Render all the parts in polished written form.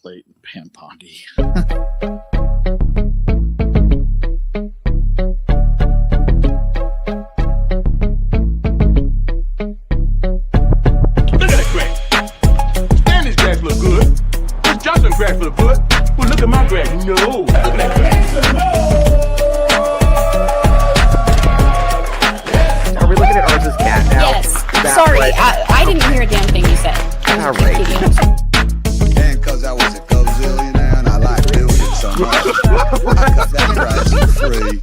plate and Pampondi. Look at that crack. Stanley's crack look good. This Johnson crack look good. Well, look at my crack. No. Look at that crack. Are we looking at Arz's cat now? Yes. Sorry, I didn't hear a damn thing you said. All right. And cause I was a gazillionaire and I like building so much, I cut that price for free.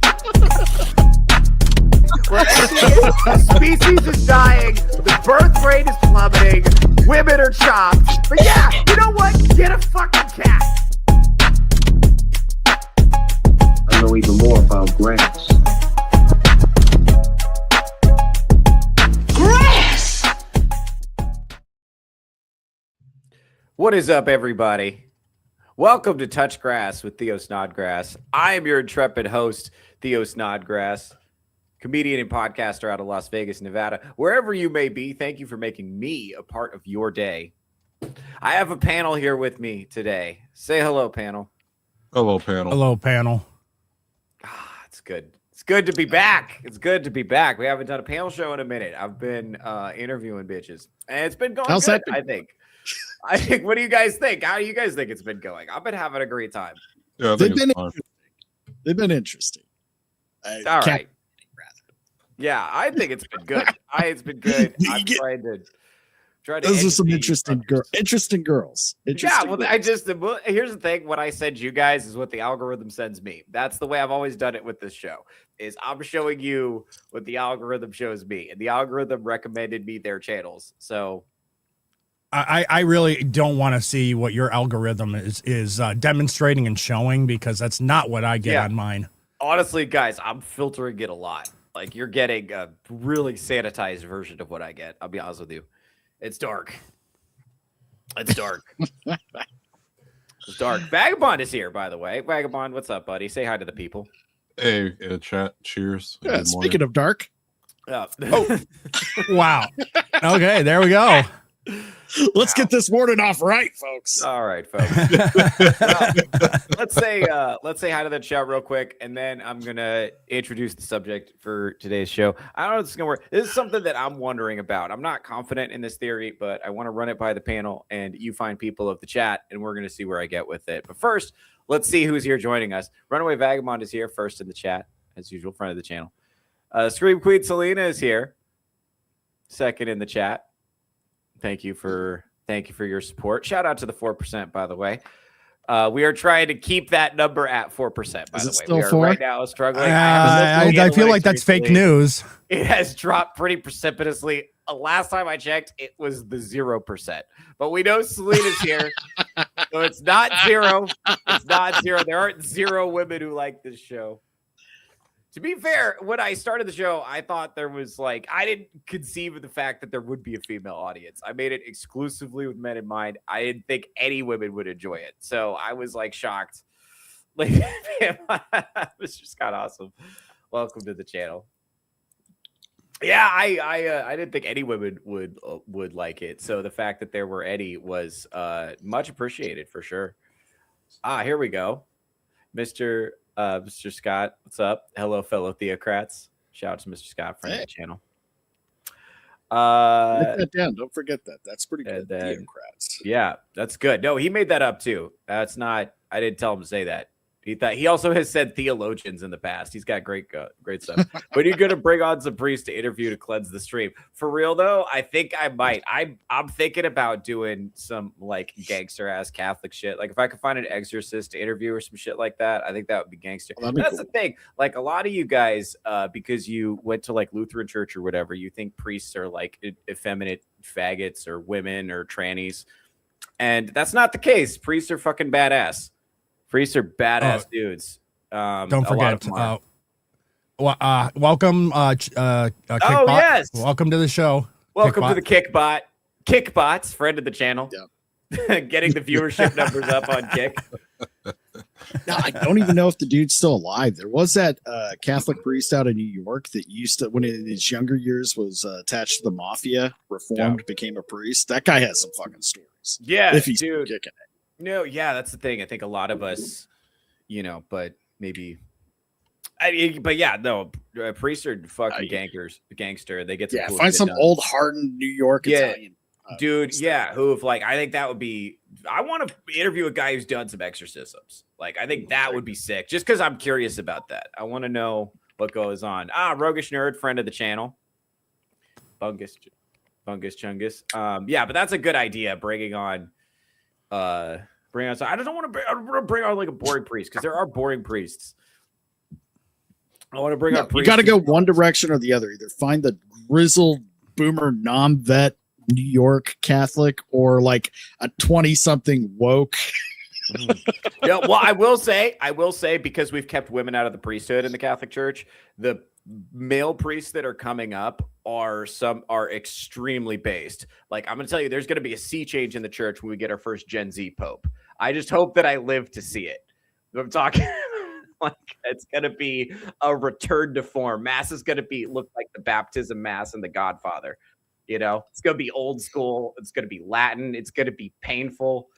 The species is dying, the birth rate is plummeting, women are chopped. But yeah, you know what? Get a fucking cat. I know even more about grass. What is up, everybody? Welcome to Touch Grass with Theo Snodgrass. I am your intrepid host, Theo Snodgrass, comedian and podcaster out of Las Vegas, Nevada. Wherever you may be, thank you for making me a part of your day. I have a panel here with me today. Say hello, panel. Hello, panel. Hello, panel. It's good. It's good to be back. It's good to be back. We haven't done a panel show in a minute. I've been interviewing bitches, and it's been going good, I think. What do you guys think? How do you guys think it's been going? I've been having a great time. Yeah, They've been interesting. All right. Yeah, I think it's been good. It's been good. I'm trying to. Those are some interesting girls. Yeah, well, here's the thing. What I send you guys is what the algorithm sends me. That's the way I've always done it with this show. Is I'm showing you what the algorithm shows me, and the algorithm recommended me their channels. So. I really don't want to see what your algorithm is demonstrating and showing, because that's not what I get on mine. Honestly, guys, I'm filtering it a lot. Like, you're getting a really sanitized version of what I get. I'll be honest with you. It's dark. It's dark. It's dark. Vagabond is here, by the way. Vagabond, what's up, buddy? Say hi to the people. Hey, chat. Cheers. Yeah, speaking of dark. Oh. Wow. Okay, there we go. Let's get this morning off right, folks. All right, folks. Let's say hi to the chat real quick, and then I'm gonna introduce the subject for today's show. I don't know if this is gonna work. This is something that I'm wondering about. I'm not confident in this theory, but I want to run it by the panel, and you find people of the chat, and we're gonna see where I get with it. But first, let's see who's here joining us. Runaway Vagabond is here first in the chat, as usual, friend of the channel. Scream Queen Selena is here, second in the chat. Thank you for your support. Shout out to the 4%, by the way. We are trying to keep that number at 4%. By the way, still we are 4? Right now struggling. I feel like that's fake news. It has dropped pretty precipitously. Last time I checked, it was the 0%. But we know Selena's here, so it's not 0. It's not 0. There aren't 0 women who like this show. To be fair, when I started the show, I thought there was I didn't conceive of the fact that there would be a female audience. I made it exclusively with men in mind. I didn't think any women would enjoy it. So I was shocked. It was just kind of awesome. Welcome to the channel. Yeah, I didn't think any women would like it. So the fact that there were any was much appreciated for sure. Here we go. Mr. Scott, what's up? Hello, fellow theocrats. Shout out to Mr. Scott, friend of the channel. Write that down. Don't forget that. That's pretty good. Theocrats. Yeah, that's good. No, he made that up too. That's not. I didn't tell him to say that. He also has said theologians in the past. He's got great stuff. But you're gonna bring on some priests to interview to cleanse the stream. For real though, I think I might. I'm thinking about doing some gangster ass Catholic shit. Like if I could find an exorcist to interview or some shit like that, I think that would be gangster. Well, that's cool. The thing. A lot of you guys, because you went to Lutheran church or whatever, you think priests are effeminate faggots or women or trannies, and that's not the case. Priests are fucking badass. Priests are badass dudes. Don't forget. Welcome. Yes. Welcome to the show. Welcome to the Kickbot. Kickbots, friend of the channel. Yeah. Getting the viewership numbers up on Kick. Now, I don't even know if the dude's still alive. There was that Catholic priest out of New York that used to, when in his younger years, was attached to the mafia, reformed, became a priest. That guy has some fucking stories. Yeah, if he's dude. kicking it. No, yeah, that's the thing. I think a lot of us, but maybe. But yeah, no, priests are fucking gangster. They get some cool find shit some done. old hardened New York Italian dude. Yeah, who've like I think that would be. I want to interview a guy who's done some exorcisms. Like I think that would be sick. Just because I'm curious about that. I want to know what goes on. Roguish Nerd, friend of the channel. Chungus. Yeah, but that's a good idea. Bringing on. I don't want to bring on like a boring priest because there are boring priests. I want to bring up. You got to go one direction or the other. Either find the grizzled boomer non-vet New York Catholic or like a 20-something woke. Yeah, well, I will say because we've kept women out of the priesthood in the Catholic Church, the male priests that are coming up are extremely based. Like I'm gonna tell you, there's gonna be a sea change in the church when we get our first Gen Z Pope. I just hope that I live to see it. I'm talking. Like it's gonna be a return to form. Mass is gonna look like the baptism mass and the Godfather. It's gonna be old school. It's gonna be Latin. It's gonna be painful.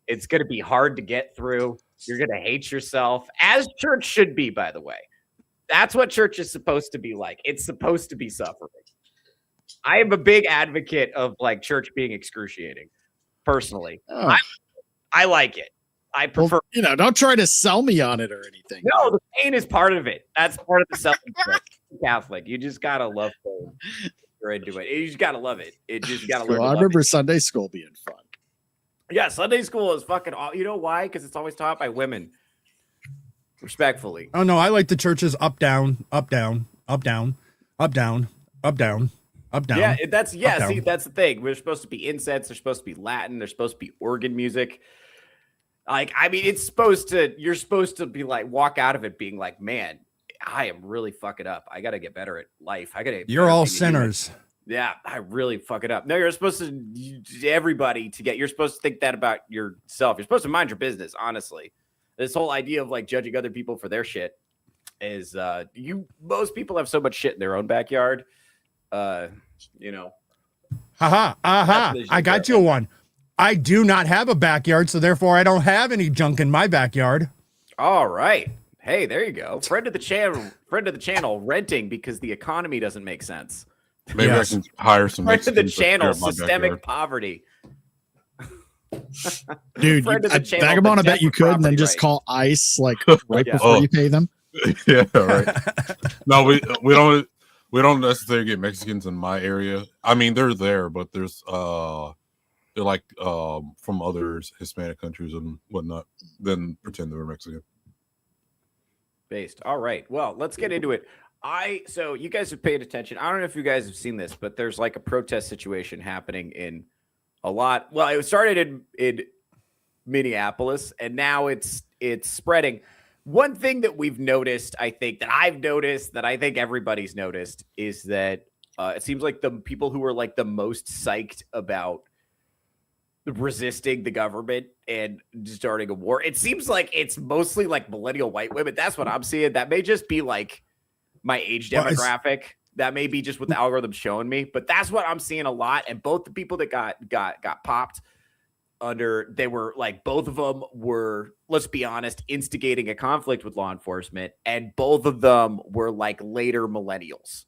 It's gonna be hard to get through. You're gonna hate yourself, as church should be, by the way. That's what church is supposed to be like. It's supposed to be suffering. I am a big advocate of like church being excruciating. Personally, I like it. I prefer, don't try to sell me on it or anything. No, the pain is part of it. That's part of the selling. Catholic, you just gotta love pain. You're into it. You just gotta love it. It just gotta learn. I remember Sunday school being fun. Yeah, Sunday school is fucking. You know why? Because it's always taught by women. Respectfully. Oh no, I like the churches up down, up down, up down, up down, up down, up down. Yeah, that's see, that's the thing. We're supposed to be incense. They're supposed to be Latin. They're supposed to be organ music. Like, I mean, you're supposed to be like, walk out of it being like, man, I am really fucking up. I got to get better at life. You're all sinners. Yeah, I really fuck it up. No, you're supposed to, you're supposed to think that about yourself. You're supposed to mind your business, honestly. This whole idea of like judging other people for their shit is, most people have so much shit in their own backyard. I got you one. I do not have a backyard, so therefore I don't have any junk in my backyard. All right. Hey, there you go. Friend of the channel, renting because the economy doesn't make sense. Maybe I can hire some. Friend of the channel, systemic poverty. Dude, Vagabond, I bet you could, and then just call ICE like right before you pay them. Yeah, right. No, we don't necessarily get Mexicans in my area. I mean, they're there, but there's they're like from other Hispanic countries and whatnot. Then pretend they were Mexican. Based. All right. Well, let's get into it. So you guys have paid attention. I don't know if you guys have seen this, but there's like a protest situation happening in a lot. Well, it started in Minneapolis, and now it's spreading. One thing that we've noticed, I think everybody's noticed, is that it seems like the people who are like the most psyched about resisting the government and starting a war, it seems like it's mostly like millennial white women. That's what I'm seeing. That may just be like my age demographic. That may be just what the algorithm's showing me, but that's what I'm seeing a lot. And both the people that got popped under, they were like, both of them were, let's be honest, instigating a conflict with law enforcement, and both of them were like later millennials.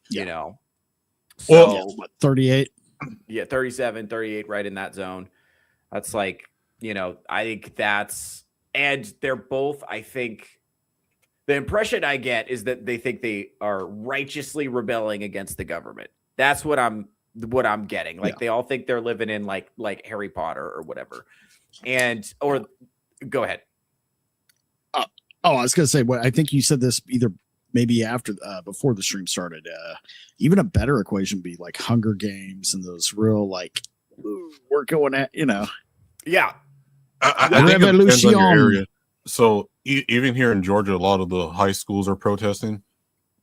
You know, so 38. Yeah, 37, 38, right in that zone. That's like, I think and they're both, I think, the impression I get is that they think they are righteously rebelling against the government. That's what I'm getting. Like they all think they're living in like Harry Potter or whatever. Or go ahead. I was going to say, I think you said this either maybe after, before the stream started, even a better equation would be like Hunger Games and those real, like, we're going at, Yeah. I think it depends on your area. So even here in Georgia, a lot of the high schools are protesting,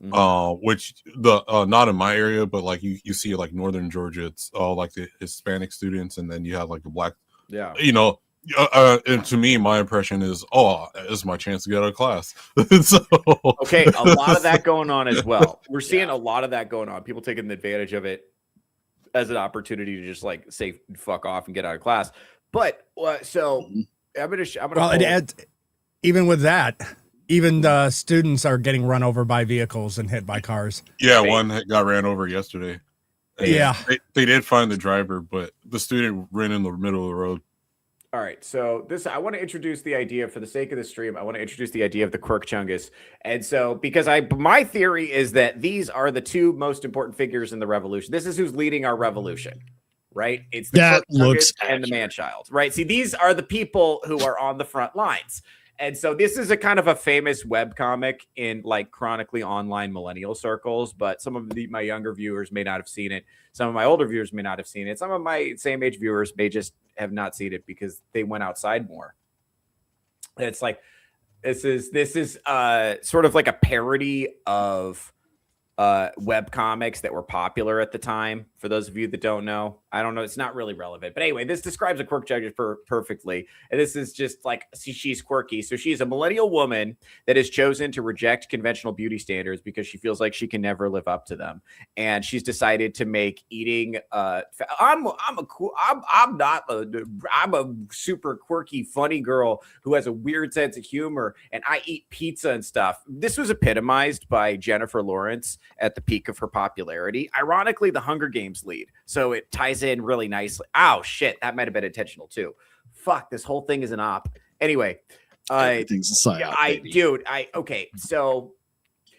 which not in my area, but like you see like Northern Georgia, it's all like the Hispanic students, and then you have like the black, and to me, my impression is, it's my chance to get out of class. Okay, a lot of that going on as well. We're seeing a lot of that going on. People taking advantage of it as an opportunity to just like say fuck off and get out of class. But so I'm gonna. Well, it adds, even with that, even the students are getting run over by vehicles and hit by cars. Yeah, one got ran over yesterday. And Yeah. They did find the driver, but the student ran in the middle of the road. All right, so I want to introduce the idea for the sake of the stream. I want to introduce the idea of the Quirk Chungus, and so because my theory is that these are the two most important figures in the revolution. This is who's leading our revolution, right? It's the That Quirk looks Chungus and the man-child, right? See, these are the people who are on the front lines. And so this is a kind of a famous webcomic in like chronically online millennial circles, but some of my younger viewers may not have seen it. Some of my older viewers may not have seen it. Some of my same age viewers may just have not seen it because they went outside more. And it's like, this is sort of like a parody of web comics that were popular at the time. For those of you that don't know, I don't know, it's not really relevant, but anyway, this describes a Quirk Chungus perfectly. And this is just like, she's quirky. So she's a millennial woman that has chosen to reject conventional beauty standards because she feels like she can never live up to them, and she's decided to make eating I'm a super quirky funny girl who has a weird sense of humor, and I eat pizza and stuff. This was epitomized by Jennifer Lawrence at the peak of her popularity, ironically the Hunger Games lead, so it ties in really nicely. Oh shit, that might have been intentional too. Fuck, this whole thing is an op. Anyway, Everything's a psyop, okay, so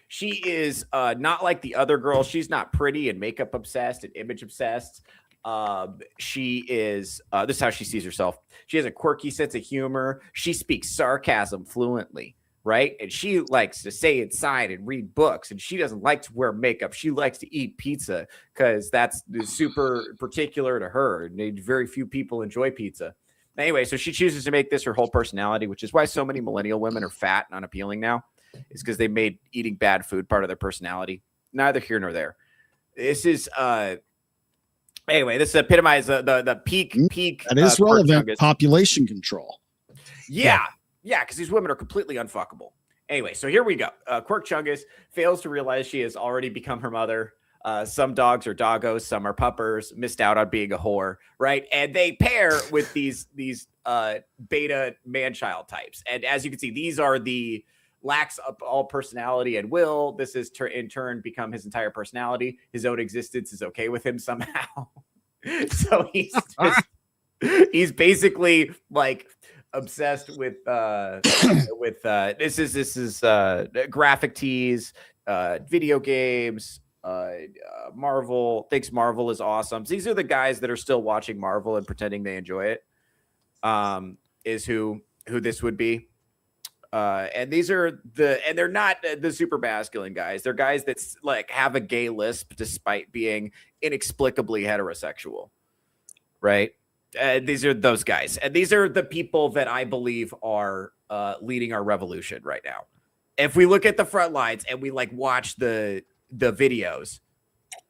she is not like the other girl. She's not pretty and makeup obsessed and image obsessed. She is this is how she sees herself. She has a quirky sense of humor. She speaks sarcasm fluently, right? And she likes to stay inside and read books, and she doesn't like to wear makeup. She likes to eat pizza because that's super particular to her. And very few people enjoy pizza. Anyway, so she chooses to make this her whole personality, which is why so many millennial women are fat and unappealing now. Is because they made eating bad food part of their personality. Neither here nor there. This is anyway, this epitomizes the peak. That is relevant. Chungus. Population control. Yeah, because these women are completely unfuckable. Anyway, so here we go. Quirk Chungus fails to realize she has already become her mother. Some dogs are doggos, some are puppers, missed out on being a whore, right? And they pair with these beta man-child types. And as you can see, these are the lacks up all personality and will. This is in turn become his entire personality. His own existence is okay with him somehow. So he's basically like obsessed with this is graphic tees, video games, Marvel, thinks Marvel is awesome. So these are the guys that are still watching Marvel and pretending they enjoy it. Is who this would be. And these are and they're not the super masculine guys. They're guys that like have a gay lisp despite being inexplicably heterosexual, right? These are those guys, and these are the people that I believe are leading our revolution right now. If we look at the front lines and we like watch the videos,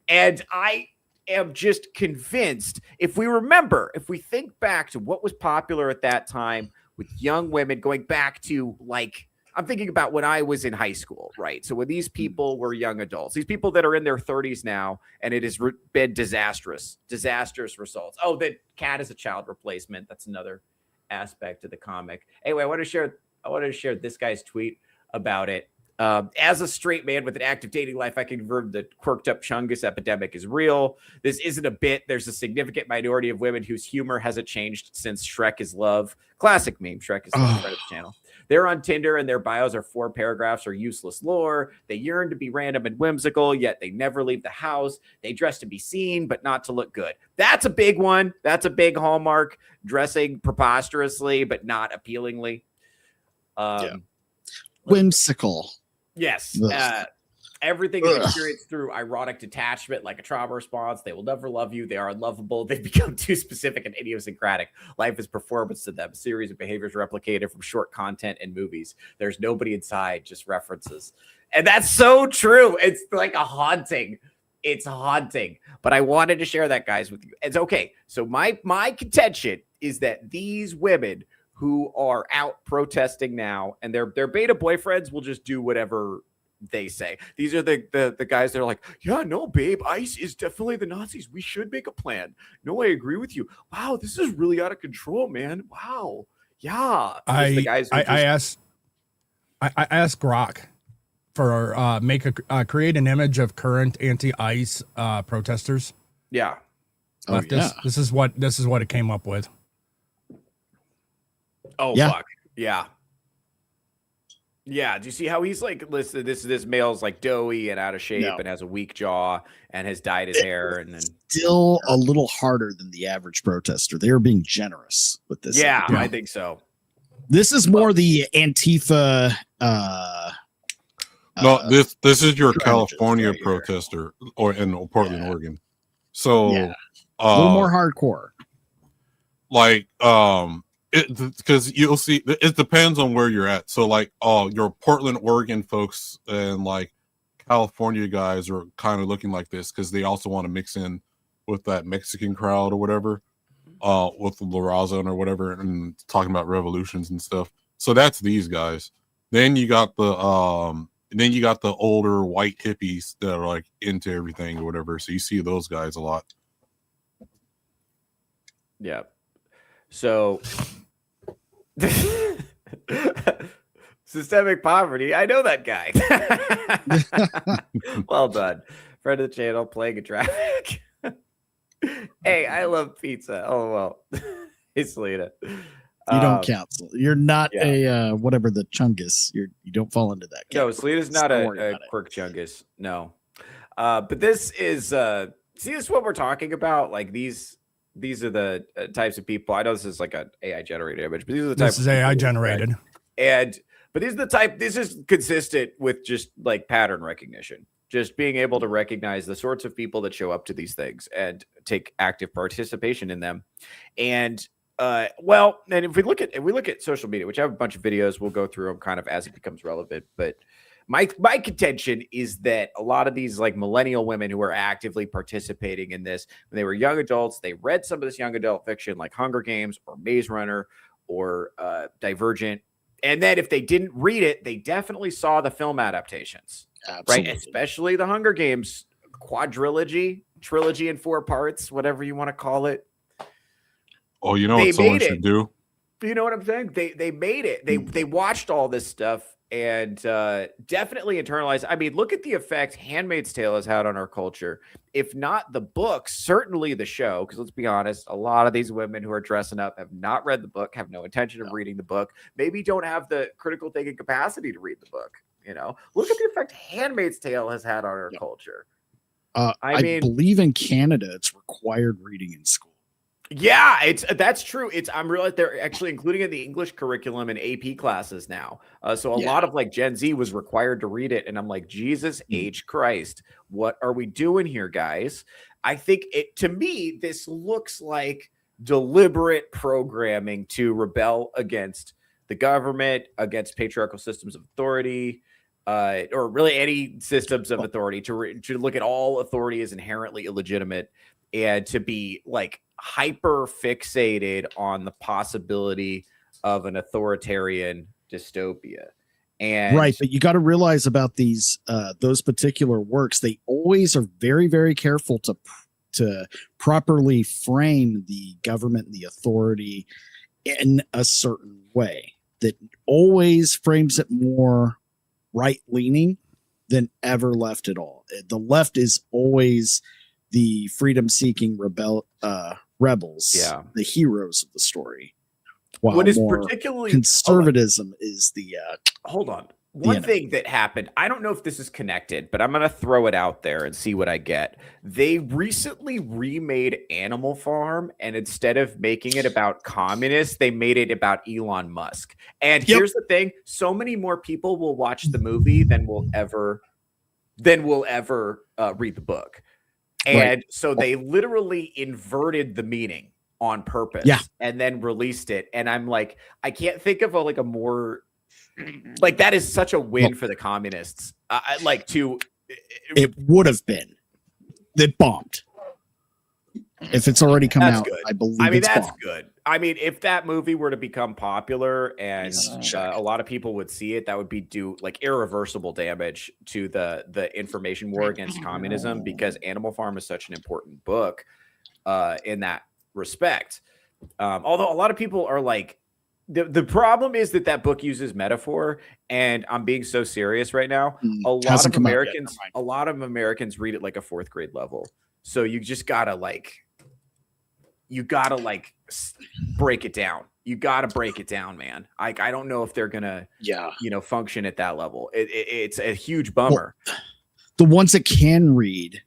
and I am just convinced, if we think back to what was popular at that time with young women, going back to like, I'm thinking about when I was in high school, right? So when these people were young adults, these people that are in their 30s now, and it has been disastrous results. Oh, the cat is a child replacement. That's another aspect of the comic. Anyway, I want to share this guy's tweet about it. As a straight man with an active dating life, I can confirm the quirked up Chungus epidemic is real. This isn't a bit. There's a significant minority of women whose humor hasn't changed since Shrek is Love. Classic meme. Shrek is Love. Credits channel. They're on Tinder and their bios are 4 paragraphs or useless lore. They yearn to be random and whimsical, yet they never leave the house. They dress to be seen, but not to look good. That's a big one. That's a big hallmark. Dressing preposterously, but not appealingly. Whimsical. Yes. Everything is experienced through ironic detachment, like a trauma response. They will never love you. They are unlovable. They've become too specific and idiosyncratic. Life is performance to them. A series of behaviors replicated from short content and movies. There's nobody inside, just references. And that's so true. It's like a haunting. It's haunting. But I wanted to share that, guys, with you. It's okay. So my contention is that these women who are out protesting now, and their beta boyfriends will just do whatever they say. These are the guys that are like, yeah, no, babe, ICE is definitely the Nazis. We should make a plan. No, I agree with you. Wow, this is really out of control, man. Wow. Yeah. I the guys I asked Grok for create an image of current anti-ICE protesters. Yeah. Leftists. yeah. This is what it came up with. Oh, Yeah. fuck. Yeah. Yeah. Do you see how he's like, listen, this male's like doughy and out of shape No. and has a weak jaw and has dyed his hair and then Still a little harder than the average protester. They are being generous with this. yeah, I think so. This is more the Antifa. No, this is your images California right here. protester or in Portland, Yeah. Oregon. So Yeah. A little more hardcore. like because you'll see it depends on where you're at. So like your Portland, Oregon folks and like California guys are kind of looking like this because they also want to mix in with that Mexican crowd or whatever, with La Raza or whatever, and talking about revolutions and stuff. So that's these guys. Then you got the older white hippies that are like into everything or whatever. So you see those guys a lot. Yeah. So systemic poverty. I know that guy. Well done. Friend of the channel, playing a traffic. Hey, I love pizza. Oh well. Hey, Selena. You don't cancel. You're not yeah. a whatever the Chungus. You don't fall into that. No, category. Selena's not Don't a worry about it. Quirk Chungus. No. But this is see, this is what we're talking about. Like these are the types of people. I know this is like an AI generated image, but these are the types. This is AI generated. But these are the type. This is consistent with just like pattern recognition. Just being able to recognize the sorts of people that show up to these things and take active participation in them. And well, and if we look at social media, which I have a bunch of videos, we'll go through them kind of as it becomes relevant. But my contention is that a lot of these like millennial women who are actively participating in this, when they were young adults, they read some of this young adult fiction like Hunger Games or Maze Runner or Divergent. And then if they didn't read it, they definitely saw the film adaptations. Absolutely. Right, especially the Hunger Games quadrilogy, trilogy in 4 parts, whatever you want to call it. Oh, you know what someone should do? You know what I'm saying? They made it. They watched all this stuff and definitely internalized. I mean, look at the effect Handmaid's Tale has had on our culture. If not the book, certainly the show. Because let's be honest, a lot of these women who are dressing up have not read the book, have no intention of reading the book, maybe don't have the critical thinking capacity to read the book. You know, look at the effect Handmaid's Tale has had on our culture. I mean, believe in Canada, it's required reading in school. Yeah, that's true. I'm realizing they're actually including it in the English curriculum and AP classes now. So a lot of like Gen Z was required to read it, and I'm like, Jesus H Christ, what are we doing here, guys? I think to me, this looks like deliberate programming to rebel against the government, against patriarchal systems of authority. Or really any systems of authority, to look at all authority as inherently illegitimate and to be like hyper fixated on the possibility of an authoritarian dystopia. And Right, but you got to realize about these those particular works, they always are very, very careful to properly frame the government and the authority in a certain way that always frames it more right-leaning than ever left at all. The left is always the freedom-seeking rebels, the heroes of the story. While what is more particularly conservatism is the hold on. One thing that happened, I don't know if this is connected, but I'm going to throw it out there and see what I get. They recently remade Animal Farm, and instead of making it about communists, they made it about Elon Musk. And here's the thing, so many more people will watch the movie than will ever read the book. And so they literally inverted the meaning on purpose and then released it. And I'm like, I can't think of a more like that is such a win for the communists. It would have been. They bombed. If it's already come That's out, good. I believe I mean, it's that's bomb. good. I mean, if that movie were to become popular and Check. a lot of people would see it, that would be do like irreversible damage to the information war against communism, because Animal Farm is such an important book in that respect. Although a lot of people are like, the problem is that book uses metaphor, and I'm being so serious right now. A lot of Americans read it like a 4th grade level. So you just gotta break it down. You gotta break it down, man. I don't know if they're gonna function at that level. It's a huge bummer. Well, the ones that can read,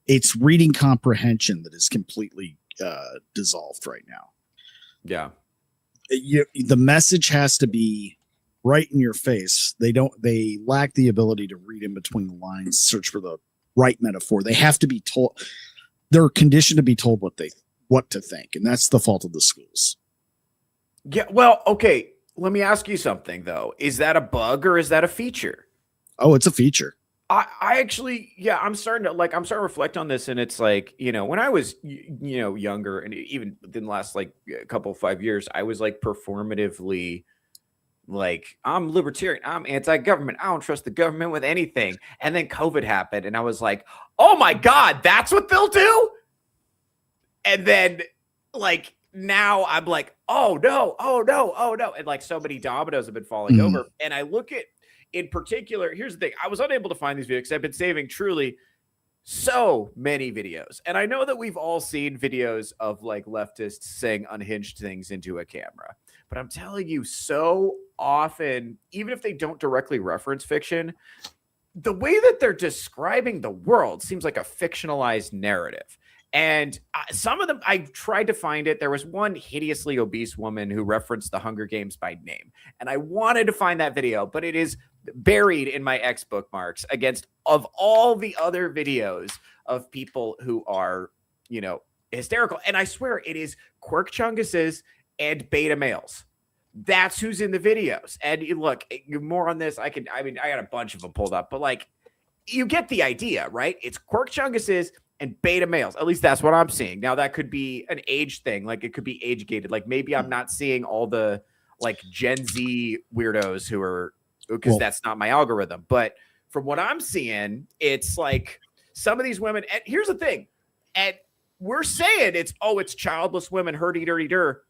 it's reading comprehension that is completely dissolved right now. Yeah. The message has to be right in your face. They lack the ability to read in between the lines, search for the right metaphor. They have to be told, they're conditioned to be told what to think. And that's the fault of the schools. Yeah. Well, okay. Let me ask you something though. Is that a bug or is that a feature? Oh, it's a feature. I actually, I'm starting to reflect on this, and it's like, when I was, younger, and even within the last like a couple 5 years, I was like performatively like, I'm libertarian, I'm anti-government, I don't trust the government with anything. And then COVID happened, and I was like, oh my God, that's what they'll do. And then like, now I'm like, oh no. And like so many dominoes have been falling over. And I look at, in particular, here's the thing. I was unable to find these videos because I've been saving truly so many videos. And I know that we've all seen videos of like leftists saying unhinged things into a camera. But I'm telling you, so often, even if they don't directly reference fiction, the way that they're describing the world seems like a fictionalized narrative. And some of them, I tried to find it. There was one hideously obese woman who referenced the Hunger Games by name. And I wanted to find that video, but it is buried in my X bookmarks against of all the other videos of people who are, hysterical. And I swear it is Quirk Chunguses and beta males. That's who's in the videos. And look, more on this. I got a bunch of them pulled up, but like, you get the idea, right? It's Quirk Chunguses and beta males. At least that's what I'm seeing. Now that could be an age thing. Like it could be age gated. Like maybe I'm not seeing all the like Gen Z weirdos who are, because that's not my algorithm. But from what I'm seeing, it's like some of these women, and here's the thing, and we're saying it's childless women, herdy-dirty-dur.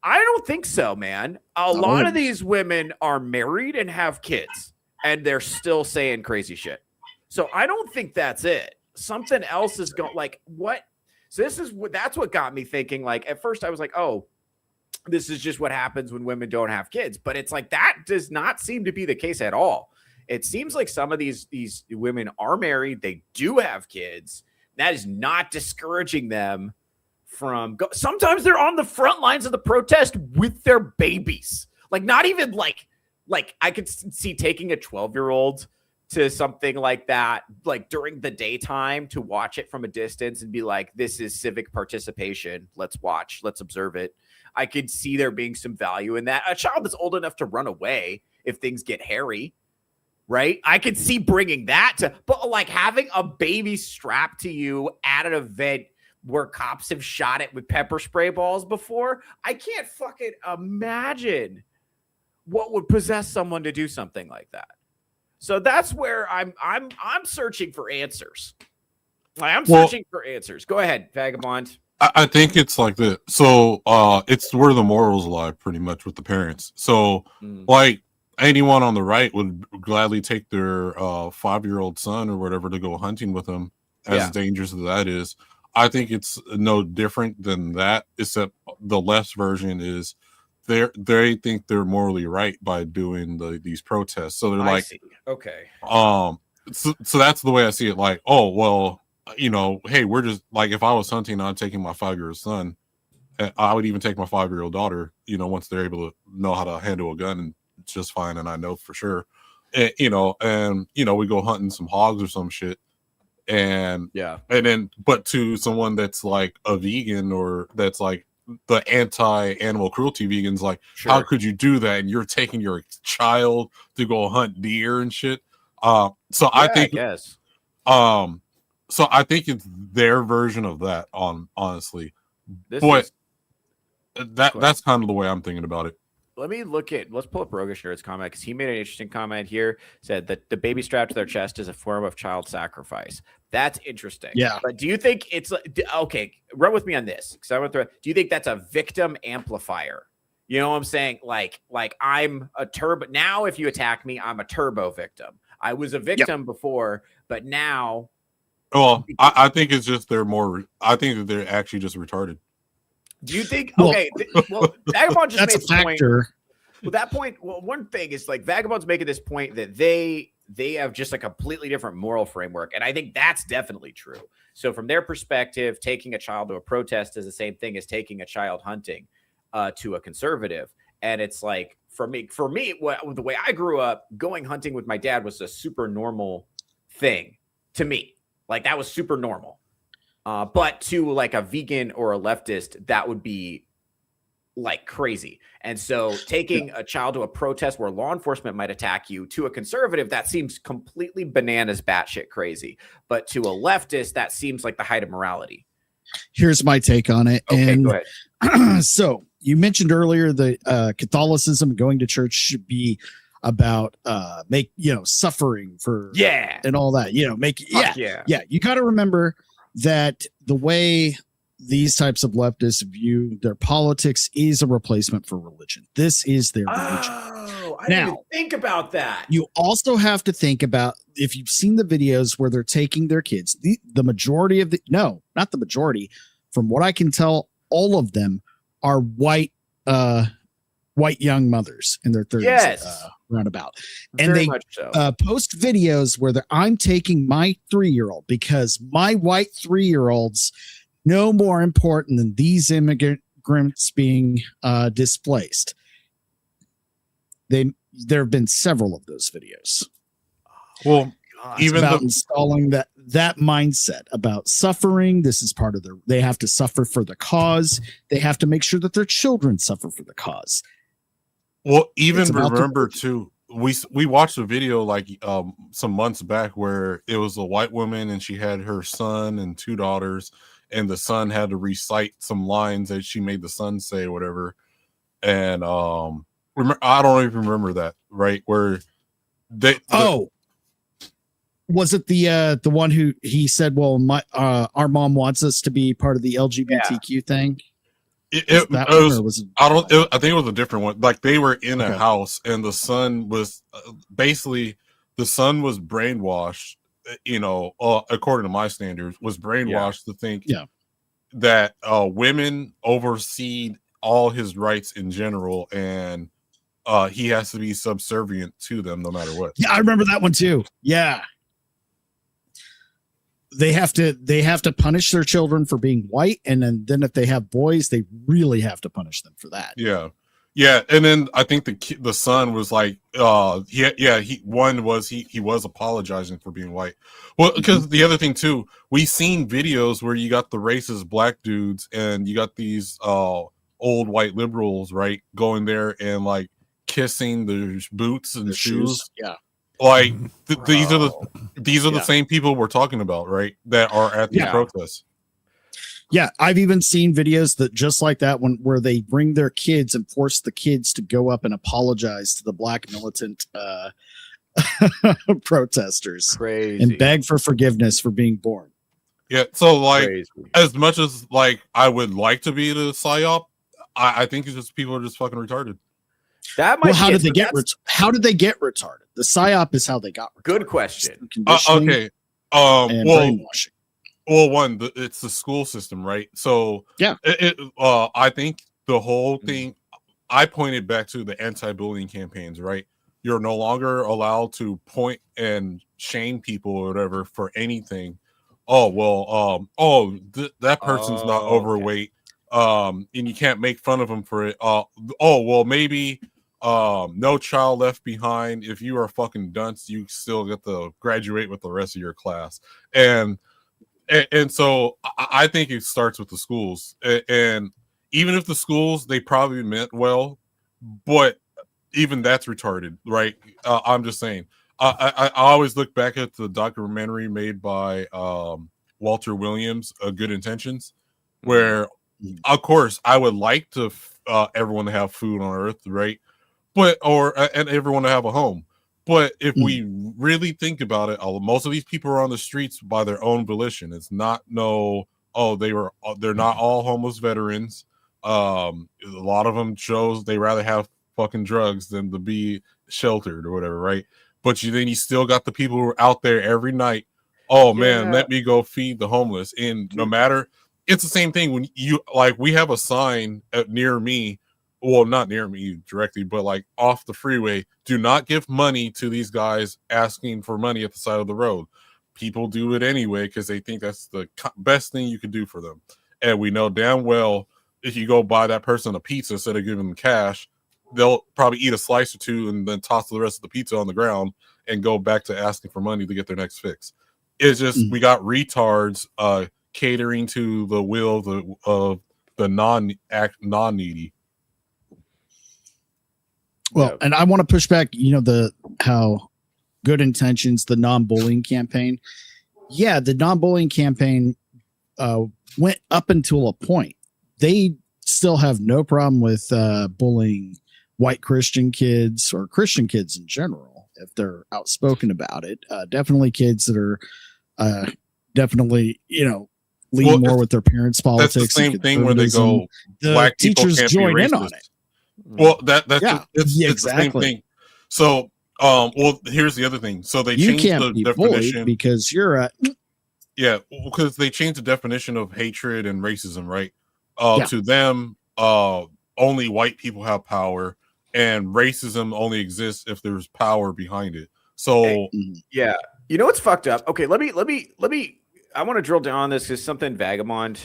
I don't think so, man. A lot of these women are married and have kids, and they're still saying crazy shit. So I don't think that's it. Something else is going, like, what? So that's what got me thinking. Like, at first I was like, oh, this is just what happens when women don't have kids. But it's like, that does not seem to be the case at all. It seems like some of these women are married. They do have kids. That is not discouraging them from sometimes they're on the front lines of the protest with their babies. Like, not even like I could see taking a 12-year-old to something like that, like during the daytime, to watch it from a distance and be like, this is civic participation. Let's watch, let's observe it. I could see there being some value in that. A child that's old enough to run away if things get hairy, right? I could see bringing that to, but like having a baby strapped to you at an event where cops have shot it with pepper spray balls before, I can't fucking imagine what would possess someone to do something like that. So that's where I'm searching for answers. I'm searching for answers. Go ahead, Vagabond. I think it's like this. So it's where the morals lie pretty much with the parents. So like anyone on the right would gladly take their 5-year-old son or whatever to go hunting with them, as dangerous as that is. I think it's no different than that, except the left version is they think they're morally right by doing these protests. So they're like, okay. So that's the way I see it. Like, oh, well, hey, we're just like, if I was hunting, I'd taking my 5-year-old son. I would even take my 5-year-old daughter, once they're able to know how to handle a gun, and it's just fine. And I know for sure, and we go hunting some hogs or some shit. And then, but to someone that's like a vegan or that's like the anti-animal cruelty vegans, like, how could you do that? And you're taking your child to go hunt deer and shit. So I think, So I think it's their version of that. Honestly, This but is, that's kind of the way I'm thinking about it. let's pull up Roguish Nerd's comment because he made an interesting comment here. Said that the baby strapped to their chest is a form of child sacrifice. That's interesting. Yeah. But do you think it's okay? Run with me on this because I went through. Do you think that's a victim amplifier? You know what I'm saying? Like I'm a turbo now. If you attack me, I'm a turbo victim. I was a victim before, but now. Well, I think it's just I think that they're actually just retarded. Do you think? Well- Okay, well, Vagabond just That's a made the point. factor. Well, that point. Well, one thing is like Vagabond's making this point that they have just a completely different moral framework, and I think that's definitely true. So, from their perspective, taking a child to a protest is the same thing as taking a child hunting to a conservative. And it's like for me, the way I grew up, going hunting with my dad was a super normal thing to me. Like that was super normal. But to like a vegan or a leftist, that would be like crazy. And so taking a child to a protest where law enforcement might attack you, to a conservative, that seems completely bananas, batshit crazy. But to a leftist, that seems like the height of morality. Here's my take on it. Okay, and go ahead. So you mentioned earlier that Catholicism, going to church, should be about suffering for and all that. Yeah. You got to remember that the way these types of leftists view their politics is a replacement for religion. This is their religion. Oh, I didn't even think about that. You also have to think about, if you've seen the videos where they're taking their kids, the majority of no, not the majority, from what I can tell, all of them are white young mothers in their 30s. Yes. Roundabout. And Very they much so. post videos where I'm taking my 3-year-old because my white 3-year-olds no more important than these immigrants being displaced. There have been several of those videos. Well, Even about installing that mindset about suffering. This is part of they have to suffer for the cause. They have to make sure that their children suffer for the cause. Well, even remember too, we watched a video like some months back where it was a white woman and she had her son and 2 daughters, and the son had to recite some lines that she made the son say or whatever. And I don't even remember that, right? Where was it the one who he said, well, our mom wants us to be part of the LGBTQ thing? I think it was a different one. Like they were in a house and the son was basically brainwashed, according to my standards, was brainwashed to think that women oversee all his rights in general, and he has to be subservient to them no matter what. Yeah, I remember that one too. Yeah. They have to punish their children for being white, and then if they have boys, they really have to punish them for that. Yeah, and then I think the son was like, he was apologizing for being white. Well, because the other thing too, we've seen videos where you got the racist black dudes and you got these old white liberals, right, going there and like kissing their boots and shoes. Yeah. Like these are the same people we're talking about, right? That are at these protests. Yeah, I've even seen videos that just like that one where they bring their kids and force the kids to go up and apologize to the black militant protesters, crazy, and beg for forgiveness for being born. Yeah, so like as much as like I would like to be the psyop, I think it's just people are just fucking retarded. That might how did they get retarded? The psyop is how they got retarded. Good question. Okay. And brainwashing. Well, it's the school system, right? So I think the whole thing, I pointed back to the anti-bullying campaigns, right? You're no longer allowed to point and shame people or whatever for anything. That person's not overweight. And you can't make fun of them for it. Maybe no child left behind. If you are a fucking dunce, you still get to graduate with the rest of your class. And so I think it starts with the schools. And even if the schools, they probably meant well, but even that's retarded, right? I'm just saying. I always look back at the documentary made by Walter Williams, Good Intentions, where of course I would like to everyone to have food on Earth, right? But and everyone to have a home. But if we really think about it, most of these people are on the streets by their own volition. It's not they're not all homeless veterans. A lot of them chose they rather have fucking drugs than to be sheltered or whatever, right? But then you still got the people who are out there every night. Oh man, let me go feed the homeless. And no matter, it's the same thing when you we have a sign near me. Well, not near me directly, but like off the freeway. Do not give money to these guys asking for money at the side of the road. People do it anyway because they think that's the best thing you can do for them. And we know damn well if you go buy that person a pizza instead of giving them cash, they'll probably eat a slice or two and then toss the rest of the pizza on the ground and go back to asking for money to get their next fix. It's just we got retards catering to the will of the non-needy. Well, and I want to push back, how Good Intentions, the non-bullying campaign. Yeah, the non-bullying campaign went up until a point. They still have no problem with bullying white Christian kids or Christian kids in general, if they're outspoken about it. Definitely kids that are definitely, lean more with their parents' politics. That's the same thing where they go, black teachers join in on it. Well, it's exactly the same thing. So, here's the other thing. So they changed the definition because you're because they changed the definition of hatred and racism, right? To them, only white people have power, and racism only exists if there's power behind it. So, you know what's fucked up? Okay, let me. I want to drill down on this because something Vagabond.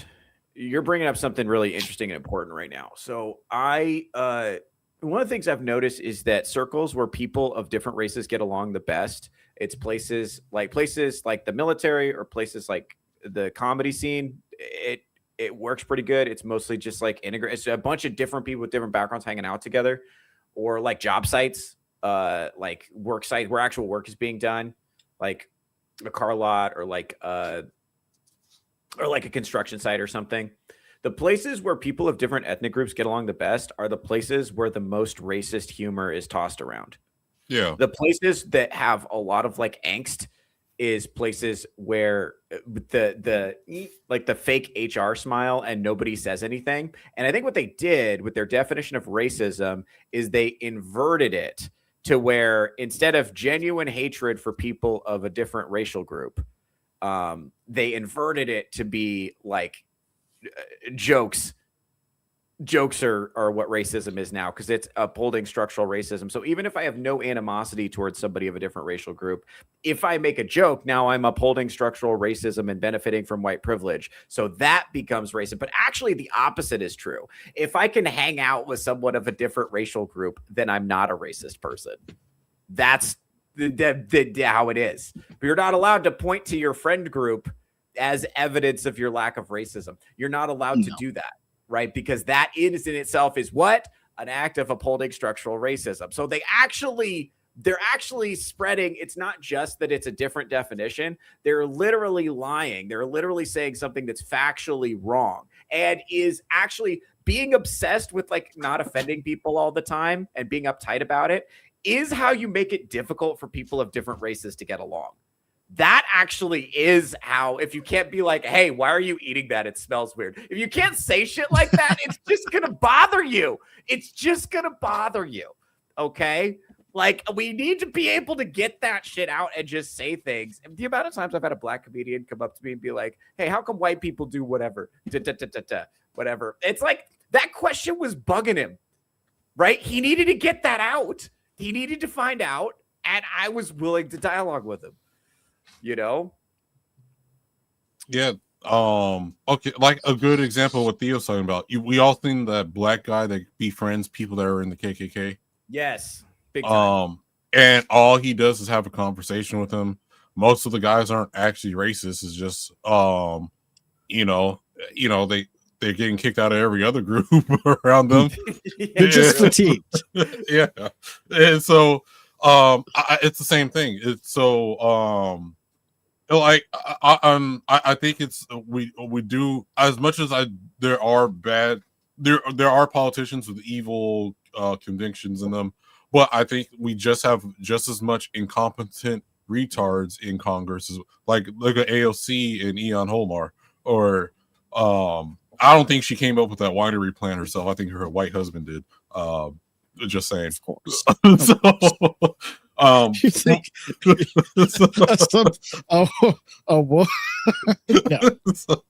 You're bringing up something really interesting and important right now. So one of the things I've noticed is that circles where people of different races get along the best, it's places like the military or places like the comedy scene. It works pretty good. It's mostly just like integrate. It's a bunch of different people with different backgrounds hanging out together, or like job sites, like work sites where actual work is being done, like a car lot or like a construction site or something. The places where people of different ethnic groups get along the best are the places where the most racist humor is tossed around. Yeah. The places that have a lot of like angst is places where the fake HR smile and nobody says anything. And I think what they did with their definition of racism is they inverted it to where instead of genuine hatred for people of a different racial group, they inverted it to be like jokes are what racism is now, because it's upholding structural racism. So even if I have no animosity towards somebody of a different racial group, if I make a joke, now I'm upholding structural racism and benefiting from white privilege. So that becomes racist. But actually the opposite is true. If I can hang out with someone of a different racial group, then I'm not a racist person. That's how it is. But you're not allowed to point to your friend group as evidence of your lack of racism. You're not allowed to do that, right? Because that in itself is what? An act of upholding structural racism. So they're actually spreading. It's not just that it's a different definition. They're literally lying. They're literally saying something that's factually wrong and is actually being obsessed with like not offending people all the time and being uptight about it is how you make it difficult for people of different races to get along. That actually is how, if you can't be like, hey, why are you eating that? It smells weird. If you can't say shit like that, it's just going to bother you. It's just going to bother you. Okay? Like, we need to be able to get that shit out and just say things. And the amount of times I've had a black comedian come up to me and be like, hey, how come white people do whatever? Whatever. It's like, that question was bugging him, right? He needed to get that out. He needed to find out, and I was willing to dialogue with him. You know? Yeah. Okay. Like a good example of what Theo's talking about. We all think that black guy that befriends people that are in the KKK. Yes. Big time. And all he does is have a conversation with them. Most of the guys aren't actually racist. It's just, they're getting kicked out of every other group around them. They're just fatigued. Yeah. And so, it's the same thing. It's so, like I think it's we do as much as there are politicians with evil convictions in them, but I think we just have just as much incompetent retards in Congress as like look at AOC and Eon Holmar, or I don't think she came up with that winery plan herself. I think her white husband did. Just saying. Of course. So, You think what? No. So,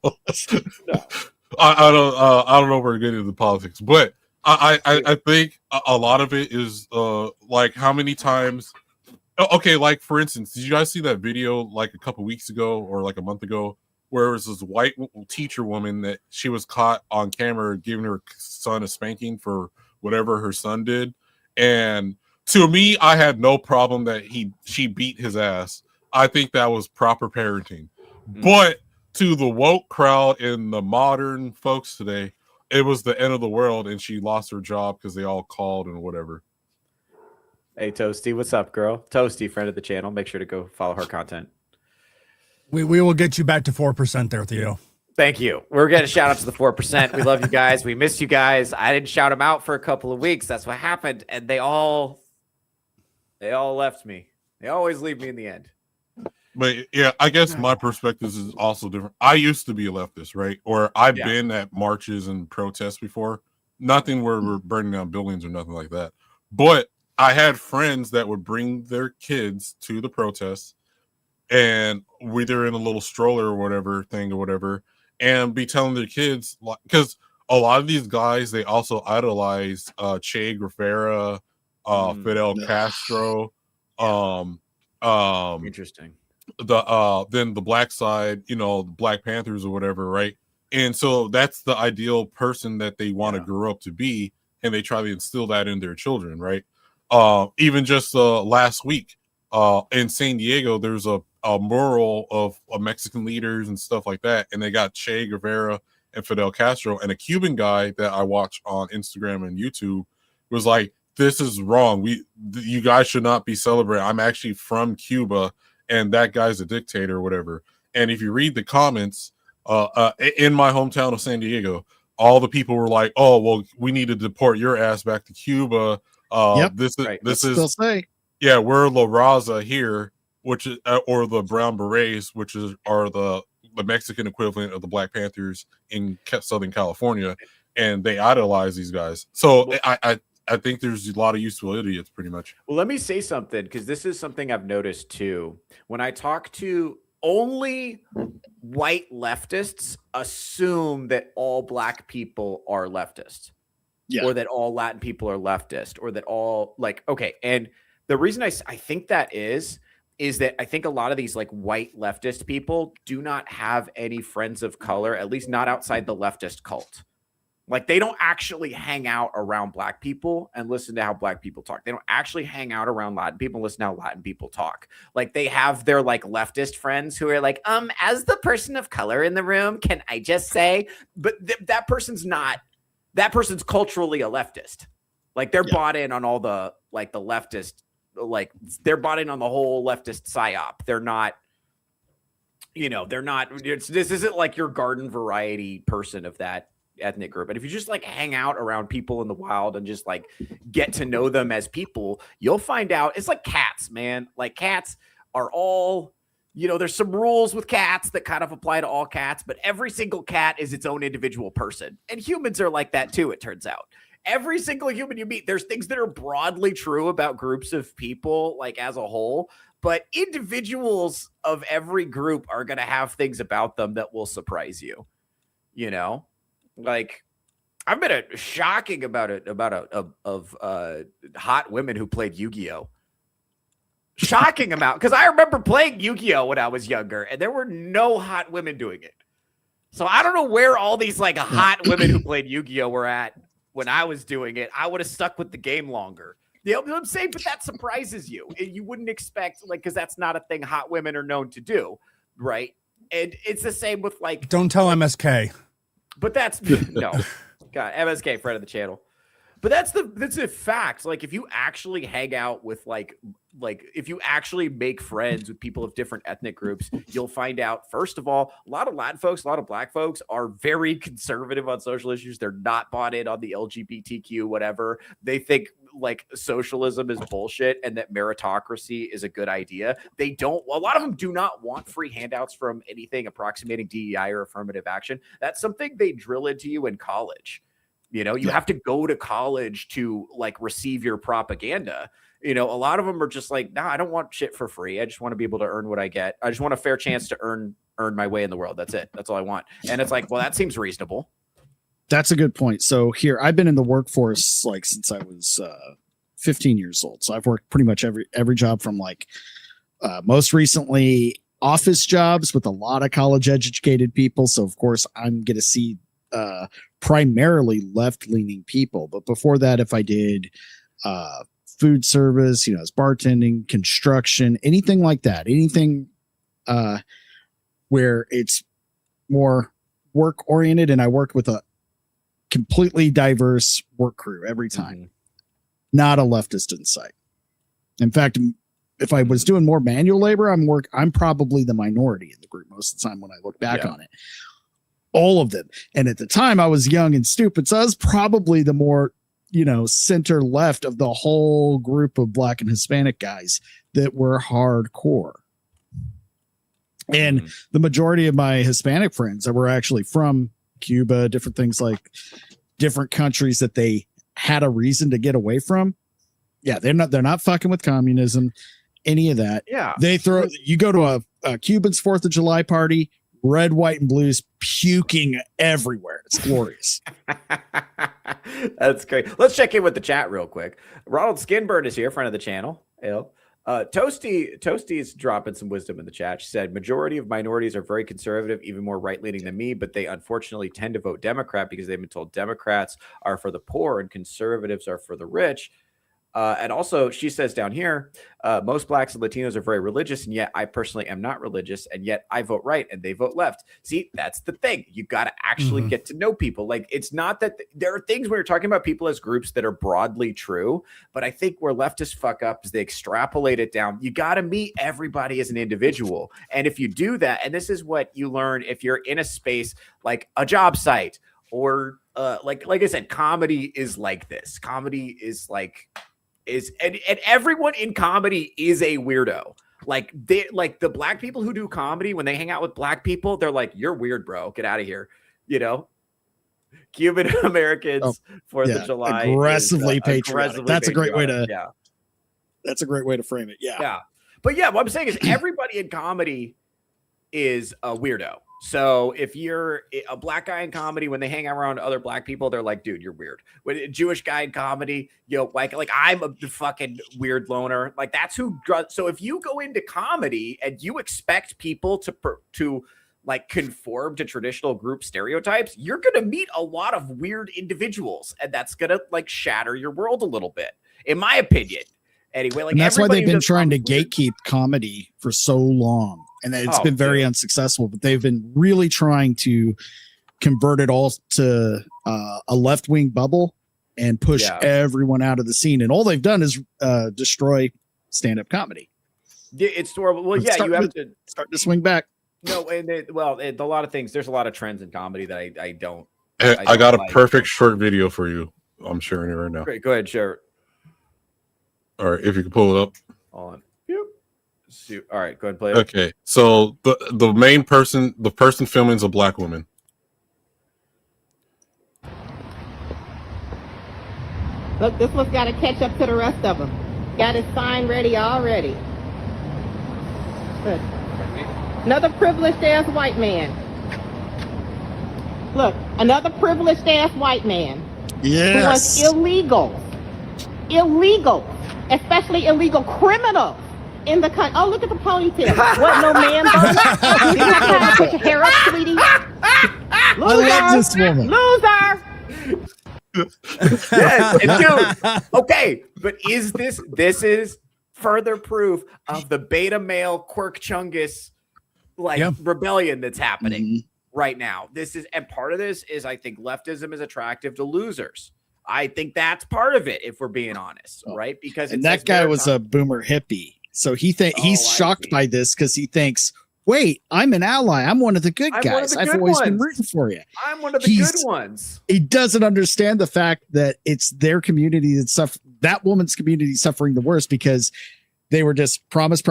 I don't know where to get into politics, but I think a lot of it is like how many times. Okay, like for instance, did you guys see that video like a couple weeks ago or like a month ago where it was this white teacher woman that she was caught on camera giving her son a spanking for whatever her son did, and to me, I had no problem that she beat his ass. I think that was proper parenting, but to the woke crowd and the modern folks today, it was the end of the world, and she lost her job because they all called and whatever. Hey, Toasty, what's up, girl? Toasty, friend of the channel. Make sure to go follow her content. We will get you back to 4% there, Theo. Thank you. We're getting a shout out to the 4%. We love you guys. We miss you guys. I didn't shout them out for a couple of weeks. That's what happened, and they all left me. They always leave me in the end. But yeah, I guess my perspective is also different. I used to be a leftist, right? Or I've been at marches and protests before. Nothing where we're burning down buildings or nothing like that. But I had friends that would bring their kids to the protests, and they're in a little stroller or whatever thing or whatever, and be telling their kids, because a lot of these guys, they also idolize Che Guevara, Fidel Castro, interesting. Then the black side, the Black Panthers or whatever, right? And so that's the ideal person that they want to grow up to be, and they try to instill that in their children, right? Even just last week in San Diego, there's a mural of Mexican leaders and stuff like that, and they got Che Guevara and Fidel Castro, and a Cuban guy that I watch on Instagram and YouTube was like, "This is wrong. You guys should not be celebrating. I'm actually from Cuba, and that guy's a dictator or whatever." And if you read the comments in my hometown of San Diego, all the people were like, "Oh, well, we need to deport your ass back to Cuba." This is we're La Raza here, which is or the Brown Berets, which are the Mexican equivalent of the Black Panthers in Southern California, and they idolize these guys. So I think there's a lot of useful idiots, pretty much. Well, let me say something, because this is something I've noticed too. When I talk to only white leftists, assume that all black people are leftists. Yeah. Or that all Latin people are leftist, or that all okay. And the reason I think that is that I think a lot of these like white leftist people do not have any friends of color, at least not outside the leftist cult. Like they don't actually hang out around black people and listen to how black people talk. They don't actually hang out around Latin people and listen to how Latin people talk. Like they have their like leftist friends who are like, as the person of color in the room, can I just say, but that person's culturally a leftist. Like they're bought in on all the like the leftist, like they're bought in on the whole leftist psyop. They're not, this isn't like your garden variety person of that ethnic group. And if you just like hang out around people in the wild and just like get to know them as people, you'll find out it's like cats, man. Like cats are all, there's some rules with cats that kind of apply to all cats, but every single cat is its own individual person. And humans are like that too, it turns out. Every single human you meet, there's things that are broadly true about groups of people, like as a whole, but individuals of every group are going to have things about them that will surprise you. Like I've been shocking about hot women who played Yu-Gi-Oh. Shocking amount, because I remember playing Yu-Gi-Oh when I was younger, and there were no hot women doing it. So I don't know where all these like hot women who played Yu-Gi-Oh were at when I was doing it. I would have stuck with the game longer. I'm saying, but that surprises you. You wouldn't expect, like, because that's not a thing hot women are known to do, right? And it's the same with like. Don't tell MSK. But that's no. God, MSK, friend of the channel. But that's a fact. Like if you actually hang out with like if you actually make friends with people of different ethnic groups, you'll find out, first of all, a lot of Latin folks, a lot of Black folks are very conservative on social issues. They're not bought in on the LGBTQ, whatever. They think like socialism is bullshit and that meritocracy is a good idea. A lot of them do not want free handouts from anything approximating DEI or affirmative action. That's something they drill into you in college. You know, you have to go to college to like receive your propaganda. You know, a lot of them are just like, nah, I don't want shit for free. I just want to be able to earn what I get. I just want a fair chance to earn my way in the world. That's it. That's all I want. And it's like, well, that seems reasonable. That's a good point. So here, I've been in the workforce like since I was 15 years old. So I've worked pretty much every job from like most recently office jobs with a lot of college educated people. So of course I'm going to see primarily left-leaning people. But before that, if I did food service, you know, as bartending, construction, anything like that, anything where it's more work-oriented, and I worked with a completely diverse work crew every time. Mm-hmm. Not a leftist in sight. In fact, if I was doing more manual labor, I'm probably the minority in the group most of the time when I look back on it. All of them. And at the time I was young and stupid. So I was probably the more, you know, center left of the whole group of Black and Hispanic guys that were hardcore. And the majority of my Hispanic friends that were actually from Cuba, different things like different countries that they had a reason to get away from. Yeah. They're not fucking with communism, any of that. Yeah. You go to a Cuban's 4th of July party, red, white, and blues puking everywhere. It's glorious. That's great. Let's check in with the chat real quick. Ronald Skinburn is here, friend of the channel. Toasty is dropping some wisdom in the chat. She said, majority of minorities are very conservative, even more right-leaning than me, but they unfortunately tend to vote Democrat because they've been told Democrats are for the poor and conservatives are for the rich. And also, she says down here, most Blacks and Latinos are very religious, and yet I personally am not religious, and yet I vote right and they vote left. See, that's the thing. You got to actually get to know people. Like, it's not that there are things when you're talking about people as groups that are broadly true, but I think where leftists fuck up is they extrapolate it down. You got to meet everybody as an individual. And if you do that, and this is what you learn if you're in a space like a job site or like I said, comedy is like this. Comedy is like... and everyone in comedy is a weirdo. Like the Black people who do comedy, when they hang out with Black people, they're like, you're weird, bro. Get out of here. You know, Cuban Americans, 4th of July, aggressively patriotic. That's a great way to, yeah. That's a great way to frame it. Yeah. Yeah. But yeah, what I'm saying is everybody in comedy is a weirdo. So if you're a Black guy in comedy, when they hang around other Black people, they're like, dude, you're weird. When a Jewish guy in comedy, you know, like I'm a fucking weird loner. Like that's who. So if you go into comedy and you expect people to like conform to traditional group stereotypes, you're going to meet a lot of weird individuals, and that's going to like shatter your world a little bit, in my opinion. Anyway, like, and that's why they've been trying to gatekeep comedy for so long. And it's been very unsuccessful, but they've been really trying to convert it all to a left-wing bubble and push everyone out of the scene. And all they've done is destroy stand-up comedy. It's horrible. Well, yeah, you have to start to swing back. No, and a lot of things. There's a lot of trends in comedy that I don't. I got a perfect short video for you. I'm sharing it right now. Great, go ahead, share it. All right, if you can pull it up. On. All right, go ahead and play it. Okay, so the main person, the person filming is a Black woman. Look, this one's got to catch up to the rest of them. Got his sign ready already. Look. Another privileged ass white man. Look, another privileged ass white man. Yes. Who wants illegal, especially illegal criminals in the country. Oh, look at the ponytail. What, no man bun? You didn't have time to put your hair up, sweetie. Loser. I love this woman. Loser. Yes, dude. Okay, but this is further proof of the beta male Quirk Chungus rebellion that's happening right now. And part of this is, I think leftism is attractive to losers. I think that's part of it, if we're being honest, right? Because and that guy was a boomer hippie, so he's shocked by this because he thinks, "Wait, I'm an ally. I'm one of the good guys. I've always been rooting for you. I'm one of the good ones." He doesn't understand the fact that it's their community that woman's community suffering the worst because they were just promise,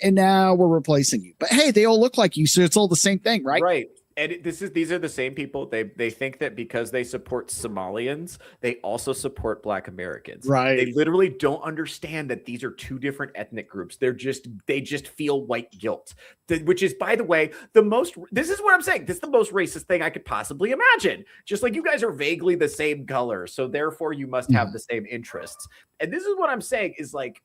and now we're replacing you. But hey, they all look like you, so it's all the same thing, right? Right. And these are the same people. They think that because they support Somalians, they also support Black Americans. Right. They literally don't understand that these are two different ethnic groups. They just feel white guilt, which is, by the way, this is what I'm saying. This is the most racist thing I could possibly imagine. Just like you guys are vaguely the same color, so therefore you must have the same interests. And this is what I'm saying is like,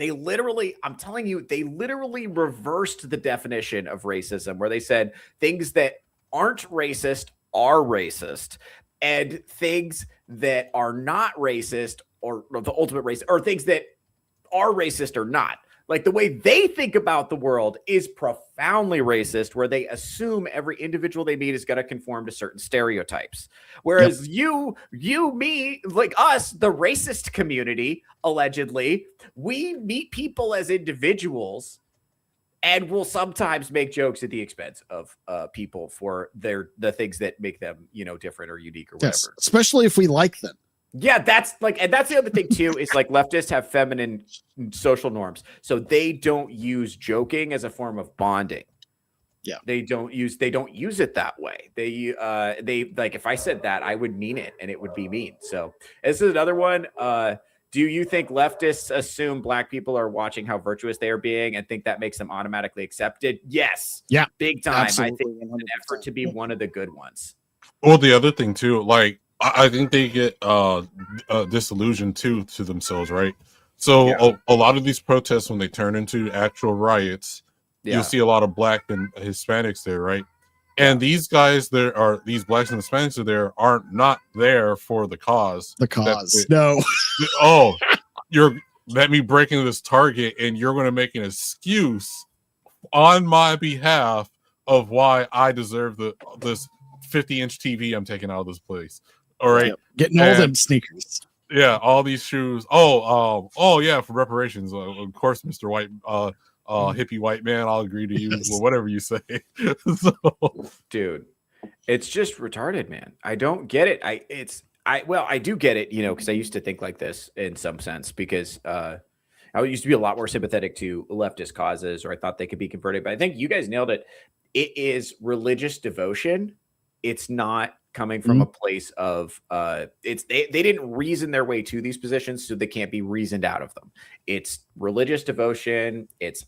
I'm telling you, they literally reversed the definition of racism where they said things that aren't racist are racist and things that are not racist or the ultimate race or things that are racist or not. Like the way they think about the world is profoundly racist, where they assume every individual they meet is going to conform to certain stereotypes. Whereas you, me, like us, the racist community, allegedly, we meet people as individuals and will sometimes make jokes at the expense of people for the things that make them, different or unique or whatever. Yes, especially if we like them. Yeah, that's the other thing too, is like leftists have feminine social norms. So they don't use joking as a form of bonding. Yeah. They don't use it that way. They like, if I said that, I would mean it and it would be mean. So this is another one. Do you think leftists assume Black people are watching how virtuous they are being and think that makes them automatically accepted? Yes. Yeah. Big time. Absolutely, I think it's an effort to be one of the good ones. Well, the other thing too, like I think they get disillusioned to themselves, right? So a lot of these protests, when they turn into actual riots, you'll see a lot of Black and Hispanics there, right? And these guys, these Blacks and Hispanics aren't not there for the cause. No. Let me break into this Target, and you're going to make an excuse on my behalf of why I deserve this 50-inch TV I'm taking out of this place. All right, getting all them sneakers. Yeah, all these shoes. Oh, yeah, for reparations. Of course, Mr. White, hippie white man. I'll agree to you. Well, whatever you say. Dude, it's just retarded, man. I don't get it. I do get it, because I used to think like this in some sense, because I used to be a lot more sympathetic to leftist causes, or I thought they could be converted. But I think you guys nailed it. It is religious devotion. It's not coming from a place of they didn't reason their way to these positions, so they can't be reasoned out of them. It's religious devotion, it's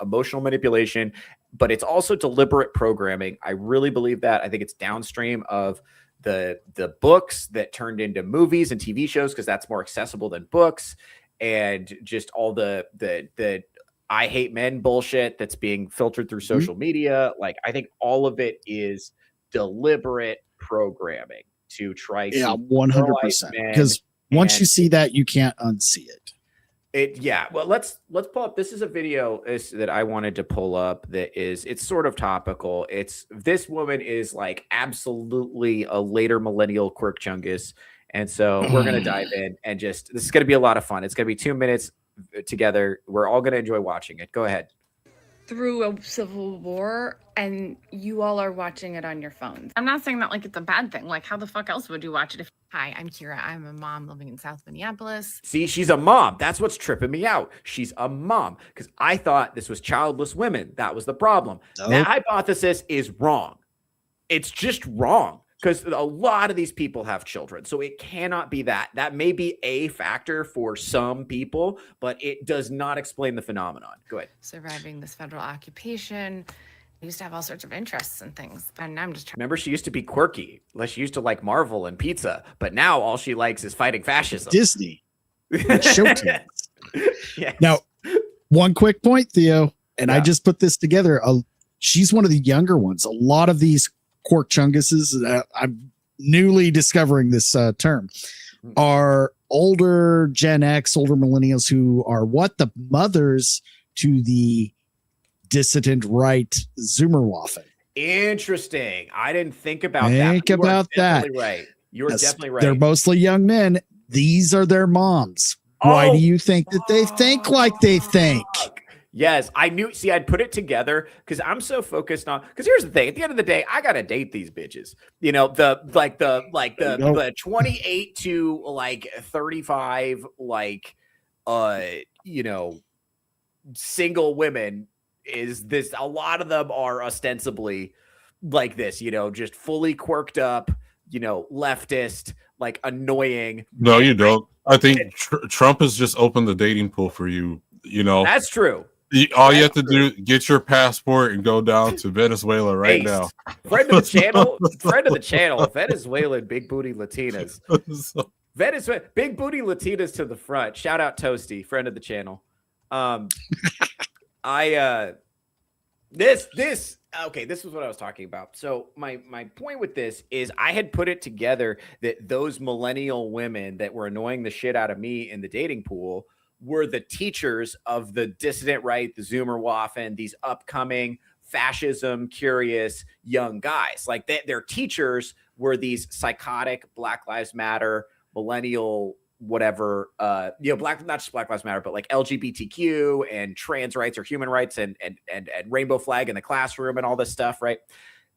emotional manipulation, but it's also deliberate programming. I really believe that. I think it's downstream of the books that turned into movies and TV shows, because that's more accessible than books, and just all the I hate men bullshit that's being filtered through social media. Like, I think all of it is deliberate programming to try to 100%, because once you see that, you can't unsee it. Well, let's pull up. This is a video that I wanted to pull up it's sort of topical. This woman is like absolutely a later millennial Quirk Chungus, and so we're gonna dive in and this is gonna be a lot of fun. It's gonna be 2 minutes together. We're all gonna enjoy watching it. Go ahead. Through a civil war, and you all are watching it on your phones. I'm not saying that like it's a bad thing. Like, how the fuck else would you watch it? Hi, I'm Kira. I'm a mom living in South Minneapolis. See, she's a mom. That's what's tripping me out. She's a mom, because I thought this was childless women. That was the problem. Nope. That hypothesis is wrong. It's just wrong, because a lot of these people have children. So it cannot be that. That may be a factor for some people, but it does not explain the phenomenon. Go ahead. Surviving this federal occupation. I used to have all sorts of interests and things. And I'm just trying. Remember, she used to be quirky. She used to like Marvel and pizza. But now all she likes is fighting fascism. Disney. Showtime. Yes. Now, one quick point, Theo, and I just put this together. She's one of the younger ones. A lot of these Quirk Chunguses, I'm newly discovering this term, are older Gen X, older millennials who are the mothers to the dissident right Zoomerwaffen. Interesting. I didn't think about that. Think about that. Right. You're definitely right. They're mostly young men. These are their moms. Why do you think that they think like they think? Yes, I knew. See, I'd put it together because I'm so focused on. Because here's the thing: at the end of the day, I gotta date these bitches. You know, the 28 to like 35, like, you know, single women. Is this? A lot of them are ostensibly like this. You know, just fully quirked up. You know, leftist, like annoying. No, you don't. I think Trump has just opened the dating pool for you. You know, that's true. All you have to do, get your passport and go down to Venezuela right now. Friend of the channel, Venezuelan big booty Latinas. Venezuela big booty Latinas to the front. Shout out Toasty, friend of the channel. This is what I was talking about. So my point with this is I had put it together that those millennial women that were annoying the shit out of me in the dating pool were the teachers of the dissident right, the Zoomerwaffen, these upcoming fascism curious young guys. Like their teachers were these psychotic Black Lives Matter, millennial, whatever, not just Black Lives Matter, but like LGBTQ and trans rights or human rights and rainbow flag in the classroom and all this stuff, right?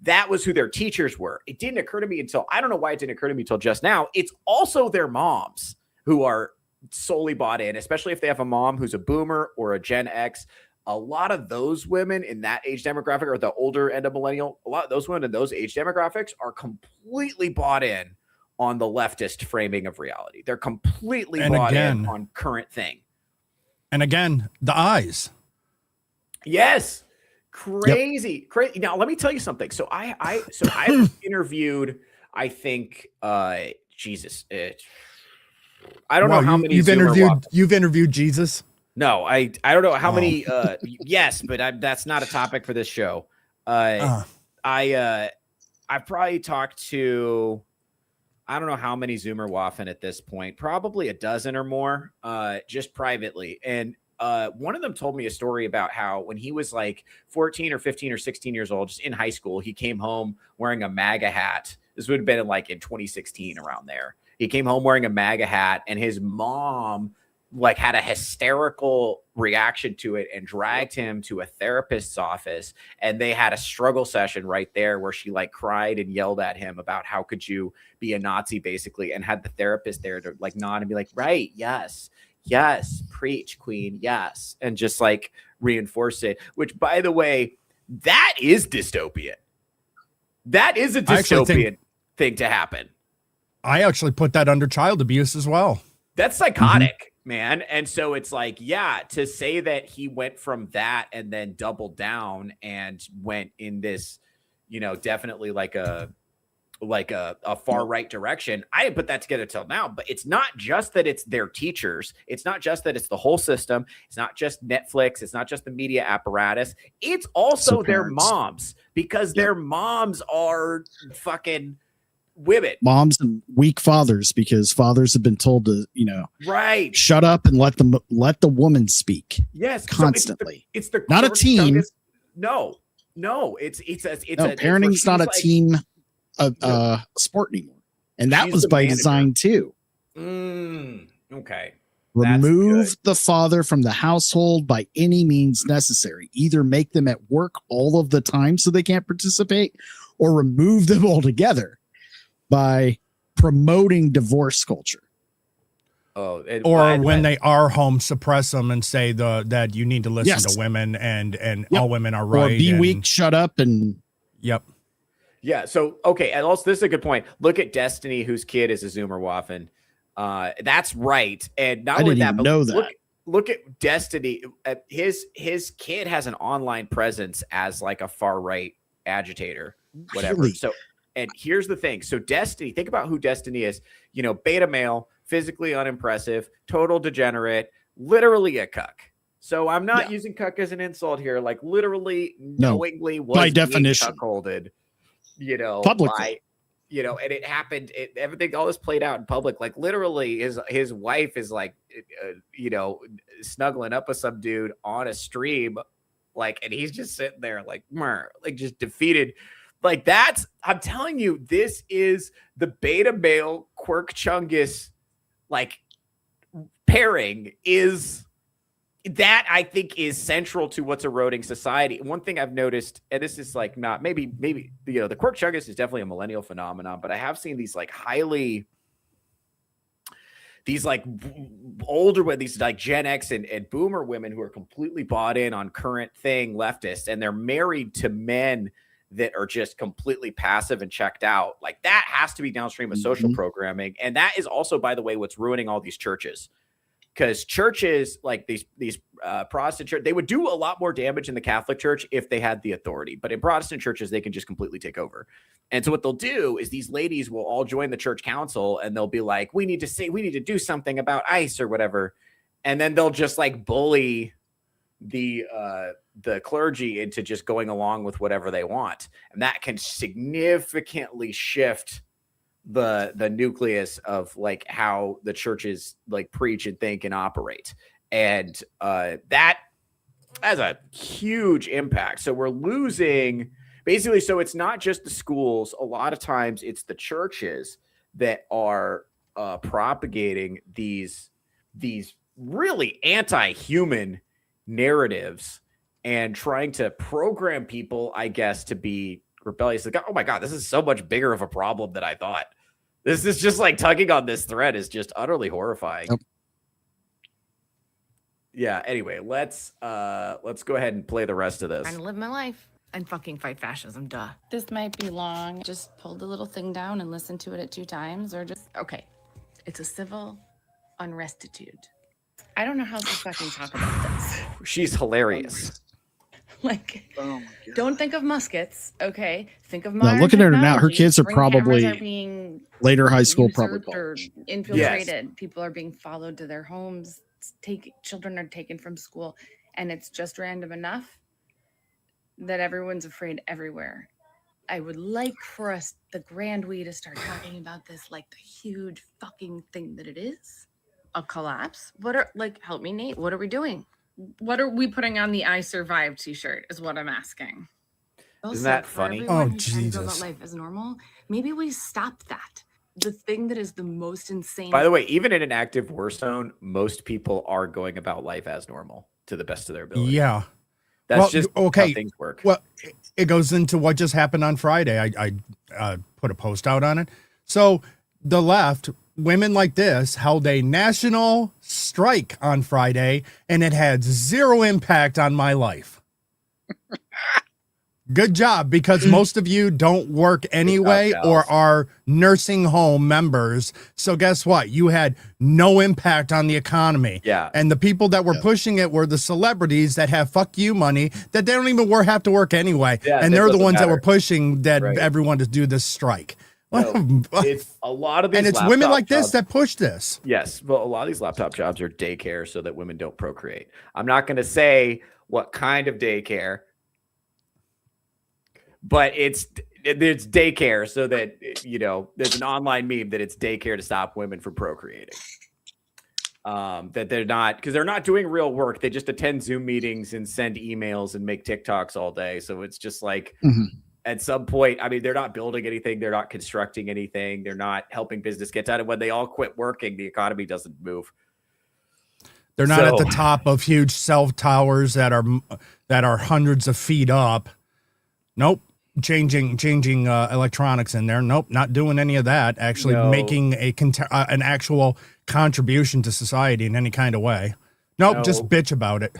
That was who their teachers were. It didn't occur to me until, I don't know why it didn't occur to me until just now. It's also their moms who are solely bought in, especially if they have a mom who's a boomer or a Gen X. A lot of those women in that age demographic or the older end of millennial, a lot of those women in those age demographics are completely bought in on the leftist framing of reality. They're completely bought in on current thing. And again, the eyes. Yes. Crazy. Crazy. Now, let me tell you something. So I interviewed, I think, Jesus, I don't know how many you've interviewed Jesus. No, I don't know how many. Yes, but that's not a topic for this show. I've probably talked to, I don't know how many Zoomerwaffen at this point, probably a dozen or more, just privately. And one of them told me a story about how when he was like 14 or 15 or 16 years old, just in high school, he came home wearing a MAGA hat. This would have been like in 2016 around there. He came home wearing a MAGA hat, and his mom like had a hysterical reaction to it and dragged him to a therapist's office. And they had a struggle session right there where she like cried and yelled at him about how could you be a Nazi basically, and had the therapist there to like nod and be like, right. Yes, preach, queen. Yes. And just like reinforce it, which by the way, that is dystopian. That is a dystopian thing to happen. I actually put that under child abuse as well. That's psychotic, man. And so it's like, yeah, to say that he went from that and then doubled down and went in this, you know, definitely like a far right direction. I didn't put that together till now, but it's not just that it's their teachers. It's not just that it's the whole system. It's not just Netflix. It's not just the media apparatus. It's also their moms, because their moms are fucking women, moms and weak fathers, because fathers have been told to, you know, right, shut up and let the woman speak. Yes, constantly. So it's the not a team. Chungus. No, it's parenting's not a team sport anymore, and that was by design too. Okay. Remove the father from the household by any means necessary. Either make them at work all of the time so they can't participate, or remove them altogether by promoting divorce culture. Or when they are home, suppress them and say that you need to listen to women and all women are right. Or be weak, shut up, and yep. Yeah. So okay, and also this is a good point. Look at Destiny, whose kid is a Zoomerwaffen. That's right. And not only that, but look at Destiny. His kid has an online presence as like a far right agitator, whatever. Really? So. And here's the thing. So Destiny, think about who Destiny is. You know, beta male, physically unimpressive, total degenerate, literally a cuck. So I'm not using cuck as an insult here. Like literally knowingly was by definition cuckolded, you know, publicly. You know, and it happened. Everything, all this played out in public. Like literally his wife is like, you know, snuggling up with some dude on a stream. Like, and he's just sitting there like just defeated. Like I'm telling you, this is the beta male Quirk Chungus like pairing is that I think is central to what's eroding society. One thing I've noticed, and this is like not maybe the Quirk Chungus is definitely a millennial phenomenon, but I have seen these like older with these like Gen X and boomer women who are completely bought in on current thing leftists, and they're married to men that are just completely passive and checked out. Like that has to be downstream of social programming. And that is also, by the way, what's ruining all these churches. Because churches like these Protestant church, they would do a lot more damage in the Catholic Church if they had the authority. But in Protestant churches, they can just completely take over. And so what they'll do is these ladies will all join the church council and they'll be like, we need to do something about ICE or whatever. And then they'll just like bully the clergy into just going along with whatever they want. And that can significantly shift the nucleus of like how the churches like preach and think and operate. And that has a huge impact. So we're losing basically. So it's not just the schools. A lot of times it's the churches that are propagating these really anti-human narratives and trying to program people, I guess, to be rebellious. Like, oh my God, this is so much bigger of a problem than I thought. This is just like tugging on this thread is just utterly horrifying. Yep. Yeah. Anyway, let's go ahead and play the rest of this. Trying to live my life and fucking fight fascism. Duh. This might be long. Just pull the little thing down and listen to it at 2 times, or just okay. It's a civil unrestitude. I don't know how to fucking talk about this. She's hilarious. Like, don't think of muskets, okay? Think of modern looking at her now, her kids are probably being later high school, probably or infiltrated. Yes. People are being followed to their homes. Children are taken from school, and it's just random enough that everyone's afraid everywhere. I would like for us, the grand we, to start talking about this like the huge fucking thing that it is. A collapse? Help me, Nate. What are we doing? What are we putting on the I survived t-shirt is what I'm asking. Isn't that funny? Oh, Jesus. Life is normal. Maybe we stop that. The thing that is the most insane. By the way, even in an active war zone, most people are going about life as normal to the best of their ability. Yeah. That's just how things work. Well, it goes into what just happened on Friday. I put a post out on it. So the left, women like this, held a national strike on Friday, and it had zero impact on my life. Good job, because most of you don't work anyway or are nursing home members. So guess what? You had no impact on the economy. Yeah. And the people that were pushing it were the celebrities that have fuck you money that they don't even have to work anyway. Yeah, and they're the ones that were pushing that everyone to do this strike. No, it's a lot of these, and it's women like this that push this. Yes, well, a lot of these laptop jobs are daycare so that women don't procreate. I'm not going to say what kind of daycare, but it's daycare so that there's an online meme that it's daycare to stop women from procreating. That they're not, because they're not doing real work. They just attend Zoom meetings and send emails and make TikToks all day. So it's just like. At some point, I mean, they're not building anything. They're not constructing anything. They're not helping business get done. And when they all quit working, the economy doesn't move. They're not at the top of huge cell towers that are hundreds of feet up. Nope. Changing electronics in there. Nope. Not doing any of that. Actually making an actual contribution to society in any kind of way. Nope. Just bitch about it.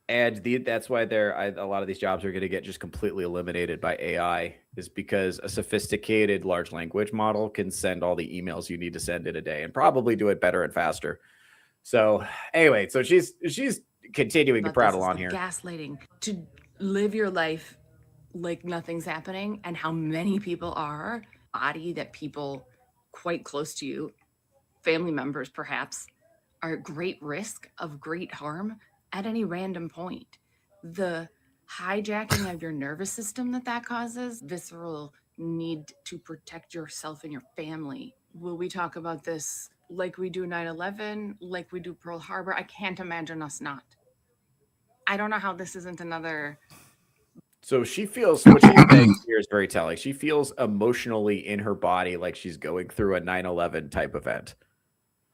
And that's why a lot of these jobs are going to get just completely eliminated by AI, is because a sophisticated large language model can send all the emails you need to send in a day and probably do it better and faster. So anyway, so she's continuing to prattle on here. Gaslighting, to live your life like nothing's happening, and how many people are body that people quite close to you, family members perhaps, are at great risk of great harm at any random point. The hijacking of your nervous system that causes, visceral need to protect yourself and your family. Will we talk about this like we do 9/11, like we do Pearl Harbor? I can't imagine us not. I don't know how this isn't another So she feels what she's saying here is very telling. She feels emotionally in her body like she's going through a 9/11 type event.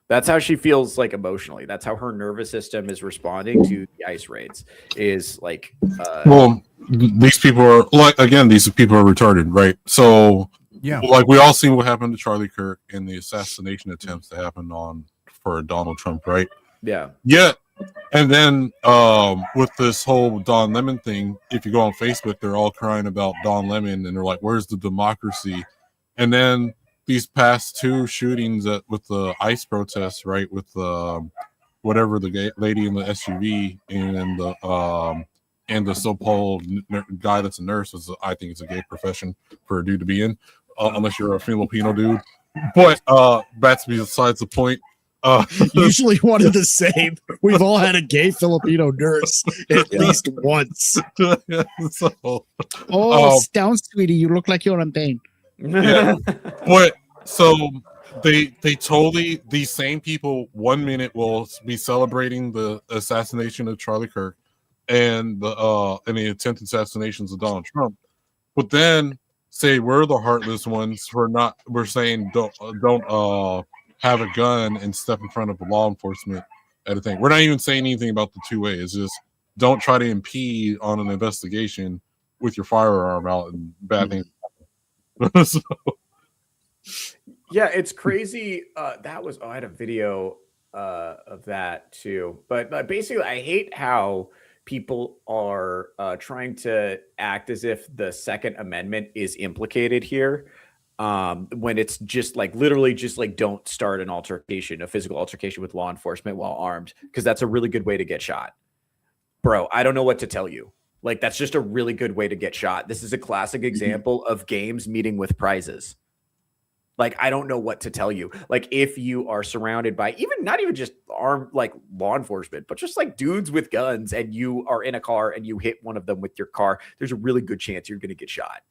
That's how she feels like emotionally. That's how her nervous system is responding to the ICE raids. Is like, well, these people are like, again, these people are retarded, right? So, yeah, like we all seen what happened to Charlie Kirk and the assassination attempts that happened for Donald Trump, right? Yeah. Yeah. And then with this whole Don Lemon thing, if you go on Facebook, they're all crying about Don Lemon and they're like, where's the democracy? And then these past two shootings with the ICE protests, right, with whatever the gay lady in the SUV and the so-called guy that's a nurse, I think it's a gay profession for a dude to be in, unless you're a Filipino dude. But that's besides the point. Usually one of the same. We've all had a gay Filipino nurse at least once. Down, sweetie, you look like you're in pain. Yeah. But so they totally, these same people 1 minute will be celebrating the assassination of Charlie Kirk and the attempted assassinations of Donald Trump, but then say we're the heartless ones. We're saying don't have a gun and step in front of law enforcement at a thing. We're not even saying anything about the two-way. It's just don't try to impede on an investigation with your firearm out and bad things happen. So. Yeah, it's crazy. I had a video of that too. But basically, I hate how people are trying to act as if the Second Amendment is implicated here. When it's just like literally just like don't start a physical altercation with law enforcement while armed, because that's a really good way to get shot. Bro, I don't know what to tell you. Like, that's just a really good way to get shot. This is a classic example of games meeting with prizes. Like, I don't know what to tell you. Like, if you are surrounded by not even just armed, like law enforcement, but just like dudes with guns, and you are in a car and you hit one of them with your car, there's a really good chance you're going to get shot.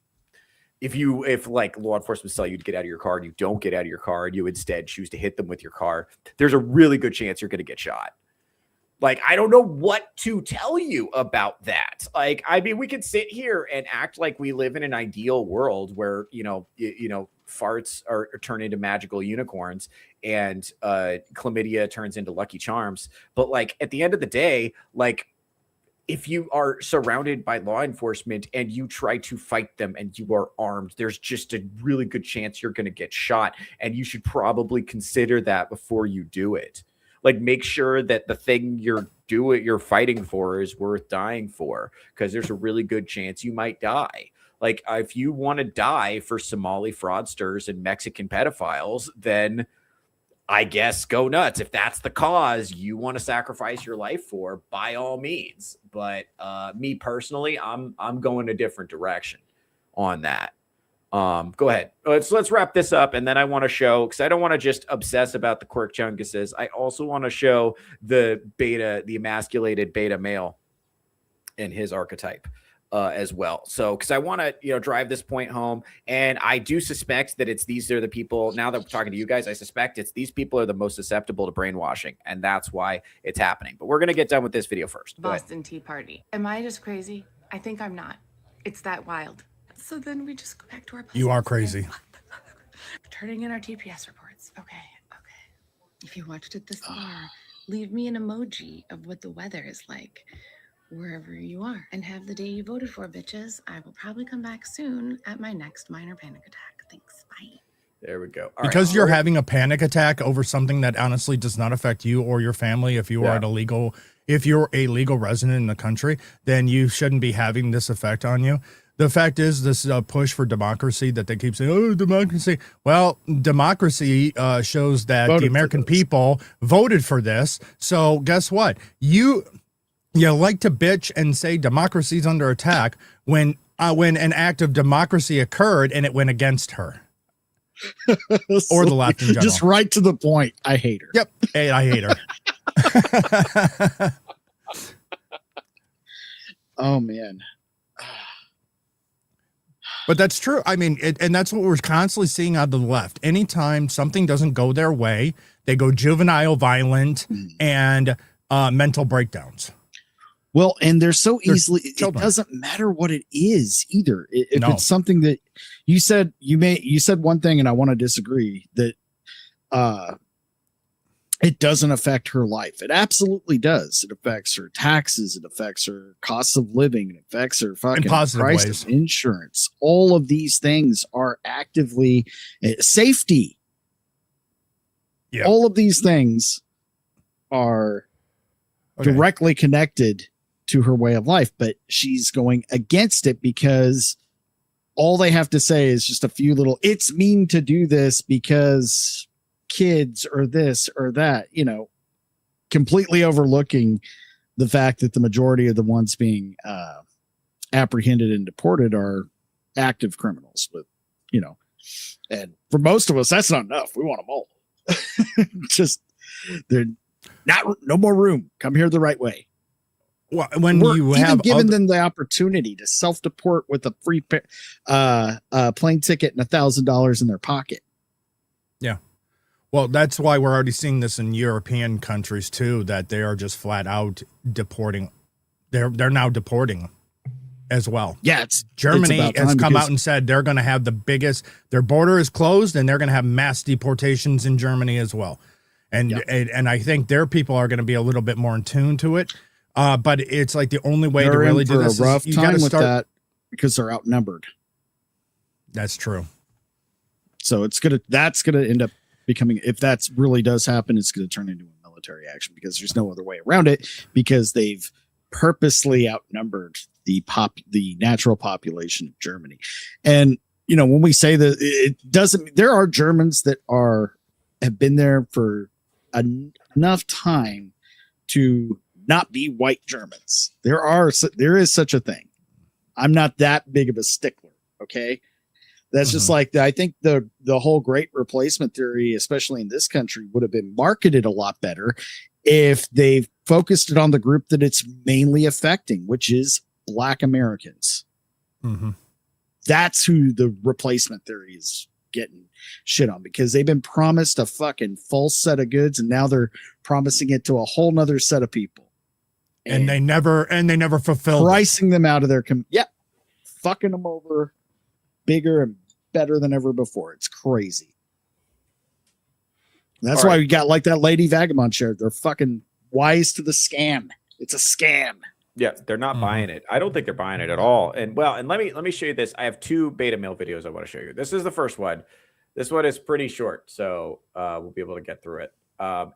If like law enforcement tell you to get out of your car and you don't get out of your car and you instead choose to hit them with your car, there's a really good chance you're going to get shot. Like, I don't know what to tell you about that. Like, I mean, we could sit here and act like we live in an ideal world where, farts are turn into magical unicorns and chlamydia turns into Lucky Charms. But like, at the end of the day, like, if you are surrounded by law enforcement and you try to fight them and you are armed, there's just a really good chance you're going to get shot. And you should probably consider that before you do it. Like, make sure that the thing you're fighting for is worth dying for, because there's a really good chance you might die. Like, if you want to die for Somali fraudsters and Mexican pedophiles, then I guess go nuts. If that's the cause you want to sacrifice your life for, by all means. But me personally, I'm going a different direction on that. Go ahead. Let's wrap this up, and then I want to show, because I don't want to just obsess about the Quirk Chunguses. I also want to show the emasculated beta male and his archetype as well. So, because I want to, drive this point home, and I do suspect that these are the people. Now that we're talking to you guys, I suspect these people are the most susceptible to brainwashing, and that's why it's happening. But we're gonna get done with this video first. Boston Tea Party. Am I just crazy? I think I'm not. It's that wild. So then we just go back to our place. You are crazy. Turning in our TPS reports. Okay. If you watched it this far, leave me an emoji of what the weather is like wherever you are. And have the day you voted for, bitches. I will probably come back soon at my next minor panic attack. Thanks. Bye. There we go. Because you're having a panic attack over something that honestly does not affect you or your family. If you're a legal resident in the country, then you shouldn't be having this effect on you. The fact is, this is a push for democracy that they keep saying, oh, democracy. Well, democracy shows that the American people voted for this. So guess what? You like to bitch and say democracy's under attack when an act of democracy occurred and it went against her. Or the left in general. Just right to the point. I hate her. Yep. Hey, I hate her. Oh, man. But that's true. I mean, and that's what we're constantly seeing out of the left. Anytime something doesn't go their way, they go juvenile, violent, and mental breakdowns. Well, and they're so They're easily, it children. doesn't matter what it is either. If No. it's something that you said, you said one thing and I want to disagree that it doesn't affect her life. It absolutely does. It affects her taxes. It affects her cost of living. It affects her fucking positive price ways. of insurance. All of these things are actively safety. Yeah. All of these things are directly connected to her way of life, but she's going against it because all they have to say is just a few little, it's mean to do this because kids or this or that, completely overlooking the fact that the majority of the ones being apprehended and deported are active criminals with, and for most of us, that's not enough. We want them all. Just they're no more room. Come here the right way. Well, when We're you even have given them the opportunity to self-deport with a free plane ticket and $1,000 in their pocket. Yeah. Well, that's why we're already seeing this in European countries too, that they are just flat out deporting. They're now deporting as well. Yeah, Germany it's about has time come because- out and said they're going to have the biggest, their border is closed and they're going to have mass deportations in Germany as well. And I think their people are going to be a little bit more in tune to it. But it's like the only way to They're really in do for this a rough is you time got to with start that because they're outnumbered. That's true. So that's gonna end up becoming, if that really does happen, it's gonna turn into a military action because there's no other way around it, because they've purposely outnumbered the natural population of Germany. And when we say that, it doesn't, there are Germans that have been there for enough time to not be white Germans. There is such a thing. I'm not that big of a stickler. Okay. That's just like, I think the whole great replacement theory, especially in this country, would have been marketed a lot better if they focused it on the group that it's mainly affecting, which is Black Americans. Mm-hmm. That's who the replacement theory is getting shit on, because they've been promised a fucking false set of goods and now they're promising it to a whole nother set of people. And they never fulfilled pricing them out of their fucking them over bigger and better than ever before. It's crazy. That's why we got like that lady vagabond share. They're fucking wise to the scam. It's a scam. Yeah, they're not buying it. I don't think they're buying it at all. And let me show you this. I have 2 beta male videos I want to show you. This is the first one. This one is pretty short, so we'll be able to get through it.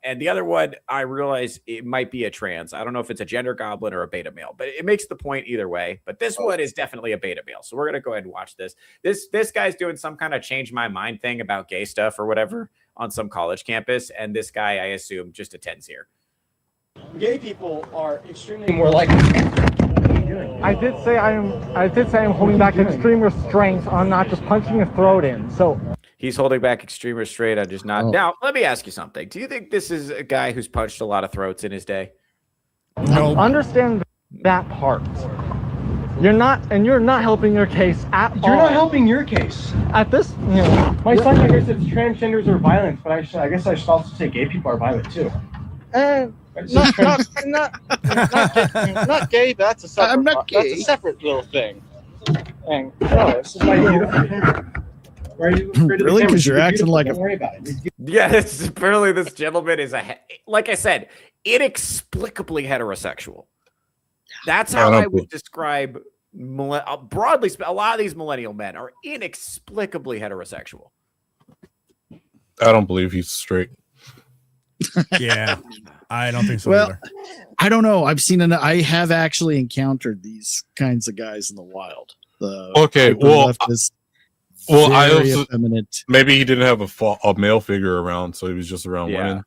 And the other one, I realize it might be a trans. I don't know if it's a gender goblin or a beta male, but it makes the point either way. But this one is definitely a beta male. So we're going to go ahead and watch this. This guy's doing some kind of change my mind thing about gay stuff or whatever on some college campus. And this guy, I assume, just attends here. Gay people are extremely more likely. I did say I am holding back extreme restraints on not just punching your throat in. So he's holding back extreme restraint on just not. Now, let me ask you something. Do you think this is a guy who's punched a lot of throats in his day? No. Understand that part. You're not helping your case at all. You're not helping your case. At this, my son, I guess it's transgenders are violent, but I guess I should also say gay people are violent too. Not gay. That's a separate. I'm not gay. That's a separate little thing. And this is my beautiful. Really? Because you're acting like Don't worry about it. Yeah, apparently this gentleman is like I said, inexplicably heterosexual. That's how I would describe broadly. A lot of these millennial men are inexplicably heterosexual. I don't believe he's straight. Yeah, I don't think so Well, either. I don't know. I have actually encountered these kinds of guys in the wild. I also effeminate. maybe he didn't have a male figure around, so he was just around women.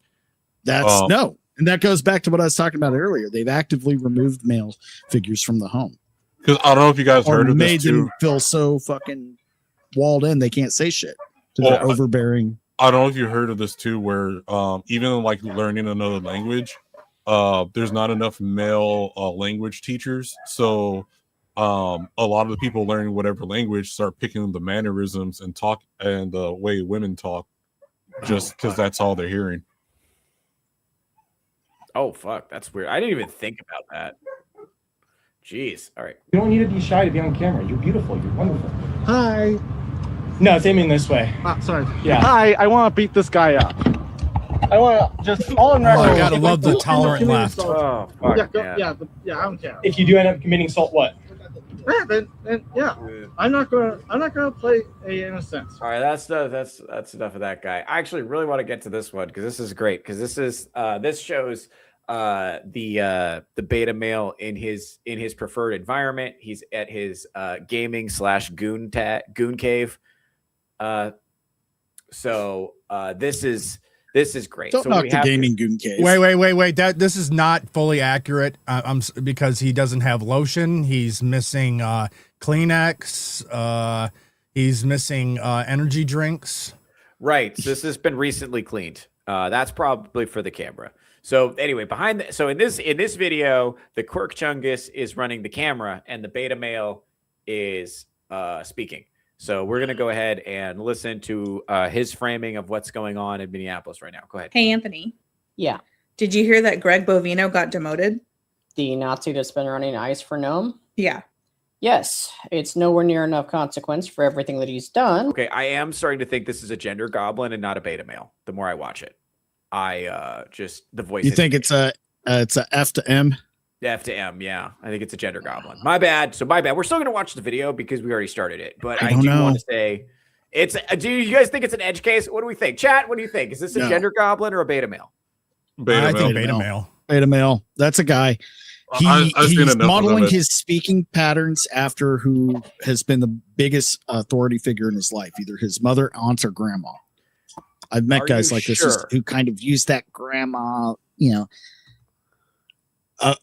That's no, and that goes back to what I was talking about earlier. They've actively removed male figures from the home because I don't know if you guys or heard of made this too. them feel so fucking walled in they can't say shit to their overbearing. I don't know if you heard of this too, where even like learning another language, there's not enough male language teachers, so a lot of the people learning whatever language start picking the mannerisms and talk and the way women talk, just because that's all they're hearing. Oh fuck, that's weird. I didn't even think about that. Jeez. All right. You don't need to be shy to be on camera. You're beautiful. You're wonderful. Hi. No, it's aiming this way. Sorry. Yeah. Hi, I want to beat this guy up. I want to just all in record. I gotta love the tolerant left. Oh, fuck, yeah, I don't care. If you do end up committing assault, what? Yeah, then I'm not gonna play a innocent. All right, that's enough of that guy. I actually really want to get to this one because this is great because this shows the beta male in his preferred environment. He's at his gaming / goon cave. So this is great. Don't so knock we the have gaming goon cave. Wait. This is not fully accurate. Because he doesn't have lotion. He's missing Kleenex. He's missing energy drinks. Right. So this has been recently cleaned. That's probably for the camera. So anyway, in this video, the Quirk Chungus is running the camera and the beta male is speaking. So we're going to go ahead and listen to his framing of what's going on in Minneapolis right now. Go ahead. Hey, Anthony. Yeah. Did you hear that Greg Bovino got demoted? The Nazi that's been running ICE for Nome? Yeah. Yes. It's nowhere near enough consequence for everything that he's done. Okay, I am starting to think this is a gender goblin and not a beta male. The more I watch it, the voice. You think it's a F to M? F to M, yeah. I think it's a gender goblin. My bad. We're still going to watch the video because we already started it. But I do want to say, do you guys think it's an edge case? What do we think? Chat, what do you think? Is this a gender goblin or a beta male? I think beta male. Beta male. That's a guy. He's modeling his speaking patterns after who has been the biggest authority figure in his life, either his mother, aunt, or grandma. I've met guys like this who kind of use that grandma,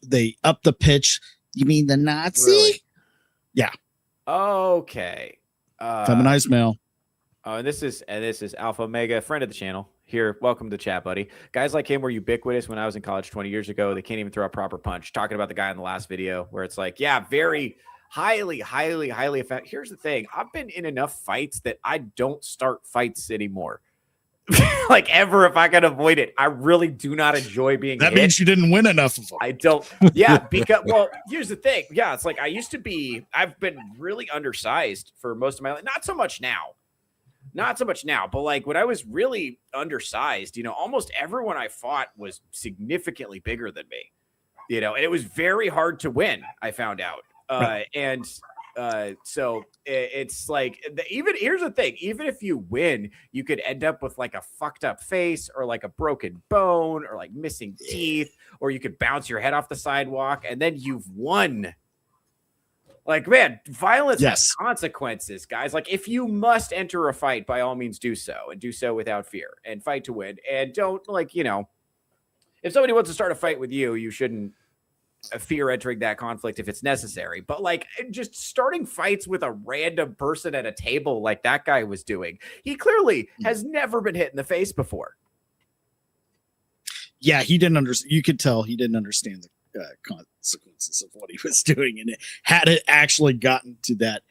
they up the pitch. You mean the Nazi? Really? Yeah. Okay. Feminized male. Oh, and this is Alpha Omega, friend of the channel. Here, welcome to the chat, buddy. Guys like him were ubiquitous when I was in college 20 years ago. They can't even throw a proper punch. Talking about the guy in the last video where it's like, yeah, very highly effective. Here's the thing. I've been in enough fights that I don't start fights anymore. Like ever, if I can avoid it. I really do not enjoy being that hit. means you didn't win enough of them. I don't. Yeah, because here's the thing. Yeah, it's like I've been really undersized for most of my life. Not so much now, but like when I was really undersized, almost everyone I fought was significantly bigger than me. And it was very hard to win, I found out. So it's like here's the thing, even if you win, you could end up with like a fucked up face or like a broken bone or like missing teeth, or you could bounce your head off the sidewalk and then you've won. Like, man, violence has consequences, guys. Like, if you must enter a fight, by all means do so, and do so without fear and fight to win. And don't if somebody wants to start a fight with you, you shouldn't fear entering that conflict if it's necessary. But like just starting fights with a random person at a table like that guy was doing, he clearly has never been hit in the face before. Yeah, he didn't understand. You could tell he didn't understand the consequences of what he was doing, and had it actually gotten to that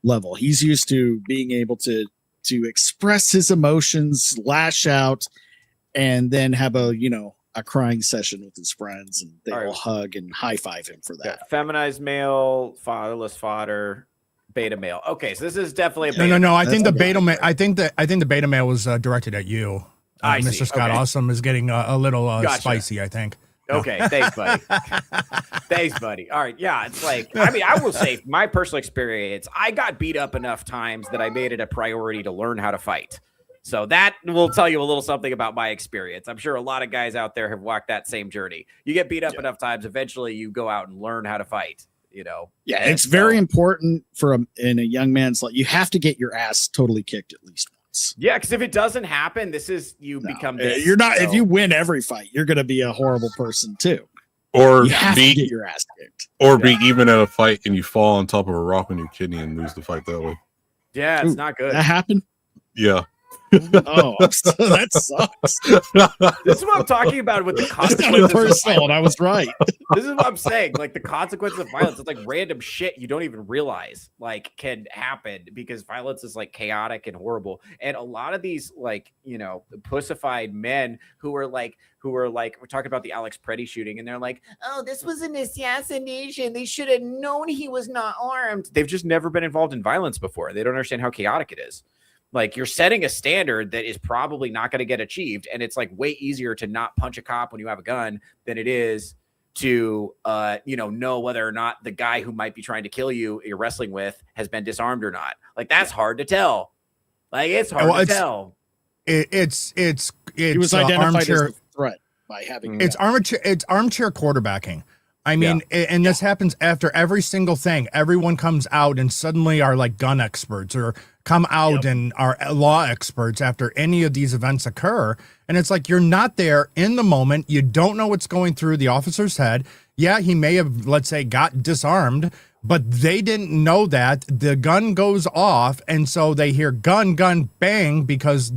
level. He's used to being able to express his emotions, lash out, and then have a crying session with his friends, and they all hug and high five him for that. Yeah. Feminized male, fatherless fodder, beta male. Okay, so this is definitely a beta. No. I think the beta male. I think the beta male was directed at you. Mr. Scott Awesome is getting a little spicy, I think. Okay, thanks, buddy. Thanks, buddy. All right, yeah, it's like, I will say, my personal experience, I got beat up enough times that I made it a priority to learn how to fight. So that will tell you a little something about my experience. I'm sure a lot of guys out there have walked that same journey. You get beat up enough times, eventually you go out and learn how to fight, Yeah, it's very important in a young man's life. You have to get your ass totally kicked at least once. Yeah, because if it doesn't happen, become this. You're not. If you win every fight, you're going to be a horrible person too. Or you have to get your ass kicked. Or be even at a fight and you fall on top of a rock on your kidney and lose the fight that way. Yeah, it's not good. That happened. Yeah. Oh, that sucks. This is what I'm talking about with the That's not consequences. personal, and I was right. This is what I'm saying. Like the consequences of violence, it's like random shit you don't even realize like can happen because violence is like chaotic and horrible. And a lot of these like, you know, pussified men who are like, we're talking about the Alex Preddy shooting, and they're like, oh, this was an assassination. They should have known he was not armed. They've just never been involved in violence before. They don't understand how chaotic it is. Like you're setting a standard that is probably not going to get achieved. And it's like way easier to not punch a cop when you have a gun than it is to, know whether or not the guy who might be trying to kill you you're wrestling with has been disarmed or not. Like that's hard to tell. Like it's hard to tell. It's He was identified as a threat by having it's armchair quarterbacking. I mean, and this happens after every single thing. Everyone comes out and suddenly are like gun experts or come out and are law experts after any of these events occur. And it's like, you're not there in the moment. You don't know what's going through the officer's head. Yeah, he may have, let's say, got disarmed, but they didn't know that. The gun goes off. And so they hear gun, bang, because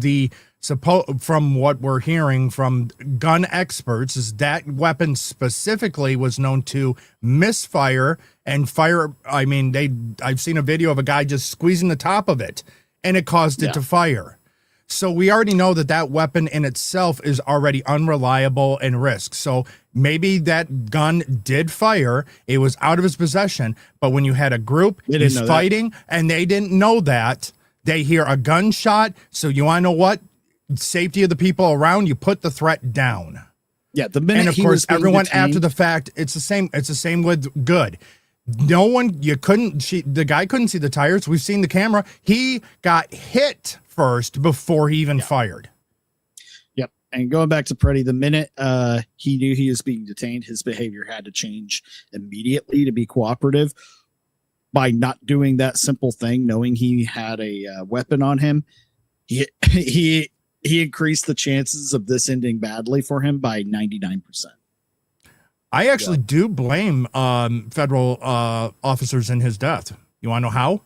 from what we're hearing from gun experts is that weapon specifically was known to misfire and fire. I mean, I've seen a video of a guy just squeezing the top of it and it caused it to fire. So we already know that weapon in itself is already unreliable and risk. So maybe that gun did fire. It was out of his possession. But when you had a group he's fighting and they didn't know that, they hear a gunshot. So you want to know what? Safety of the people around, you put the threat down. Yeah, the minute and of course everyone after the fact, it's the same with Good. No one, the guy couldn't see the tires. We've seen the camera. He got hit first before he even fired. Yep. And going back to Preddy, the minute he knew he was being detained, his behavior had to change immediately to be cooperative. By not doing that simple thing, knowing he had a weapon on him, he increased the chances of this ending badly for him by 99%. I actually do blame federal officers in his death. You want to know how?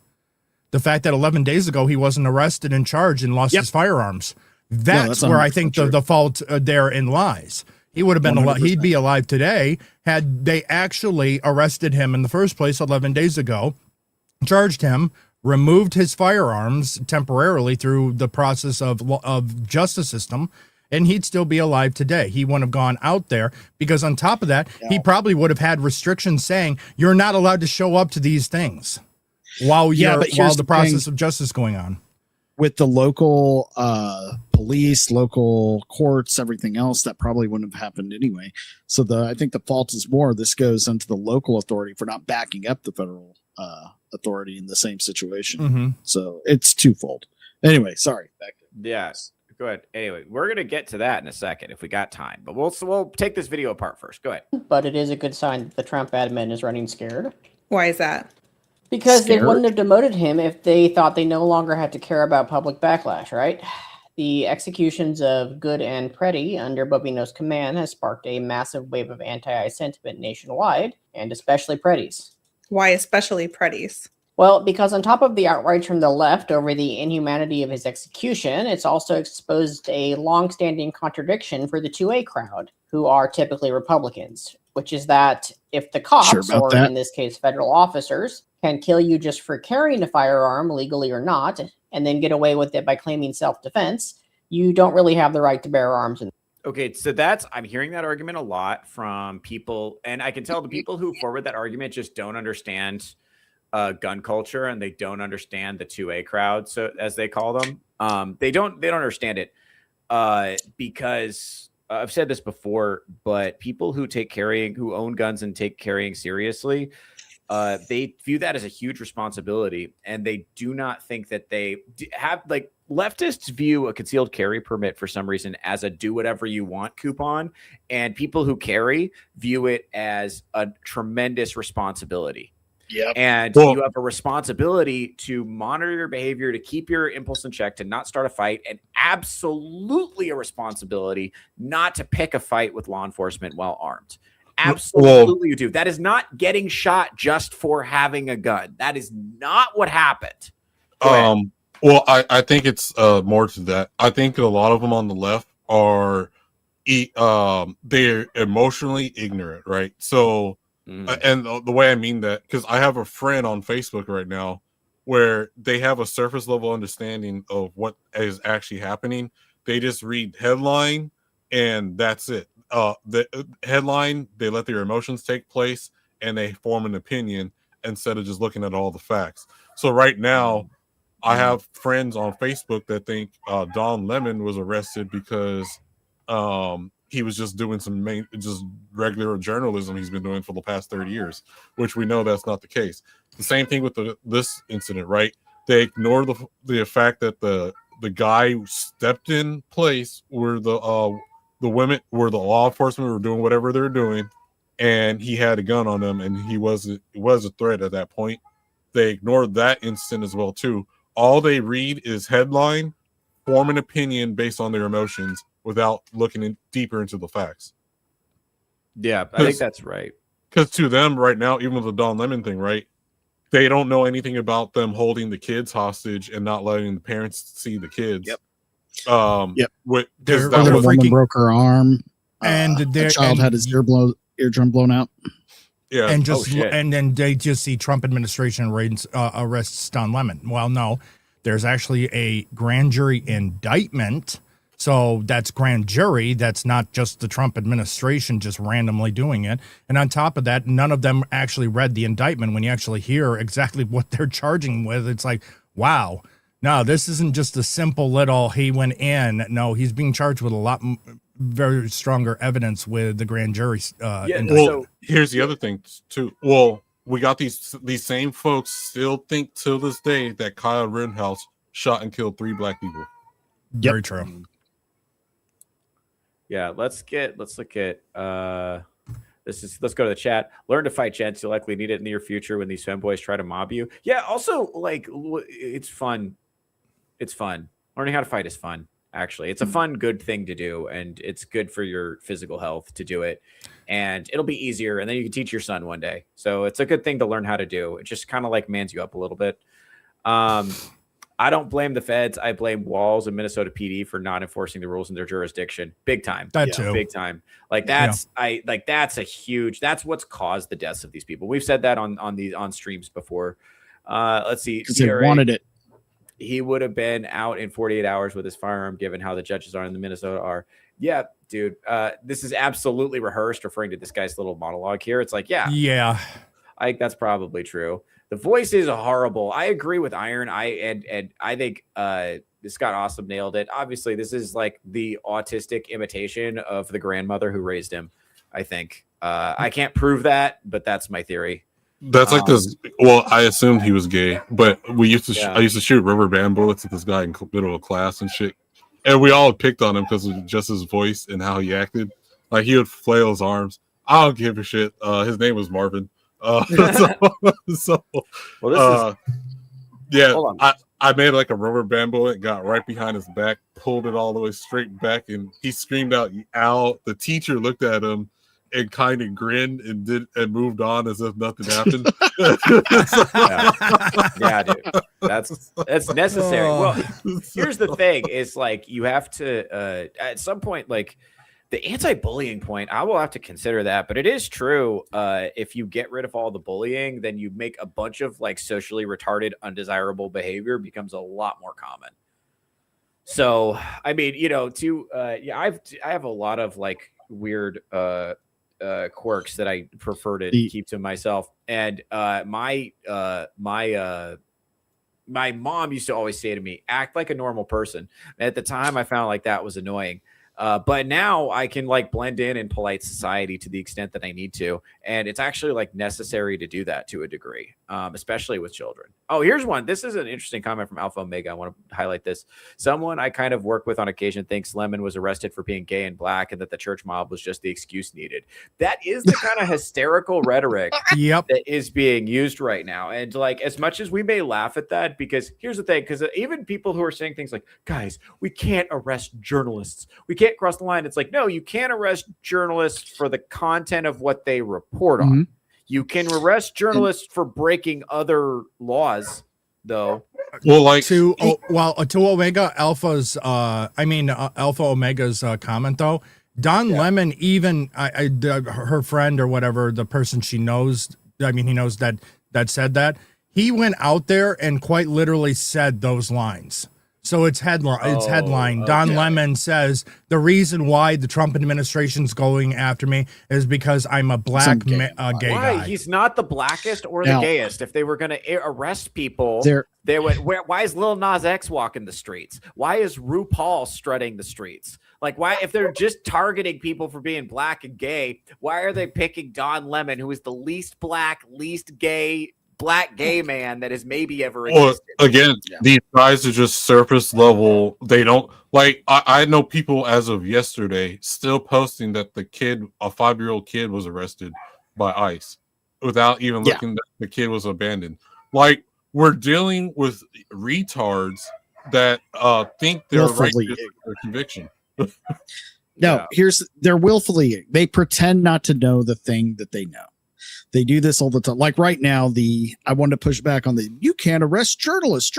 The fact that 11 days ago he wasn't arrested and charged and lost his firearms. That's where I think the fault therein lies. He would have been alive. He'd be alive today had they actually arrested him in the first place 11 days ago, charged him, removed his firearms temporarily through the process of justice system, and he'd still be alive today. He wouldn't have gone out there because on top of that, he probably would have had restrictions saying you're not allowed to show up to these things while the process of justice going on. With the local police, local courts, everything else, that probably wouldn't have happened anyway. So I think the fault is more. This goes into the local authority for not backing up the federal authority in the same situation. Mm-hmm. So it's twofold. Anyway, sorry. Back to go ahead. Anyway, we're gonna get to that in a second if we got time, but we'll take this video apart first. Go ahead. But it is a good sign that the Trump admin is running scared. Why is that? Because they wouldn't have demoted him if they thought they no longer had to care about public backlash, right? The executions of Good and Preddy under Bobino's command has sparked a massive wave of anti-ICE sentiment nationwide, and especially Preddy's. Why especially Preddy's? Well, because on top of the outrage from the left over the inhumanity of his execution, it's also exposed a long-standing contradiction for the 2A crowd, who are typically Republicans, which is that if the cops, in this case federal officers, can kill you just for carrying a firearm, legally or not, and then get away with it by claiming self-defense, you don't really have the right to bear arms. Okay, so I'm hearing that argument a lot from people, and I can tell the people who forward that argument just don't understand gun culture, and they don't understand the 2A crowd, so as they call them. They don't understand it because I've said this before, but people who who own guns and take carrying seriously, they view that as a huge responsibility, and they do not think that they have, like, leftists view a concealed carry permit for some reason as a do whatever you want coupon, and people who carry view it as a tremendous responsibility. Yeah, and you have a responsibility to monitor your behavior, to keep your impulse in check, to not start a fight, and absolutely a responsibility not to pick a fight with law enforcement while armed. Absolutely, you do. That is not getting shot just for having a gun. That is not what happened. Well, I think it's more to that. I think a lot of them on the left are they're emotionally ignorant, right? So and the way I mean that, because I have a friend on Facebook right now where they have a surface level understanding of what is actually happening. They just read headline and that's it. The headline, they let their emotions take place and they form an opinion instead of just looking at all the facts. So right now, I have friends on Facebook that think Don Lemon was arrested because he was just doing just regular journalism he's been doing for the past 30 years, which we know that's not the case. The same thing with this incident, right? They ignore the fact that the guy who stepped in place where the women, where the law enforcement were doing whatever they're doing, and he had a gun on him, and he was a threat at that point. They ignored that instant as well too. All they read is headline, form an opinion based on their emotions without looking deeper into the facts. Yeah, I think that's right. Because to them right now, even with the Don Lemon thing, right, they don't know anything about them holding the kids hostage and not letting the parents see the kids. Yep. Because the woman broke her arm, and the child had his eardrum blown out. Yeah, and then they just see Trump administration arrests Don Lemon. Well, no, there's actually a grand jury indictment. So that's grand jury. That's not just the Trump administration just randomly doing it. And on top of that, none of them actually read the indictment. When you actually hear exactly what they're charging with, it's like, wow, no, this isn't just a simple little, he went in. No, he's being charged with a lot very stronger evidence with the grand jury. Well, here's the other thing too. Well, we got these same folks still think till this day that Kyle Rittenhouse shot and killed 3 black people. Very true. Yeah, let's look at let's go to the chat. Learn to fight, gents. You'll likely need it in the near future when these femboys try to mob you. Yeah, also like it's fun. It's fun. Learning how to fight is fun. Actually, it's a fun, good thing to do, and it's good for your physical health to do it, and it'll be easier, and then you can teach your son one day. So it's a good thing to learn how to do. It just kind of like mans you up a little bit. I don't blame the feds. I blame Walls and Minnesota PD for not enforcing the rules in their jurisdiction. Big time. That too. Big time. Like that's that's what's caused the deaths of these people. We've said that on streams before. Let's see. Because they wanted it. He would have been out in 48 hours with his firearm, given how the judges are in the Minnesota are. Yeah, dude. This is absolutely rehearsed, referring to this guy's little monologue here. It's like, yeah. I think that's probably true. The voice is horrible. I agree with Iron. I think Scott Awesome nailed it. Obviously, this is like the autistic imitation of the grandmother who raised him. I think. I can't prove that, but that's my theory. That's like this. Well, I assumed he was gay, but we used to. I used to shoot rubber band bullets at this guy in middle of class and shit, and we all picked on him because of just his voice and how he acted. Like he would flail his arms. I don't give a shit. His name was Marvin. I made like a rubber band bullet, got right behind his back, pulled it all the way straight back, and he screamed out, "Ow!" The teacher looked at him and kind of grinned and moved on as if nothing happened. Yeah, dude. That's necessary. Well, here's the thing: is like you have to at some point, like the anti-bullying point, I will have to consider that. But it is true. If you get rid of all the bullying, then you make a bunch of like socially retarded, undesirable behavior becomes a lot more common. So, I mean, I have a lot of like weird quirks that I prefer to keep to myself. And my mom used to always say to me, act like a normal person. And at the time I found like that was annoying. But now I can like blend in polite society to the extent that I need to. And it's actually like necessary to do that to a degree, especially with children. Oh, here's one. This is an interesting comment from Alpha Omega. I want to highlight this. Someone I kind of work with on occasion thinks Lemon was arrested for being gay and black and that the church mob was just the excuse needed. That is the kind of hysterical rhetoric that is being used right now. And like, as much as we may laugh at that, because here's the thing, because even people who are saying things like, guys, we can't arrest journalists. We can't cross the line. It's like, no, you can't arrest journalists for the content of what they report on. You can arrest journalists for breaking other laws, though. Well, like to Omega Alpha's, Alpha Omega's comment though. Don Lemon, even her friend or whatever, the person she knows. I mean, he knows that said that he went out there and quite literally said those lines. So it's headline. Don Lemon says the reason why the Trump administration's going after me is because I'm a black gay Why? guy. He's not the blackest or the gayest. If they were going to arrest people, they would. Why is Lil Nas X walking the streets? Why is RuPaul strutting the streets? Like, why? If they're just targeting people for being black and gay, why are they picking Don Lemon, who is the least black, least gay? Black gay man that has maybe ever existed. Well, again, these guys are just surface level. They don't like. I know people as of yesterday still posting that a 5-year-old kid was arrested by ICE without even looking that the kid was abandoned. Like, we're dealing with retards that think they're right with their conviction. No, they're willfully. They pretend not to know the thing that they know. They do this all the time. Like right now, I wanted to push back on you can't arrest journalists.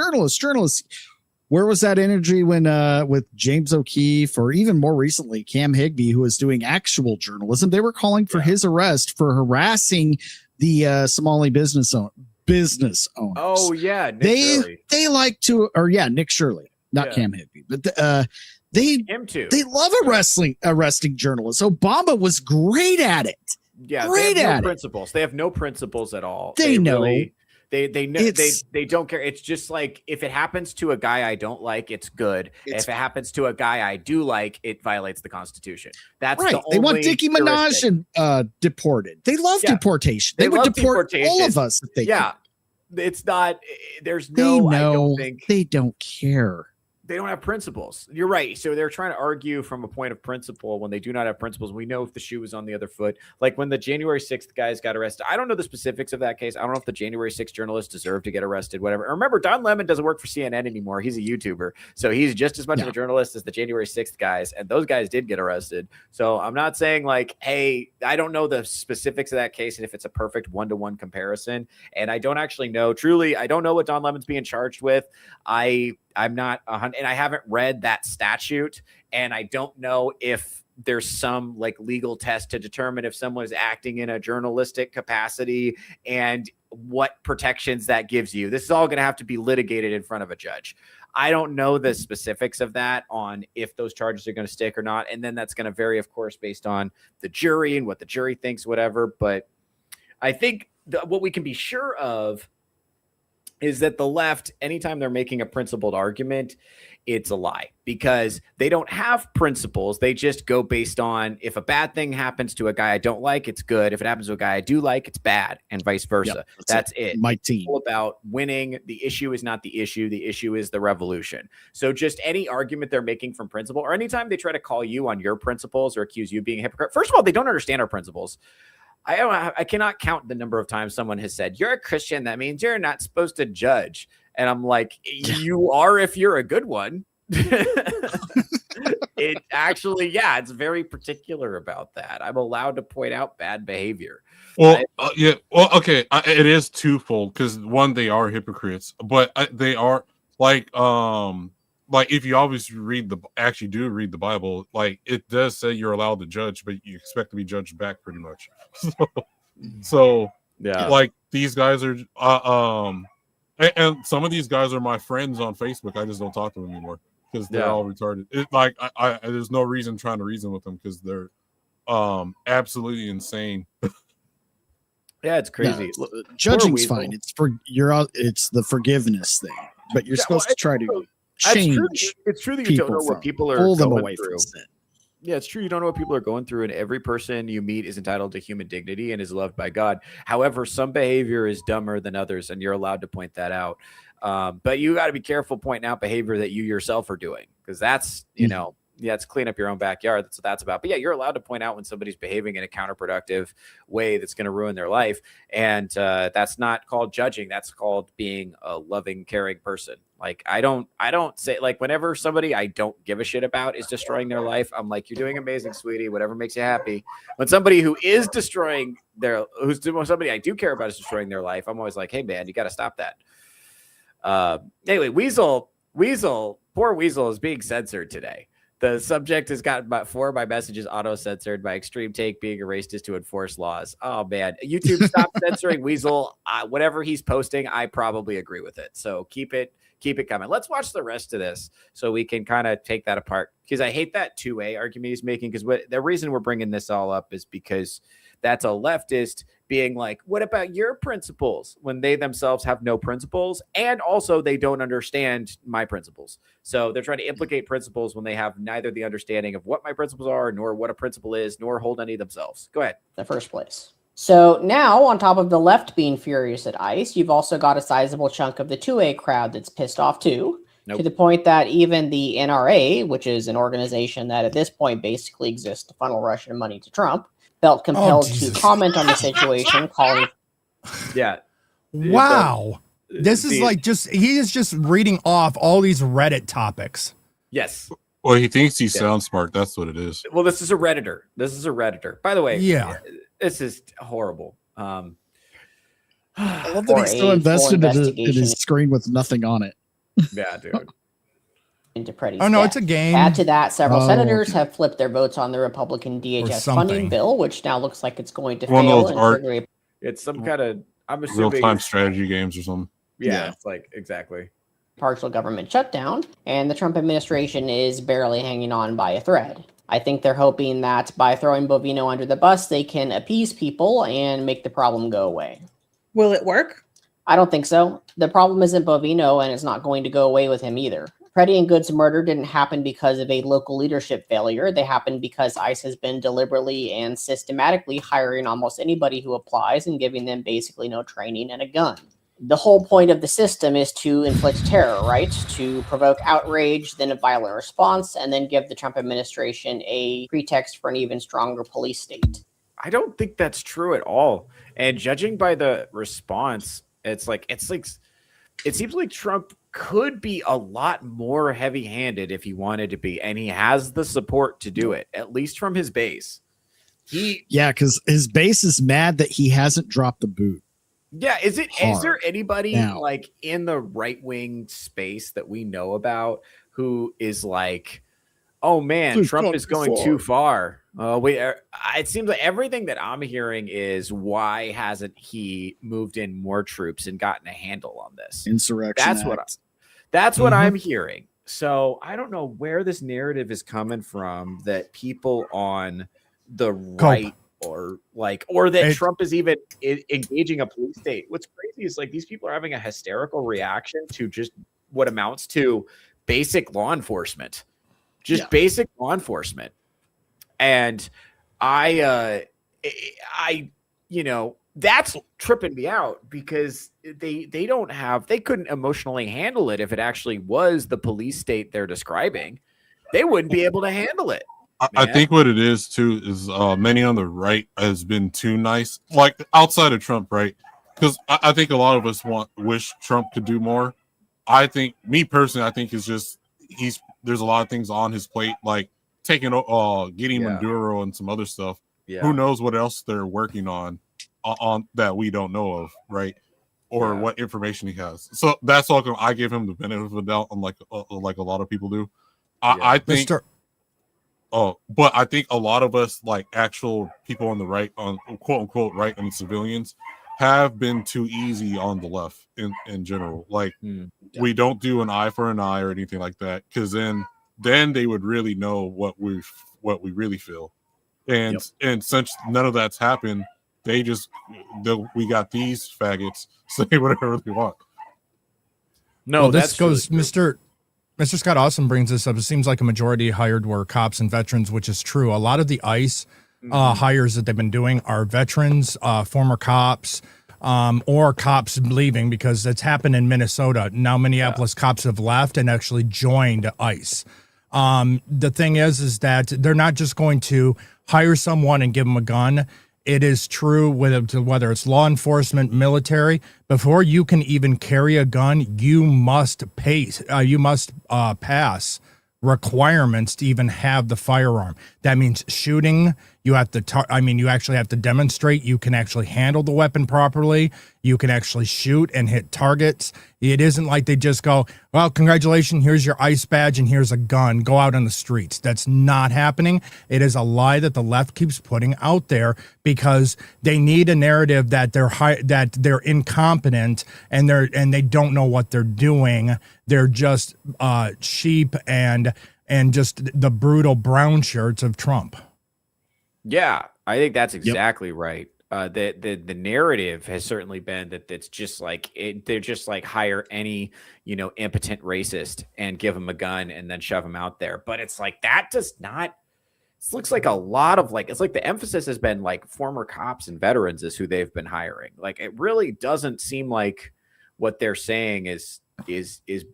Where was that energy when with James O'Keefe, or even more recently, Cam Higbee, who was doing actual journalism? They were calling for his arrest for harassing the Somali business owners. Oh yeah, Nick Shirley. Nick Shirley, not Cam Higbee, but him too. They love arresting journalists. Obama was great at it. Yeah, great they have at no principles. They have no principles at all. They know. Really, they know they don't care. It's just like, if it happens to a guy I don't like, it's good. If it happens to a guy I do like, it violates the Constitution. That's right. The They want only Nicki Minaj deported. They love deportation. They would deport all of us if they could. It's not. There's They no. know. I don't think they don't care. They don't have principles. You're right. So they're trying to argue from a point of principle when they do not have principles. We know if the shoe was on the other foot. Like when the January 6th guys got arrested. I don't know the specifics of that case. I don't know if the January 6th journalists deserve to get arrested, whatever. And remember, Don Lemon doesn't work for CNN anymore. He's a YouTuber. So he's just as much of a journalist as the January 6th guys. And those guys did get arrested. So I'm not saying like, hey, I don't know the specifics of that case and if it's a perfect one-to-one comparison. And I don't actually know. Truly, I don't know what Don Lemon's being charged with. I'm not and I haven't read that statute, and I don't know if there's some like legal test to determine if someone is acting in a journalistic capacity and what protections that gives you. This is all going to have to be litigated in front of a judge. I don't know the specifics of that on if those charges are going to stick or not. And then that's going to vary, of course, based on the jury and what the jury thinks, whatever. But I think what we can be sure of is that the left, anytime they're making a principled argument, it's a lie, because they don't have principles. They just go based on, if a bad thing happens to a guy I don't like, it's good. If it happens to a guy I do like, it's bad, and vice versa. Yep, that's it. My team. It's all about winning. The issue is not the issue. The issue is the revolution. So just any argument they're making from principle, or anytime they try to call you on your principles or accuse you of being a hypocrite, first of all, they don't understand our principles. I cannot count the number of times someone has said, you're a Christian, that means you're not supposed to judge. And I'm like, you are if you're a good one. It actually, it's very particular about that. I'm allowed to point out bad behavior. Well, okay. It is twofold, because one, they are hypocrites, but they are like if you obviously read the Bible, like it does say you're allowed to judge, but you expect to be judged back pretty much. So like these guys are, and some of these guys are my friends on Facebook. I just don't talk to them anymore because they're all retarded. There's no reason trying to reason with them because they're absolutely insane. Yeah, it's crazy. No, judging's fine. It's the forgiveness thing, but you're supposed to try to change. It's true that you don't know what people are pull them going away through. from sin. Yeah, it's true. You don't know what people are going through, and every person you meet is entitled to human dignity and is loved by God. However, some behavior is dumber than others, and you're allowed to point that out. But you got to be careful pointing out behavior that you yourself are doing, because that's, it's clean up your own backyard. That's what that's about. But yeah, you're allowed to point out when somebody's behaving in a counterproductive way that's going to ruin their life. And that's not called judging. That's called being a loving, caring person. Like, I don't say, like, whenever somebody I don't give a shit about is destroying their life, I'm like, you're doing amazing, sweetie, whatever makes you happy. When somebody who is somebody I do care about is destroying their life, I'm always like, hey man, you got to stop that. Anyway, poor Weasel is being censored today. The subject has gotten about 4 of my messages auto-censored. My extreme take being erased is to enforce laws. Oh, man. YouTube, stop censoring Weasel. Whatever he's posting, I probably agree with it. So keep it coming. Let's watch the rest of this so we can kind of take that apart. Because I hate that 2A argument he's making. Because the reason we're bringing this all up is because that's a leftist being like, what about your principles, when they themselves have no principles, and also they don't understand my principles. So they're trying to implicate principles when they have neither the understanding of what my principles are, nor what a principle is, nor hold any themselves. Go ahead. In the first place. So now, on top of the left being furious at ICE, you've also got a sizable chunk of the 2A crowd that's pissed off too, to the point that even the NRA, which is an organization that at this point basically exists to funnel Russian money to Trump, felt compelled to comment on the situation, calling. Yeah. Wow. This is like he is just reading off all these Reddit topics. Yes. Well, he thinks he sounds smart. That's what it is. Well, this is a Redditor. By the way, yeah, this is horrible. I love that he's still invested in his screen with nothing on it. Yeah, dude. Into Preddy's Oh, no, death. it's a game. Add to that, several senators have flipped their votes on the Republican DHS something. funding bill, which now looks like it's going to One of fail. those And art- trigger a It's some kind of, I'm assuming, Real-time strategy games or something. Yeah, it's like exactly. partial government shutdown, and the Trump administration is barely hanging on by a thread. I think they're hoping that by throwing Bovino under the bus, they can appease people and make the problem go away. Will it work? I don't think so. The problem isn't Bovino, and it's not going to go away with him either. Preddy and Good's murder didn't happen because of a local leadership failure. They happened because ICE has been deliberately and systematically hiring almost anybody who applies and giving them basically no training and a gun. The whole point of the system is to inflict terror, right? To provoke outrage, then a violent response, and then give the Trump administration a pretext for an even stronger police state. I don't think that's true at all. And judging by the response, it seems like Trump could be a lot more heavy-handed if he wanted to be, and he has the support to do it, at least from his base. Because his base is mad that he hasn't dropped the boot. Yeah, is there anybody now. like in the right-wing space that we know about who is like, oh man, Trump is going too far? It seems like everything that I'm hearing is, why hasn't he moved in more troops and gotten a handle on this? Insurrection. That's what I'm hearing. So I don't know where this narrative is coming from that people on the right or that Trump is even engaging a police state. What's crazy is like these people are having a hysterical reaction to just what amounts to basic law enforcement. Basic law enforcement. And I that's tripping me out because they couldn't emotionally handle it. If it actually was the police state they're describing, they wouldn't be able to handle it. I think what it is too is many on the right has been too nice, like outside of Trump, right? Because I think a lot of us wish Trump could do more. I think, me personally, I think it's just there's a lot of things on his plate, like getting Maduro and some other stuff. Yeah. Who knows what else they're working on that we don't know of, right? Or what information he has. So that's all. I give him the benefit of the doubt, unlike like a lot of people do. I think. But I think a lot of us, like actual people on the right, on quote unquote right, and civilians, have been too easy on the left in general. Like we don't do an eye for an eye or anything like that, because then they would really know what we really feel. And since none of that's happened, we got these faggots say whatever they want. No, well, this goes, really Mr. Scott Awesome brings this up. It seems like a majority hired were cops and veterans, which is true. A lot of the ICE hires that they've been doing are veterans, former cops, or cops leaving, because it's happened in Minnesota. Now Minneapolis cops have left and actually joined ICE. The thing is that they're not just going to hire someone and give them a gun. It is true whether it's law enforcement, military. Before you can even carry a gun, you must pass requirements to even have the firearm. That means shooting You have to, you actually have to demonstrate you can actually handle the weapon properly. You can actually shoot and hit targets. It isn't like they just go, well, congratulations, here's your ICE badge and here's a gun. Go out on the streets. That's not happening. It is a lie that the left keeps putting out there because they need a narrative that they're incompetent and they don't know what they're doing. They're just sheep and just the brutal brown shirts of Trump. Yeah, I think that's exactly right. The narrative has certainly been that it's just like they're just like hire any impotent racist and give him a gun and then shove him out there. But it's like that does not. It looks like a lot of it's like the emphasis has been like former cops and veterans is who they've been hiring. Like it really doesn't seem like what they're saying is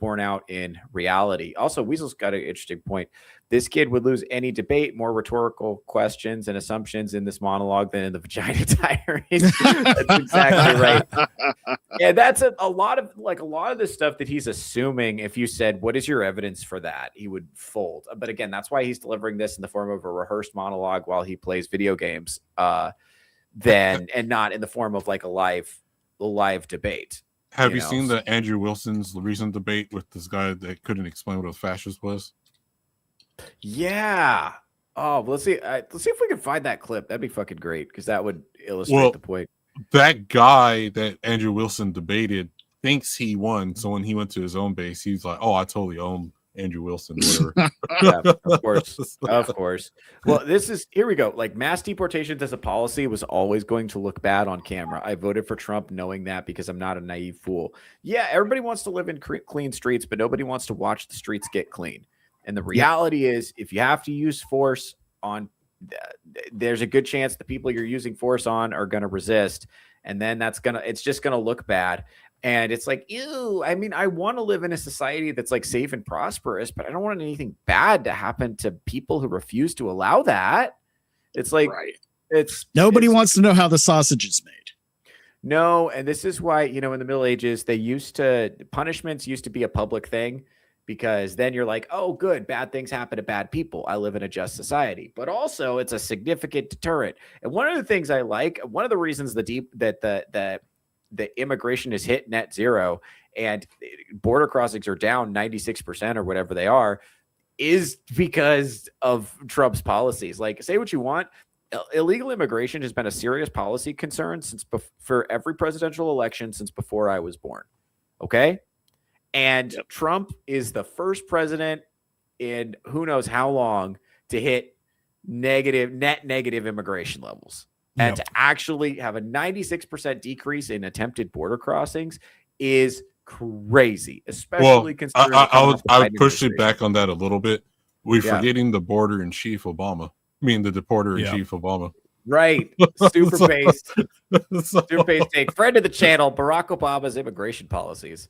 borne out in reality. Also, Weasel's got an interesting point. This kid would lose any debate, more rhetorical questions and assumptions in this monologue than in the vagina diaries. That's exactly right. Yeah, that's a lot of this stuff that he's assuming. If you said, what is your evidence for that? He would fold. But again, that's why he's delivering this in the form of a rehearsed monologue while he plays video games, and not in the form of like a live debate. Have you seen the Andrew Wilson's recent debate with this guy that couldn't explain what a fascist was? Yeah. Oh, let's see if we can find that clip. That'd be fucking great because that would illustrate the point. That guy that Andrew Wilson debated thinks he won. So when he went to his own base, he's like, "Oh, I totally own Andrew Wilson." Whatever. Yeah, of course. Well, here we go. Like mass deportations as a policy was always going to look bad on camera. I voted for Trump knowing that because I'm not a naive fool. Yeah, everybody wants to live in clean streets, but nobody wants to watch the streets get clean. And the reality is, if you have to use force on, there's a good chance the people you're using force on are going to resist. And then it's just going to look bad. And it's like, ew, I mean, I want to live in a society that's like safe and prosperous, but I don't want anything bad to happen to people who refuse to allow that. It's like, nobody wants to know how the sausage is made. No. And this is why, in the Middle Ages, punishments used to be a public thing. Because then you're like, oh, good, bad things happen to bad people. I live in a just society. But also, it's a significant deterrent. And one of the things I like, one of the reasons the immigration is hit net zero and border crossings are down 96% or whatever they are, is because of Trump's policies. Like, say what you want. Illegal immigration has been a serious policy concern for every presidential election since before I was born. Okay? And Trump is the first president in who knows how long to hit net negative immigration levels. And to actually have a 96% decrease in attempted border crossings is crazy, especially considering I would push it back on that a little bit. We're forgetting the border in chief Obama. I mean the deporter in chief Obama. Right. Super based. Super based take. Friend of the channel, Barack Obama's immigration policies.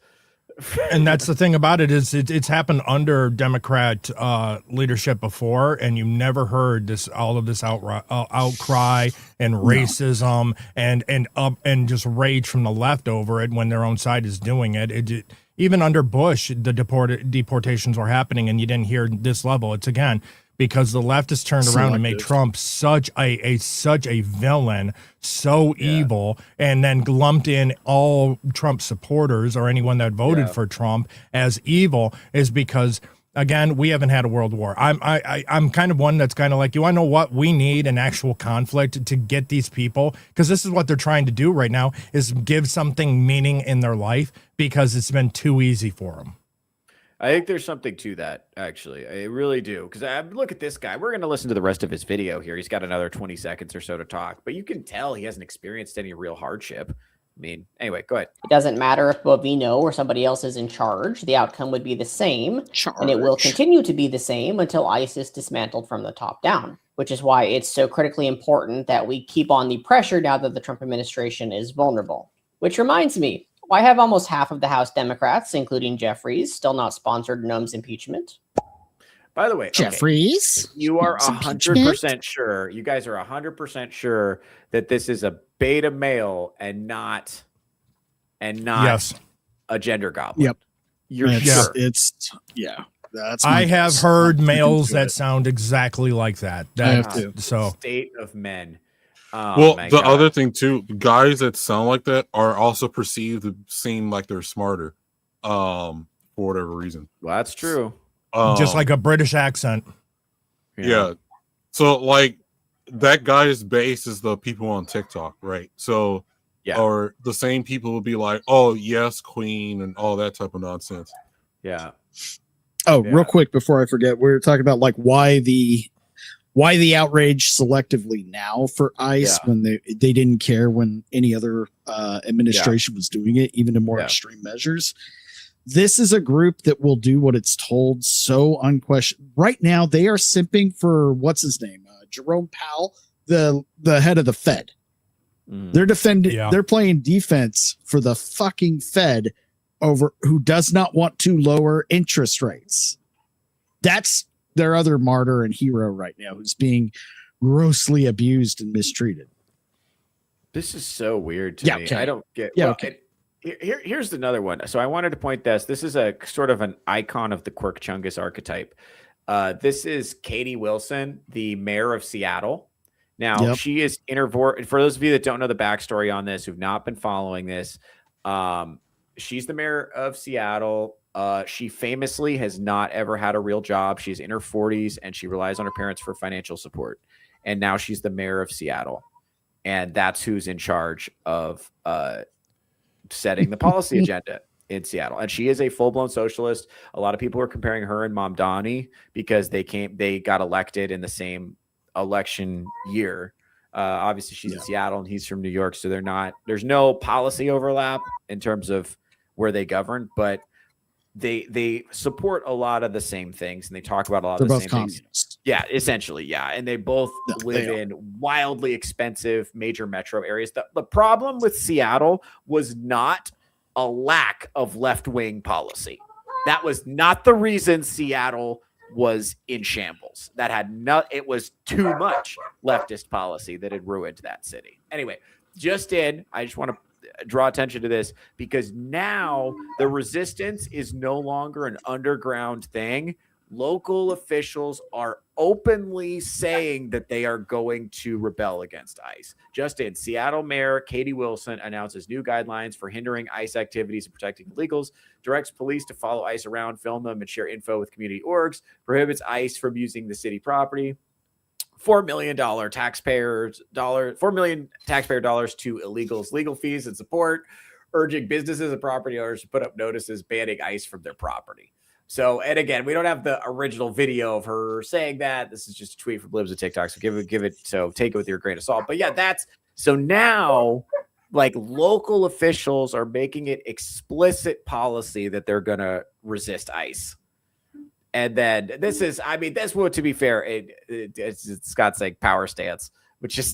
And that's the thing about it is it's happened under Democrat leadership before, and you never heard all of this outcry and racism and just rage from the left over it when their own side is doing it. Even under Bush, the deportations were happening, and you didn't hear this level. It's again because the left has turned around and made Trump such a villain, so evil, and then lumped in all Trump supporters or anyone that voted for Trump as evil is because, again, we haven't had a world war. I'm kind of one that's kind of like, you want to know what we need? An actual conflict to get these people, because this is what they're trying to do right now, is give something meaning in their life because it's been too easy for them. I think there's something to that, actually. I really do. Because look at this guy. We're going to listen to the rest of his video here. He's got another 20 seconds or so to talk. But you can tell he hasn't experienced any real hardship. I mean, anyway, go ahead. It doesn't matter if Bovino or somebody else is in charge. The outcome would be the same. And it will continue to be the same until ICE is dismantled from the top down, which is why it's so critically important that we keep on the pressure now that the Trump administration is vulnerable. Which reminds me, I have almost half of the House Democrats, including Jeffries, still not sponsored Noam's impeachment. By the way, Jeffries, you are 100% sure. You guys are 100% sure that this is a beta male and not a gender goblin. Yep. You're sure. It's. I have heard males that sound exactly like that. So state of men. Well, the other thing too, guys that sound like that are also perceived to seem like they're smarter, for whatever reason. Well, that's true. Just like a British accent. Yeah. So like that guy's base is the people on TikTok, right? So or the same people will be like, "Oh yes, queen," and all that type of nonsense. Yeah. Oh, real quick before I forget, we were talking about like why the outrage selectively now for ICE when they didn't care when any other administration was doing it, even to more extreme measures. This is a group that will do what it's told so unquestioned. Right now, they are simping for what's his name, Jerome Powell, the head of the Fed. They're defending. They're playing defense for the fucking Fed over who does not want to lower interest rates. That's their other martyr and hero right now, who's being grossly abused and mistreated. This is so weird to me. Okay. I don't get. Yeah. Well, Okay. Here's another one. So I wanted to point this. This is a sort of an icon of the Quirk Chungus archetype. This is Katie Wilson, the mayor of Seattle. Now she is for those of you that don't know the backstory on this, who've not been following this, she's the mayor of Seattle. She famously has not ever had a real job. She's in her 40s and she relies on her parents for financial support. And now she's the mayor of Seattle. And that's who's in charge of setting the policy agenda in Seattle. And she is a full-blown socialist. A lot of people are comparing her and Mom Donnie because they got elected in the same election year. Obviously she's in Seattle and he's from New York, so there's no policy overlap in terms of where they govern, but they support a lot of the same things and they talk about a lot of the same things. Yeah, essentially, yeah. And they both live in wildly expensive major metro areas. The problem with Seattle was not a lack of left-wing policy. That was not the reason Seattle was in shambles. It was too much leftist policy that had ruined that city. Anyway, I just want to draw attention to this because now the resistance is no longer an underground thing. Local officials are openly saying that they are going to rebel against ICE. Just in, Seattle Mayor Katie Wilson announces new guidelines for hindering ICE activities and protecting illegals, directs police to follow ICE around, film them, and share info with community orgs, prohibits ICE from using the city property. $4 million taxpayer dollars to illegals' legal fees and support, urging businesses and property owners to put up notices banning ICE from their property. So, and again, we don't have the original video of her saying that. This is just a tweet from Libs of TikTok. So so take it with your grain of salt. But yeah, so now like local officials are making it explicit policy that they're going to resist ICE. And then this would, to be fair, it's Scott's like power stance, which is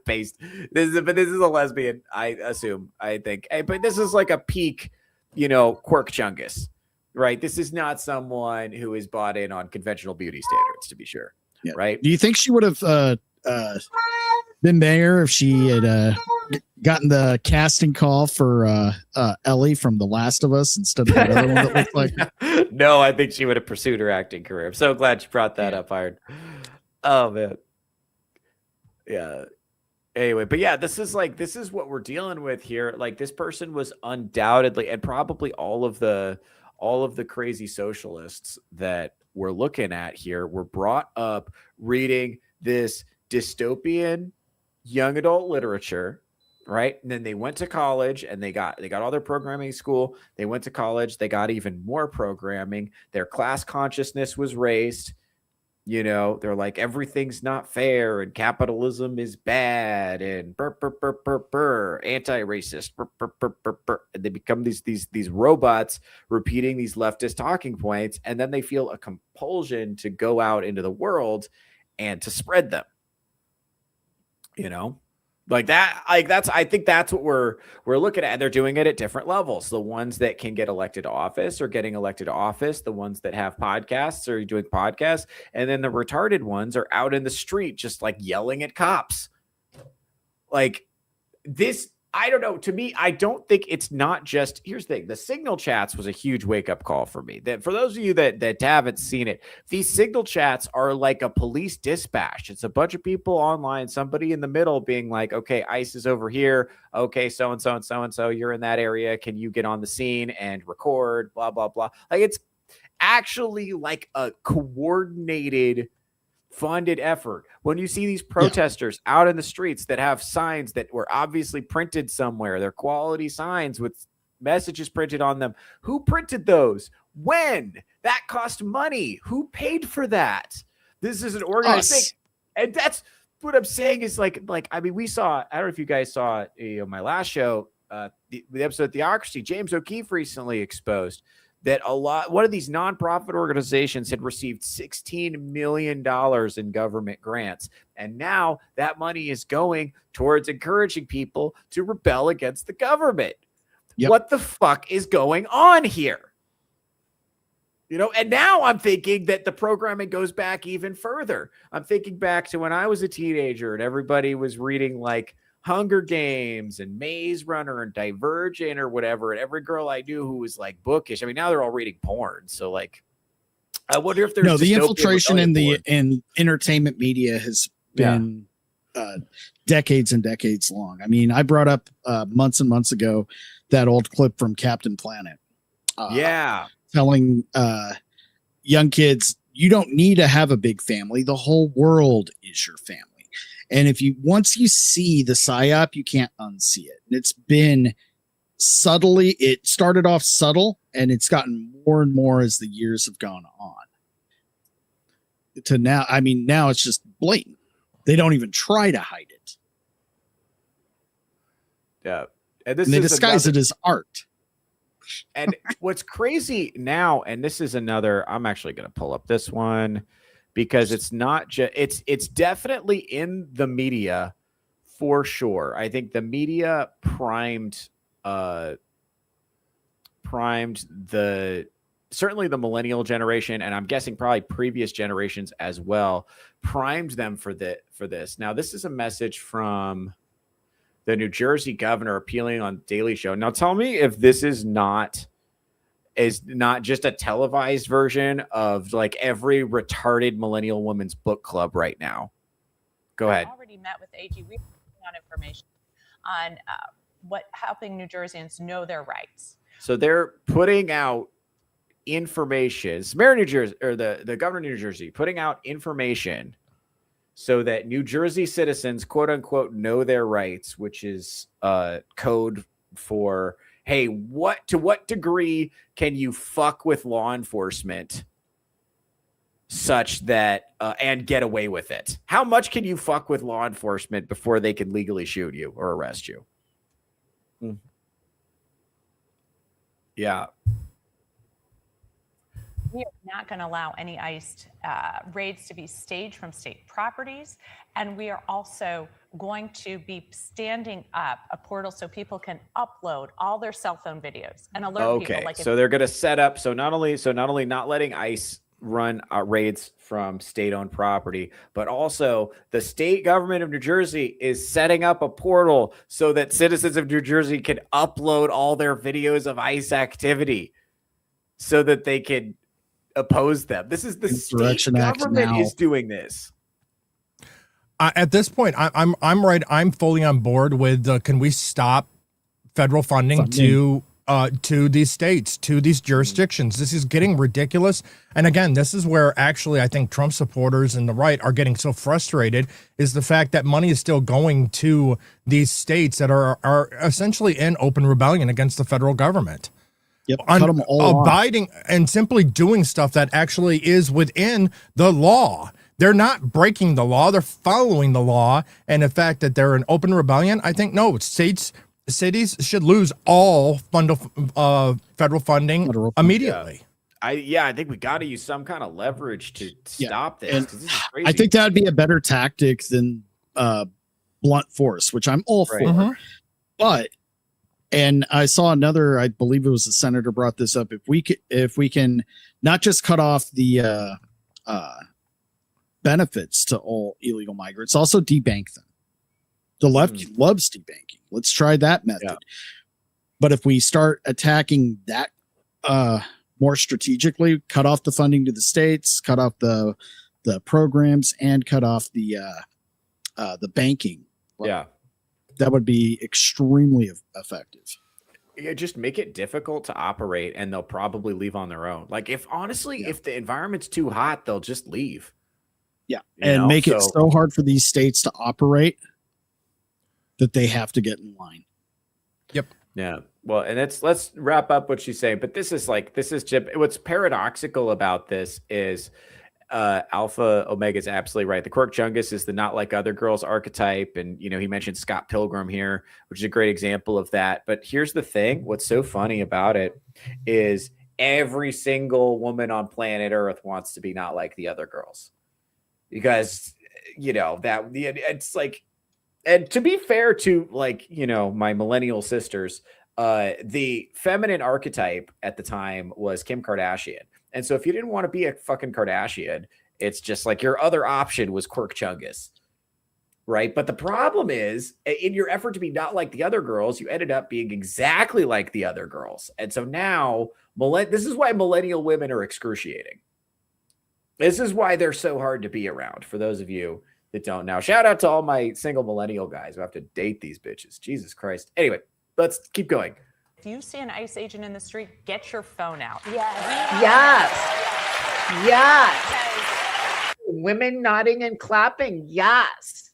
based. This is a lesbian, I assume, I think. But this is like a peak, Quirk Chungus. Right. This is not someone who is bought in on conventional beauty standards, to be sure. Yeah. Right. Do you think she would have been there if she had gotten the casting call for Ellie from The Last of Us instead of that other one that looked like? No, I think she would have pursued her acting career. I'm so glad you brought that up, Iron. Oh, man. Yeah. Anyway, but yeah, this is what we're dealing with here. Like, this person was undoubtedly, and probably all of the crazy socialists that we're looking at here were brought up reading this dystopian young adult literature, right? And then they went to college and they got all their programming school. They went to college, they got even more programming. Their class consciousness was raised. They're like, everything's not fair and capitalism is bad and anti-racist. And they become these robots repeating these leftist talking points, and then they feel a compulsion to go out into the world and to spread them. Like that, I think that's what we're looking at. And they're doing it at different levels. The ones that can get elected to office are getting elected to office. The ones that have podcasts are doing podcasts. And then the retarded ones are out in the street, just like yelling at cops. Like this I don't know. To me, I don't think it's not just. Here's the thing: the Signal chats was a huge wake up call for me. That for those of you that haven't seen it, these Signal chats are like a police dispatch. It's a bunch of people online, somebody in the middle being like, "Okay, ICE is over here. Okay, so and so and so and so, you're in that area. Can you get on the scene and record?" Blah blah blah. Like it's actually like a coordinated, funded effort. When you see these protesters out in the streets that have signs that were obviously printed somewhere, they're quality signs with messages printed on them. Who printed those? When? That cost money. Who paid for that? This is an organized thing. And that's what I'm saying is like, I mean, we saw, I don't know if you guys saw my last show, the episode of Theocracy, James O'Keefe recently exposed that one of these nonprofit organizations had received $16 million in government grants. And now that money is going towards encouraging people to rebel against the government. Yep. What the fuck is going on here? And now I'm thinking that the programming goes back even further. I'm thinking back to when I was a teenager and everybody was reading like Hunger Games and Maze Runner and Divergent or whatever, and every girl I knew who was like bookish. I mean, now they're all reading porn. So like, I wonder if there's the infiltration in entertainment media has been decades and decades long. I mean, I brought up months and months ago that old clip from Captain Planet. Telling young kids, you don't need to have a big family. The whole world is your family. And once you see the psyop, you can't unsee it. And it's been it started off subtle and it's gotten more and more as the years have gone on. To now, I mean, now it's just blatant. They don't even try to hide it. Yeah. And they disguise it as art. And what's crazy now, and this is another, I'm actually going to pull up this one because it's not just, it's definitely in the media for sure. I think the media primed certainly the millennial generation, and I'm guessing probably previous generations as well, primed them for this. Now, this is a message from the New Jersey governor appealing on Daily Show. Now, tell me if this is not just a televised version of like every retarded millennial woman's book club right now. Go ahead. I already met with AG. We're working on information on helping New Jerseyans know their rights. So they're putting out information. Mayor of New Jersey, or the governor of New Jersey, putting out information so that New Jersey citizens, quote unquote, know their rights, which is code for, hey, to what degree can you fuck with law enforcement such that and get away with it? How much can you fuck with law enforcement before they can legally shoot you or arrest you? Yeah. We are not going to allow any ICE raids to be staged from state properties. And we are also going to be standing up a portal so people can upload all their cell phone videos and alert people. Okay, so they're going to set up, so not only not letting ICE run raids from state-owned property, but also the state government of New Jersey is setting up a portal so that citizens of New Jersey can upload all their videos of ICE activity so that they can oppose them. This is the state government is doing this. At this point, I'm right. I'm fully on board with. Can we stop federal funding to these states, to these jurisdictions? This is getting ridiculous. And again, this is where actually I think Trump supporters and the right are getting so frustrated, is the fact that money is still going to these states that are essentially in open rebellion against the federal government. Yep, cut them all abiding and simply doing stuff that actually is within the law. They're not breaking the law; they're following the law. And the fact that they're in open rebellion, I think cities should lose all federal funding immediately. I think we got to use some kind of leverage to stop this. This is crazy. I think that would be a better tactic than blunt force, which I'm all for. Mm-hmm. But. And I saw another, I believe it was the senator brought this up. If we can not just cut off the benefits to all illegal migrants, also debank them. The left loves debanking. Let's try that method. Yeah. But if we start attacking that more strategically, cut off the funding to the states, cut off the programs, and cut off the banking. Yeah. That would be extremely effective. Yeah, just make it difficult to operate, and they'll probably leave on their own. Like, if the environment's too hot, they'll just leave. Yeah, and make it so hard for these states to operate that they have to get in line. Yep. Yeah. Well, and let's wrap up what she's saying. But this is what's paradoxical about this is Alpha Omega is absolutely right. The Quirk Chungus is the not like other girls archetype. And, he mentioned Scott Pilgrim here, which is a great example of that. But here's the thing. What's so funny about it is every single woman on planet Earth wants to be not like the other girls. Because, it's like, and to be fair to my millennial sisters, the feminine archetype at the time was Kim Kardashian. And so if you didn't want to be a fucking Kardashian, it's just like your other option was Quirk Chungus. Right. But the problem is, in your effort to be not like the other girls, you ended up being exactly like the other girls. And so now this is why millennial women are excruciating. This is why they're so hard to be around. For those of you that don't know, shout out to all my single millennial guys who have to date these bitches. Jesus Christ. Anyway, let's keep going. If you see an ICE agent in the street, get your phone out. Yes. Women nodding and clapping. Yes.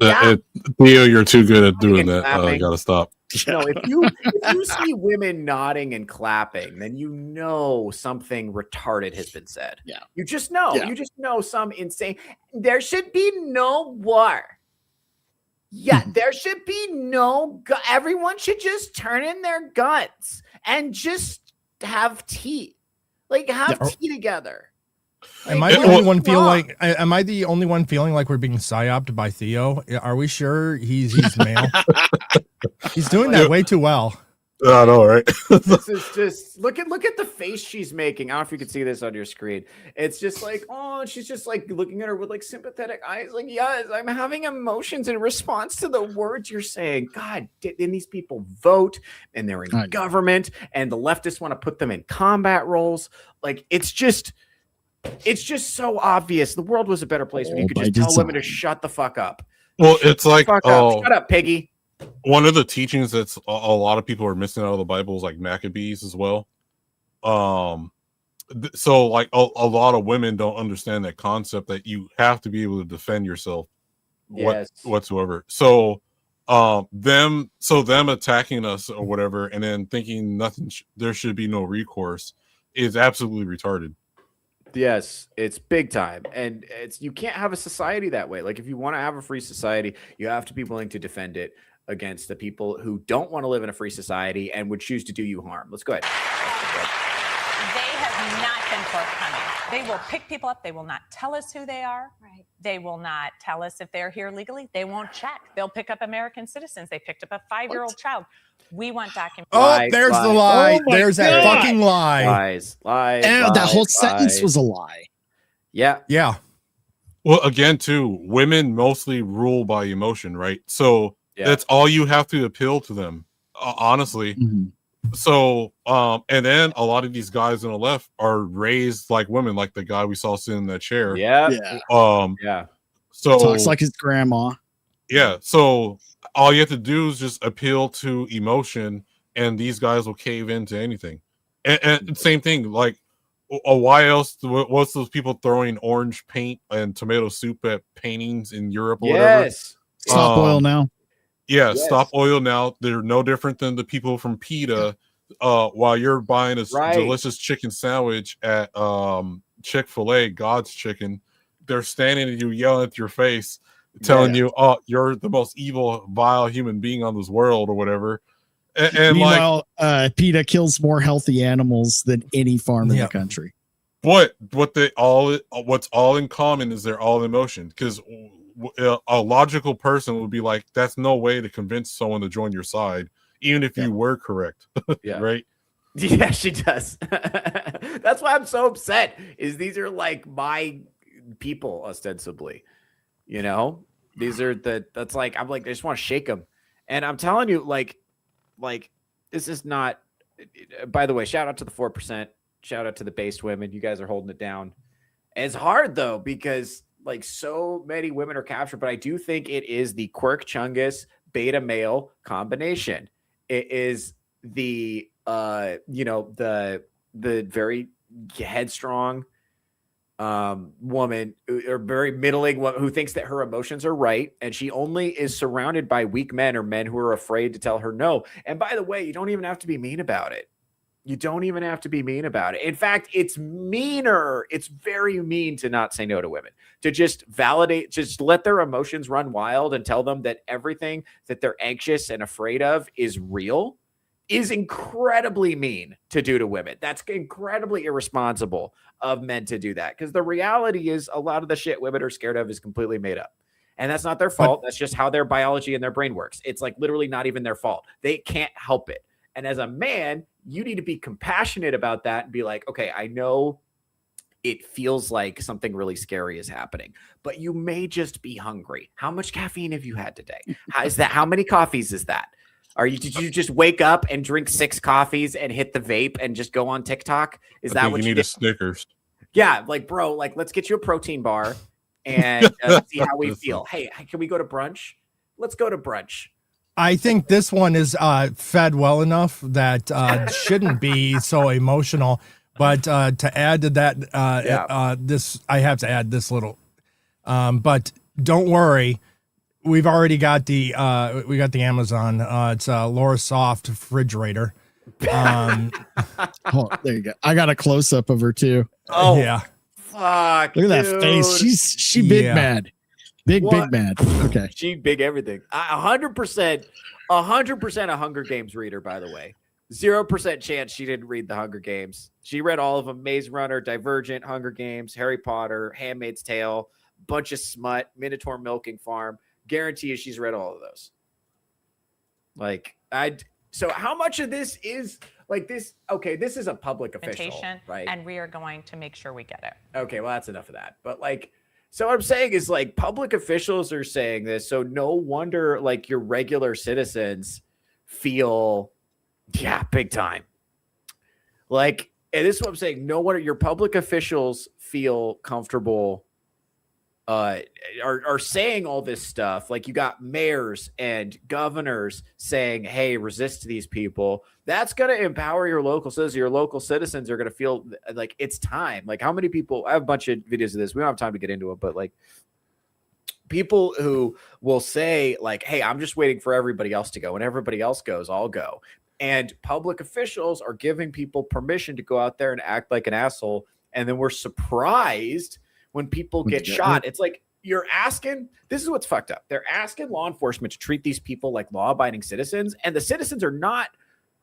Theo, you're too good at doing that. I gotta stop. No, if you see women nodding and clapping, then something retarded has been said. Yeah. You just know. Yeah. You just know some insane. There should be no war. Yeah, there should be everyone should just turn in their guns and just have tea. Like, have tea together. Am I the only one feeling like we're being psyoped by Theo? Are we sure he's male? He's doing that way too well. I know, right? This is just look at the face she's making. I don't know if you can see this on your screen. It's just like, she's just like looking at her with like sympathetic eyes. Like, yes, I'm having emotions in response to the words you're saying. God, and these people vote, and they're in government, and the leftists want to put them in combat roles. Like, it's just so obvious. The world was a better place when you could just tell women to shut the fuck up. Well, it's like, shut up, piggy. One of the teachings that's a lot of people are missing out of the Bible is like Maccabees as well. So like a lot of women don't understand that concept that you have to be able to defend yourself whatsoever. So them attacking us or whatever, and then thinking there should be no recourse is absolutely retarded. Yes, it's big time. And you can't have a society that way. Like, if you want to have a free society, you have to be willing to defend it against the people who don't want to live in a free society and would choose to do you harm. Let's go ahead. They have not been forthcoming. They will pick people up. They will not tell us who they are. Right. They will not tell us if they're here legally. They won't check. They'll pick up American citizens. They picked up a 5-year-old child. We want documentation. Oh, there's the lie. There's that fucking lie. Lies. And that whole sentence was a lie. Yeah. Yeah. Well, again, too, women mostly rule by emotion, right? So that's all you have to appeal to them, honestly. Mm-hmm. So, and then a lot of these guys on the left are raised like women, like the guy we saw sitting in that chair. Yeah. So talks like his grandma. Yeah. So all you have to do is just appeal to emotion, and these guys will cave into anything. And same thing, like, why else? What's those people throwing orange paint and tomato soup at paintings in Europe or whatever? Stop oil now. Yeah, yes. Stop oil now. They're no different than the people from PETA. While you're buying a delicious chicken sandwich at Chick-fil-A, God's Chicken, they're standing at you, yelling at your face, telling you, "Oh, you're the most evil, vile human being on this world," or whatever. And meanwhile, PETA kills more healthy animals than any farm in the country. What's all in common is they're all emotion, because a logical person would be like, that's no way to convince someone to join your side, even if you were correct. Right? Yeah, she does. That's why I'm so upset, is these are like my people, ostensibly, you know? These are that's like, I'm like, I just want to shake them. And I'm telling you, like this is not, by the way, shout out to the 4%, shout out to the based women. You guys are holding it down. It's hard though, because like so many women are captured, but I do think it is the Quirk Chungus beta male combination. It is the the very headstrong woman, or very middling woman, who thinks that her emotions are right, and she only is surrounded by weak men or men who are afraid to tell her no. And by the way, you don't even have to be mean about it. You don't even have to be mean about it. In fact, it's meaner. It's very mean to not say no to women, to just validate, just let their emotions run wild and tell them that everything that they're anxious and afraid of is real, is incredibly mean to do to women. That's incredibly irresponsible of men to do that, because the reality is a lot of the shit women are scared of is completely made up. And that's not their fault. That's just how their biology and their brain works. It's like literally not even their fault. They can't help it. And as a man, you need to be compassionate about that and be like, okay, I know it feels like something really scary is happening, but you may just be hungry. How much caffeine have you had today? How many coffees is that? Did you just wake up and drink 6 coffees and hit the vape and just go on TikTok? Is that what you need? did? A Snickers. Yeah, like, bro, like, let's get you a protein bar and see how we feel. Hey, can we go to brunch? Let's go to brunch. I think this one is fed well enough that shouldn't be so emotional. But to add to that, this, I have to add this little. But don't worry, we've already got the Amazon. It's Laura Soft refrigerator. Oh, there you go. I got a close up of her too. Oh yeah. Fuck. Look at that face. She big mad. Big mad. Okay. She big everything. 100% a Hunger Games reader, by the way. 0% chance she didn't read the Hunger Games. She read all of them: Maze Runner, Divergent, Hunger Games, Harry Potter, Handmaid's Tale, bunch of smut, Minotaur Milking Farm. Guarantee you she's read all of those. So how much of this is like this? Okay, this is a public official, right? And we are going to make sure we get it. Okay, well, that's enough of that. But like, so what I'm saying is, like, public officials are saying this, so no wonder like your regular citizens feel, big time. Like, and this is what I'm saying. No wonder your public officials feel comfortable are saying all this stuff. Like, you got mayors and governors saying, hey, resist these people. That's going to empower your local citizens. Your local citizens are going to feel like it's time. Like, how many people, I have a bunch of videos of this. We don't have time to get into it, but like, people who will say like, hey, I'm just waiting for everybody else to go. When everybody else goes, I'll go. And public officials are giving people permission to go out there and act like an asshole. And then we're surprised when people get shot. It's like, you're asking, this is what's fucked up. They're asking law enforcement to treat these people like law-abiding citizens, and the citizens are not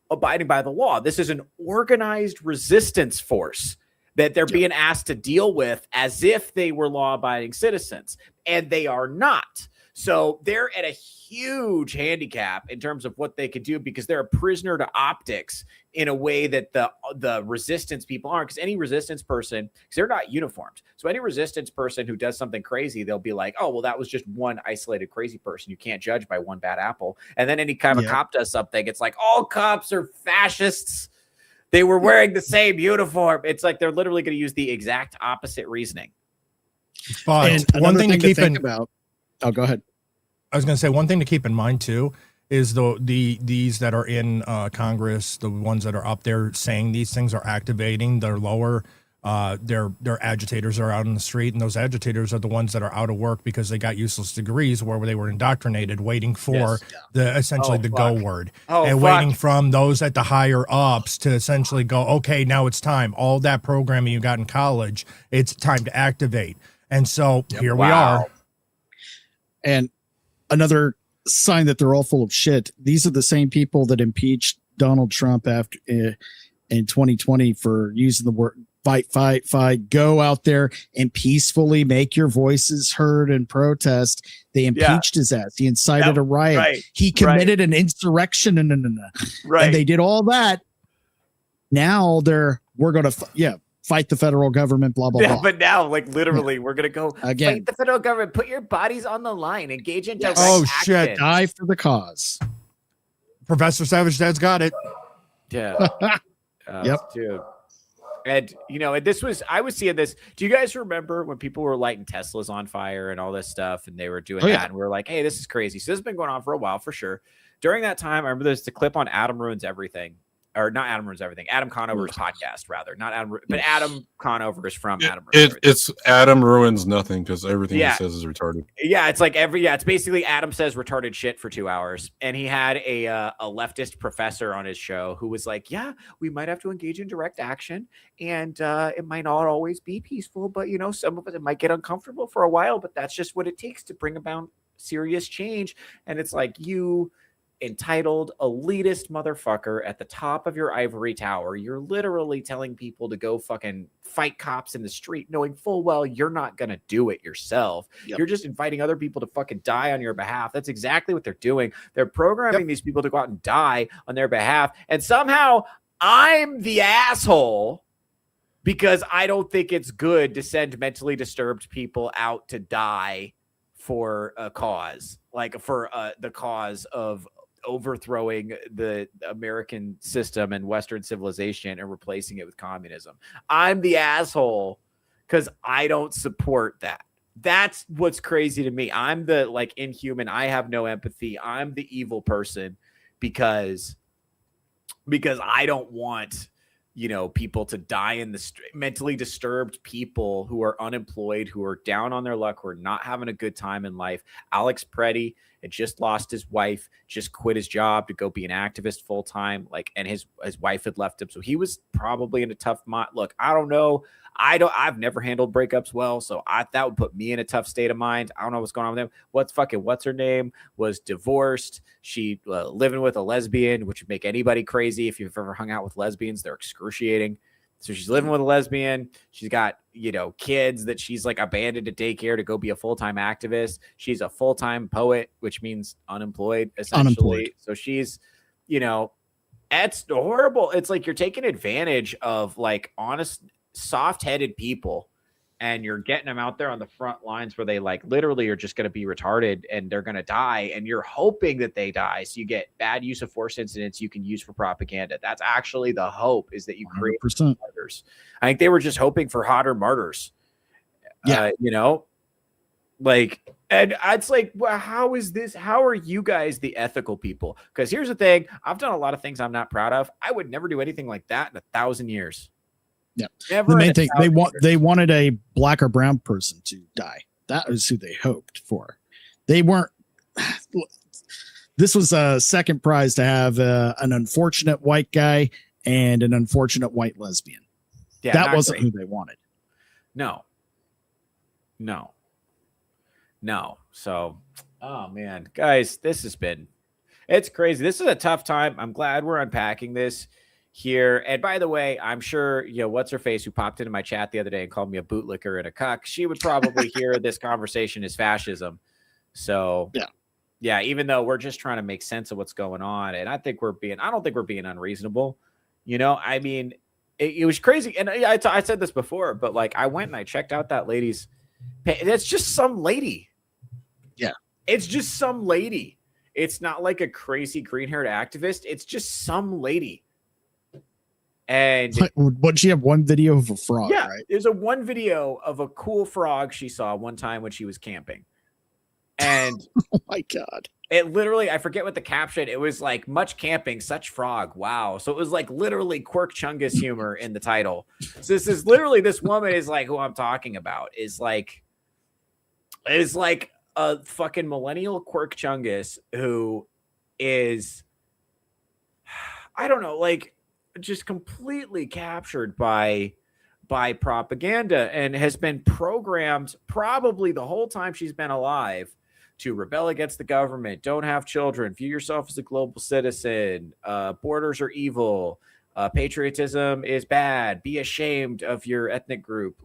abiding by the law. This is an organized resistance force that they're being asked to deal with as if they were law-abiding citizens, and they are not. So they're at a huge handicap in terms of what they could do, because they're a prisoner to optics in a way that the resistance people aren't. Because any resistance person, because they're not uniformed, so any resistance person who does something crazy, they'll be like, oh, well, that was just one isolated crazy person. You can't judge by one bad apple. And then any kind of cop does something, it's like, all cops are fascists. They were wearing the same uniform. It's like they're literally going to use the exact opposite reasoning. But one thing to keep in about. Oh, go ahead. I was going to say, one thing to keep in mind too is these that are in Congress, the ones that are up there saying these things, are activating their lower. Their agitators are out in the street, and those agitators are the ones that are out of work because they got useless degrees where they were indoctrinated, waiting for essentially the go word, waiting from those at the higher ups to essentially go, okay, now it's time. All that programming you got in college, it's time to activate. And so here we are. And another sign that they're all full of shit. These are the same people that impeached Donald Trump after in 2020 for using the word fight. Go out there and peacefully make your voices heard and protest. They impeached his ass. He incited a riot. Right. He committed an insurrection. And they did all that. Now we're going to, fight the federal government, blah, blah, Yeah, blah. but now, like literally, we're gonna go Again. fight the federal government. Put your bodies on the line. Engage in direct Oh, action. shit. Die for the cause. Professor Savage Dad's got it. Yeah. Yep. Dude. And and I was seeing this. Do you guys remember when people were lighting Teslas on fire and all this stuff, and they were doing that, and we are like, hey, this is crazy. So this has been going on for a while for sure. During that time, I remember there's the clip on Adam Ruins Everything. Or not Adam Ruins Everything. Adam Conover's podcast, rather. Not Adam, but Adam Conover is from Adam Ruins. It's Adam Ruins Nothing because everything Yeah. he says is retarded. Yeah, it's like it's basically Adam says retarded shit for 2 hours. And he had a leftist professor on his show who was like, yeah, we might have to engage in direct action. And it might not always be peaceful, but some of it might get uncomfortable for a while, but that's just what it takes to bring about serious change. And it's like, you entitled elitist motherfucker at the top of your ivory tower, you're literally telling people to go fucking fight cops in the street, knowing full well you're not gonna do it yourself. You're just inviting other people to fucking die on your behalf. That's exactly what they're doing. They're programming these people to go out and die on their behalf, and somehow I'm the asshole because I don't think it's good to send mentally disturbed people out to die for a cause, like for the cause of overthrowing the American system and Western civilization and replacing it with communism. I'm the asshole because I don't support that. That's what's crazy to me. I'm the inhuman. I have no empathy. I'm the evil person because I don't want people to die in the street. Mentally disturbed people who are unemployed, who are down on their luck, who are not having a good time in life. Alex Preddy had just lost his wife, just quit his job to go be an activist full time. And his wife had left him, so he was probably in a tough look. I don't know. I've never handled breakups well, so that would put me in a tough state of mind. I don't know what's going on with him. What's her name? Was divorced. She living with a lesbian, which would make anybody crazy. If you've ever hung out with lesbians, they're excruciating. So she's living with a lesbian. She's got, kids that she's abandoned at daycare to go be a full-time activist. She's a full-time poet, which means unemployed, essentially. So she's, it's horrible. It's like you're taking advantage of honest, soft-headed people, and you're getting them out there on the front lines where they literally are just going to be retarded and they're going to die, and you're hoping that they die, so you get bad use of force incidents you can use for propaganda. That's actually the hope, is that you create martyrs. I think they were just hoping for hotter martyrs. And it's like, well, how is this? How are you guys the ethical people? Because here's the thing, I've done a lot of things I'm not proud of. I would never do anything like that in 1,000 years. Yeah. Never The main thing, they wanted a black or brown person to die. That was who they hoped for. They weren't. This was a second prize to have an unfortunate white guy and an unfortunate white lesbian. Yeah, that wasn't who they wanted. No. So, oh man, guys, it's crazy. This is a tough time. I'm glad we're unpacking this here. And by the way, I'm sure, what's her face who popped into my chat the other day and called me a bootlicker and a cuck, she would probably hear this conversation as fascism. So yeah, even though we're just trying to make sense of what's going on. And I don't think we're being unreasonable. I mean, it was crazy. And I said this before, but I went and I checked out that lady's page. It's just some lady. Yeah. It's just some lady. It's not like a crazy green-haired activist. It's just some lady. And would she have one video of a frog? Yeah, right? There's one video of a cool frog she saw one time when she was camping. And oh my God. It literally, I forget what the caption, it was like, much camping, such frog. Wow. So it was literally Quirk Chungus humor in the title. So this is literally, this woman is who I'm talking about, is like a fucking millennial Quirk Chungus who is, I don't know, just completely captured by propaganda and has been programmed probably the whole time she's been alive to rebel against the government, don't have children, view yourself as a global citizen, borders are evil, patriotism is bad, be ashamed of your ethnic group.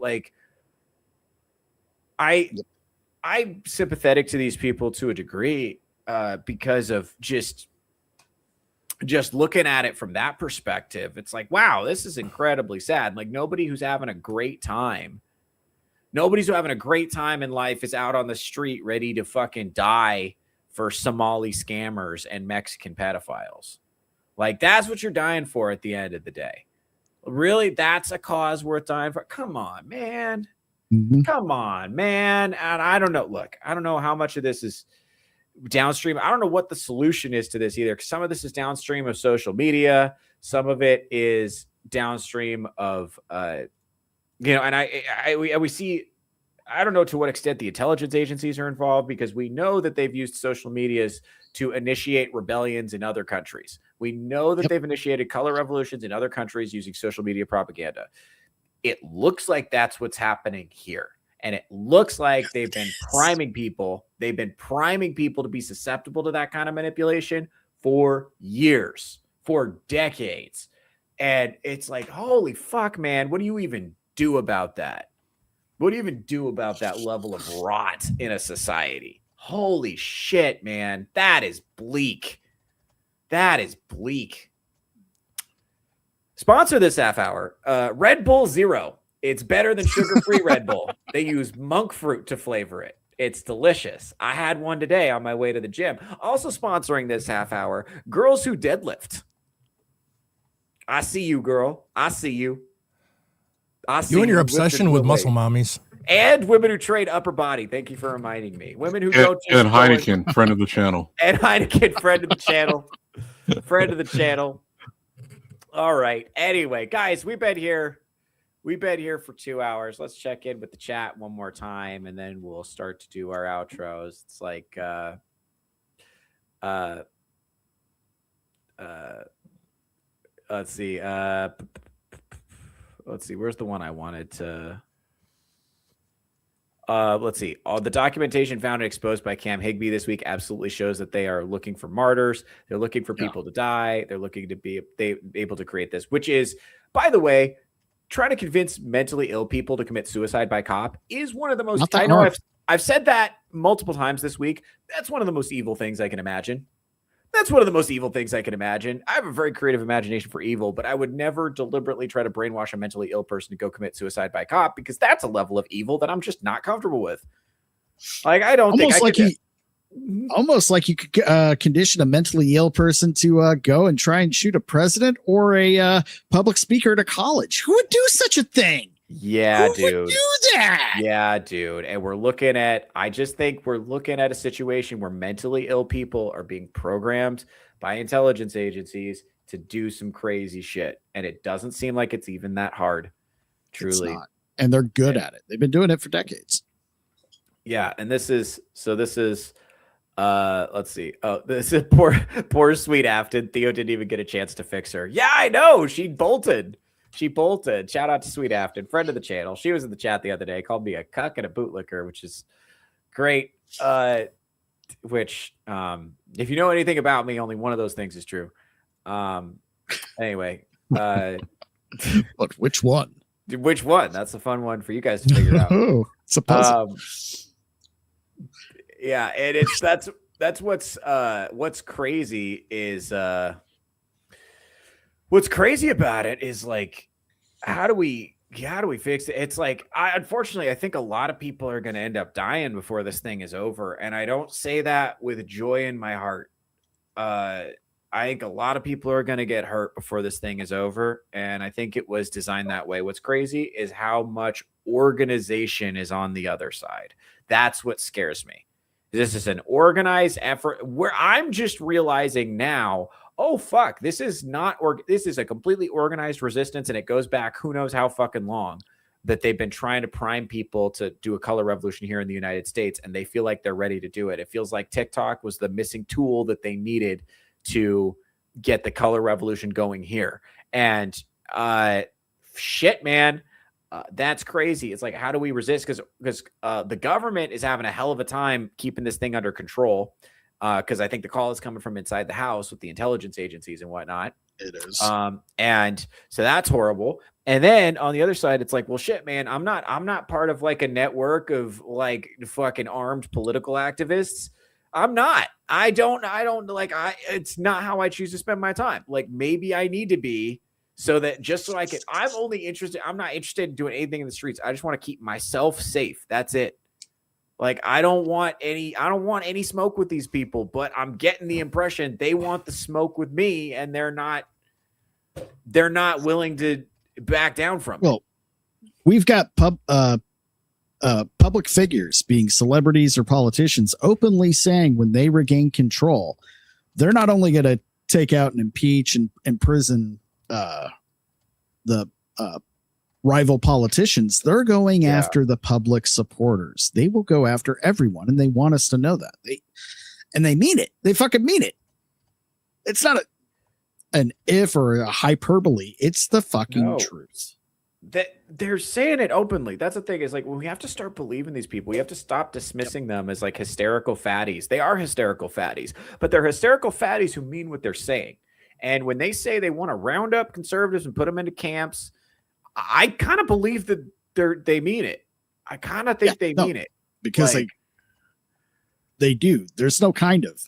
I'm sympathetic to these people to a degree because of just just looking at it from that perspective, it's like, wow, this is incredibly sad. Like nobody who's having a great time. Nobody's having a great time in life is out on the street ready to fucking die for Somali scammers and Mexican pedophiles. Like, that's what you're dying for at the end of the day. Really, that's a cause worth dying for? Come on, man. Come on, man. And I don't know. Look, I don't know how much of this is downstream. I don't know what the solution is to this either. Some of this is downstream of social media. Some of it is downstream of, and we see, I don't know to what extent the intelligence agencies are involved, because we know that they've used social medias to initiate rebellions in other countries. We know that they've initiated color revolutions in other countries using social media propaganda. It looks like that's what's happening here. And it looks like they've been priming people. They've been priming people to be susceptible to that kind of manipulation for years, for decades. And it's like, holy fuck, man, what do you even do about that? What do you even do about that level of rot in a society? Holy shit, man. That is bleak. That is bleak. Sponsor this half hour. Red Bull Zero. It's better than sugar-free Red Bull. They use monk fruit to flavor it. It's delicious. I had one today on my way to the gym. Also sponsoring this half hour, Girls Who Deadlift. I see you, girl. I see you. I see you and your obsession with muscle mommies. And women who trade upper body. Thank you for reminding me. Women who don't. And Heineken, friend of the channel. And Heineken, friend of the channel. Friend of the channel. All right. Anyway, guys, we've been here for 2 hours. Let's check in with the chat one more time, and then we'll start to do our outros. It's like let's see. Let's see. Where's the one I wanted to? Let's see. The documentation found and exposed by Cam Higbee this week absolutely shows that they are looking for martyrs. They're looking for people to die. They're looking to be able to create this, which is, by the way, trying to convince mentally ill people to commit suicide by cop is one of the most. I know I've said that multiple times this week. That's one of the most evil things I can imagine. That's one of the most evil things I can imagine. I have a very creative imagination for evil, but I would never deliberately try to brainwash a mentally ill person to go commit suicide by cop, because that's a level of evil that I'm just not comfortable with. Like, I don't think I could. Almost like you could condition a mentally ill person to go and try and shoot a president or a public speaker at a college. Who would do such a thing? Yeah, Who dude. would do that? Yeah, dude. And I just think we're looking at a situation where mentally ill people are being programmed by intelligence agencies to do some crazy shit. And it doesn't seem like it's even that hard. Truly. It's not. And they're good at it. They've been doing it for decades. Yeah. And this is let's see. Oh, this is poor Sweet Afton. Theo didn't even get a chance to fix her. Yeah, I know. She bolted. Shout out to Sweet Afton, friend of the channel. She was in the chat the other day, called me a cuck and a bootlicker, which is great. Which, if you know anything about me, only one of those things is true. Anyway, but which one? Which one? That's a fun one for you guys to figure out. Oh, it's a puzzle. Yeah, and that's what's crazy is what's crazy about it is, like, how do we fix it? It's like, unfortunately, I think a lot of people are going to end up dying before this thing is over. And I don't say that with joy in my heart. I think a lot of people are going to get hurt before this thing is over. And I think it was designed that way. What's crazy is how much organization is on the other side. That's what scares me. This is an organized effort where I'm just realizing now, oh, fuck, this is a completely organized resistance, and it goes back who knows how fucking long that they've been trying to prime people to do a color revolution here in the United States, and they feel like they're ready to do it. It feels like TikTok was the missing tool that they needed to get the color revolution going here. And shit, man, that's crazy. It's like, how do we resist? Because the government is having a hell of a time keeping this thing under control. Because I think the call is coming from inside the house with the intelligence agencies and whatnot. It is. And so that's horrible. And then on the other side, it's like, well, shit, man, I'm not part of like a network of like fucking armed political activists. I'm not. I don't like, it's not how I choose to spend my time. Like, maybe I need to be, so that just so I can, I'm not interested in doing anything in the streets. I just want to keep myself safe. That's it. Like, I don't want any smoke with these people, but I'm getting the impression they want the smoke with me, and they're not willing to back down from it. Well, we've got public figures, being celebrities or politicians, openly saying when they regain control, they're not only going to take out and impeach and imprison the rival politicians, they're going after the public supporters. They will go after everyone, and they want us to know that. They mean it. They fucking mean it. It's not an if or a hyperbole. It's the fucking truth. That they're saying it openly. That's the thing, is like, we have to start believing these people. We have to stop dismissing them as like hysterical fatties. They are hysterical fatties, but they're hysterical fatties who mean what they're saying. And when they say they want to round up conservatives and put them into camps, I kind of believe that they mean it. I kind of think they mean it, because like, they do. There's no kind of,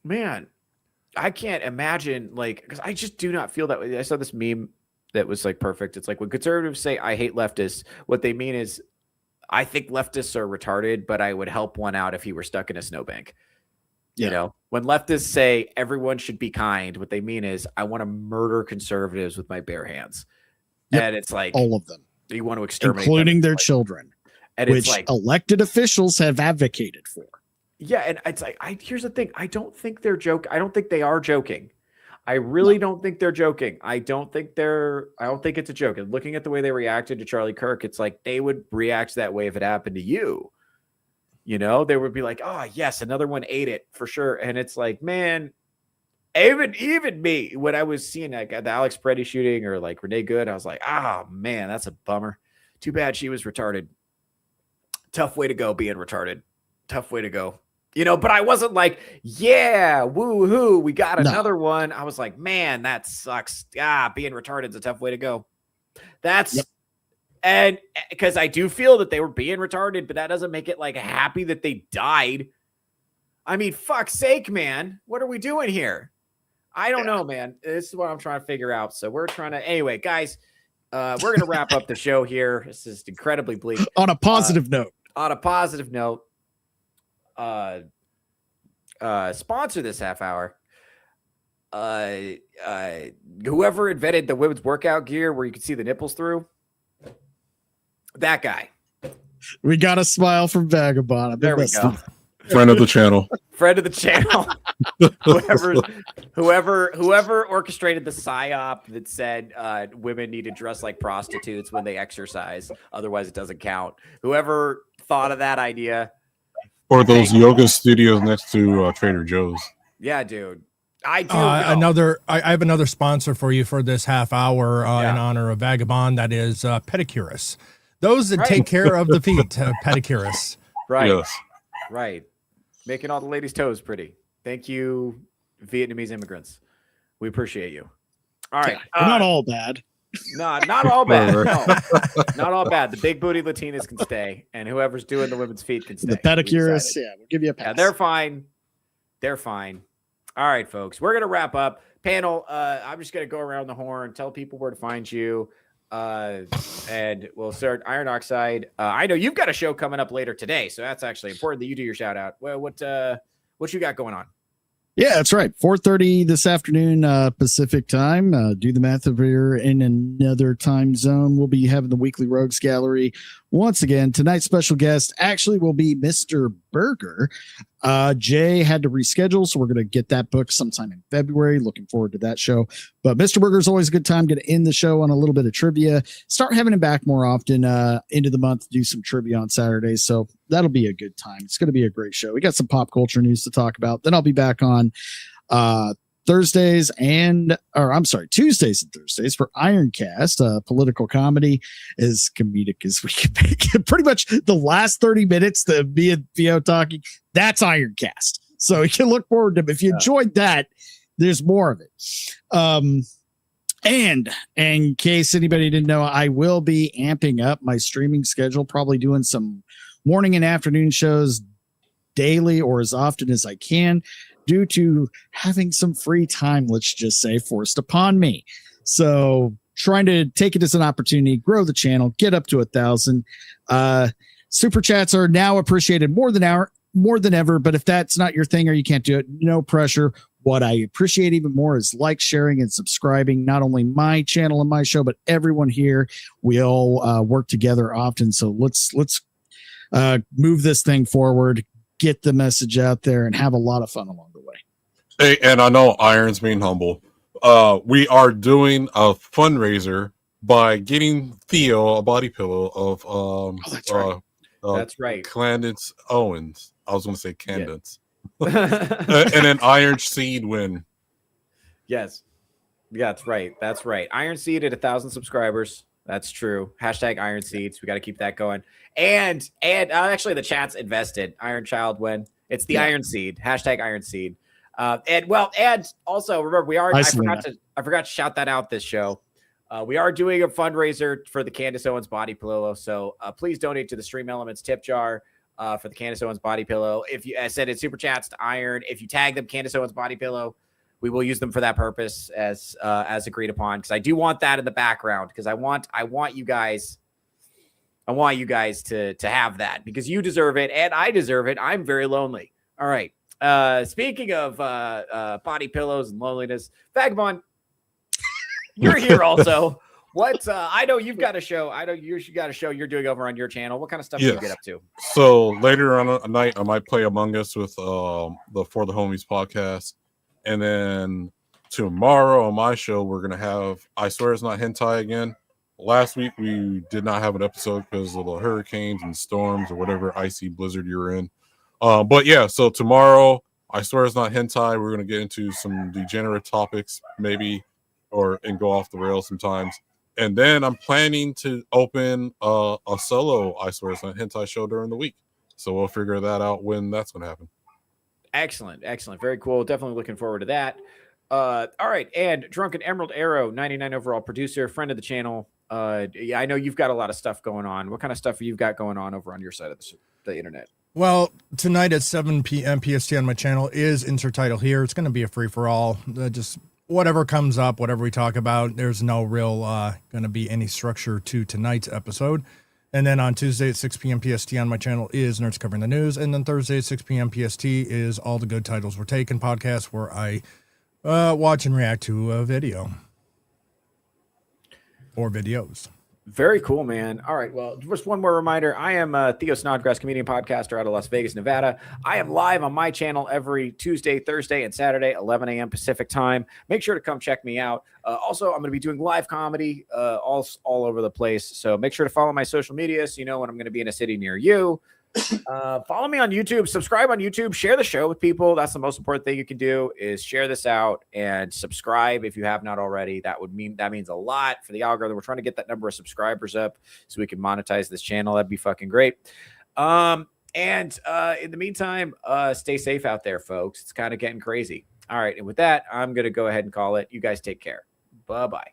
man, I can't imagine, like, because I just do not feel that way. I saw this meme that was like perfect. It's like, when conservatives say I hate leftists, what they mean is, I think leftists are retarded, but I would help one out if he were stuck in a snowbank. You know, when leftists say everyone should be kind, what they mean is, I want to murder conservatives with my bare hands. Yep, and it's like, all of them. You want to exterminate including their children, and which it's like, elected officials have advocated for. Yeah, and it's like, here's the thing. I don't think they're joking. I don't think they are joking. I really don't think they're joking. I don't think it's a joke. And looking at the way they reacted to Charlie Kirk, it's like they would react that way if it happened to you. You know, they would be like, oh yes, another one ate it for sure. And it's like, man, even me, when I was seeing like the Alex Preddy shooting or like Renee Good, I was like, oh man, that's a bummer. Too bad she was retarded. Tough way to go, being retarded. Tough way to go. You know, but I wasn't like, yeah, woo-hoo, we got another one. I was like, man, that sucks. Being retarded is a tough way to go. And because I do feel that they were being retarded, but that doesn't make it like happy that they died. I mean, fuck's sake, man. What are we doing here? I don't know, man. This is what I'm trying to figure out. So we're trying to, anyway, guys, we're going to wrap up the show here. This is incredibly bleak. On a positive note. Sponsor this half hour. Whoever invented the women's workout gear where you can see the nipples through, that guy. We got a smile from Vagabond. There we go. Friend of the channel. Friend of the channel. whoever orchestrated the psyop that said women need to dress like prostitutes when they exercise, otherwise it doesn't count. Whoever thought of that idea. Or those yoga studios next to Trader Joe's. Yeah, dude. I do. I have another sponsor for you for this half hour in honor of Vagabond. That is Pedicurists. Those that take care of the feet, Pedicurists. Right. Yes. Right. Making all the ladies' toes pretty. Thank you, Vietnamese immigrants. We appreciate you. All right. We're not all bad. No, not all bad. No, not all bad. The big booty Latinas can stay, and whoever's doing the women's feet can stay. The pedicurists, we'll give you a pass. Yeah, they're fine. They're fine. All right, folks. We're going to wrap up. Panel, I'm just going to go around the horn, tell people where to find you, and we'll start Iron Oxide. I know you've got a show coming up later today, so that's actually important that you do your shout out. Well, what you got going on? Yeah, that's right. 4:30 this afternoon, Pacific time. Do the math if you're in another time zone. We'll be having the weekly Rogues Gallery once again. Tonight's special guest actually will be Mr. Burger. Jay had to reschedule, so we're going to get that book sometime in February. Looking forward to that show. But Mr. Burger is always a good time. Going to end the show on a little bit of trivia. Start having him back more often into the month. Do some trivia on Saturdays. So that'll be a good time. It's going to be a great show. We got some pop culture news to talk about. Then I'll be back on Tuesdays and Thursdays for Ironcast. Political comedy, as comedic as we can make it. Pretty much the last 30 minutes to me and Theo talking, that's Ironcast. So you can look forward to it. If you enjoyed that, there's more of it. And in case anybody didn't know, I will be amping up my streaming schedule, probably doing some morning and afternoon shows daily or as often as I can due to having some free time, let's just say, forced upon me. So trying to take it as an opportunity, grow the channel, get up to 1,000. Super chats are now appreciated more than ever. But if that's not your thing or you can't do it, no pressure. What I appreciate even more is like, sharing, and subscribing, not only my channel and my show, but everyone here. We all work together often. So let's move this thing forward, get the message out there, and have a lot of fun along the way. Hey, and I know Iron's being humble. We are doing a fundraiser by getting Theo a body pillow of that's right. Clandence Owens. I was going to say Candence. And an Iron Seed win. Yes. Yeah, that's right. That's right. Iron Seed at 1,000 subscribers. That's true. Hashtag Iron Seeds. We got to keep that going. And actually the chat's invested. Iron Child win. It's the Iron Seed. Hashtag Iron Seed. And also remember I forgot to shout that out this show. We are doing a fundraiser for the Candace Owens body pillow. So please donate to the Stream Elements tip jar for the Candace Owens body pillow. If you send it super chats to Iron, if you tag them Candace Owens body pillow, we will use them for that purpose as agreed upon. Because I do want that in the background because I want you guys to have that because you deserve it and I deserve it. I'm very lonely. All right. Speaking of body pillows and loneliness, Vagabond, you're here also. What I know you've got a show. I know you got a show you're doing over on your channel. What kind of stuff do you get up to? So later on a night, I might play Among Us with the For the Homies podcast, and then tomorrow on my show we're gonna have I Swear It's Not Hentai again. Last week we did not have an episode because of the hurricanes and storms or whatever icy blizzard you're in. But yeah, so tomorrow I Swear It's Not Hentai. We're gonna get into some degenerate topics, maybe, and go off the rails sometimes. And then I'm planning to open a solo I Swear It's Not Hentai show during the week. So we'll figure that out when that's going to happen. Excellent. Very cool. Definitely looking forward to that. All right. And Drunken Emerald Arrow, 99 overall producer, friend of the channel. Yeah, I know you've got a lot of stuff going on. What kind of stuff you've got going on over on your side of the internet? Well, tonight at 7 p.m. PST on my channel is insert title here. It's going to be a free-for-all. Just whatever comes up, whatever we talk about, there's no real going to be any structure to tonight's episode. And then on Tuesday at 6 p.m. PST on my channel is Nerds Covering the News. And then Thursday at 6 p.m. PST is All the Good Titles Were Taken podcast, where I watch and react to a video or videos. Very cool, man. All right. Well, just one more reminder. I am Theo Snodgrass, comedian podcaster out of Las Vegas, Nevada. I am live on my channel every Tuesday, Thursday, and Saturday, 11 a.m. Pacific time. Make sure to come check me out. Also, I'm going to be doing live comedy all over the place. So make sure to follow my social media so you know when I'm going to be in a city near you. Follow me on YouTube, subscribe on YouTube, share the show with people. That's the most important thing you can do is share this out and subscribe if you have not already. That means a lot for the algorithm. We're trying to get that number of subscribers up so we can monetize this channel. That'd be fucking great. And in the meantime, stay safe out there, folks. It's kind of getting crazy. All right, and with that, I'm gonna go ahead and call it. You guys take care. Bye-bye.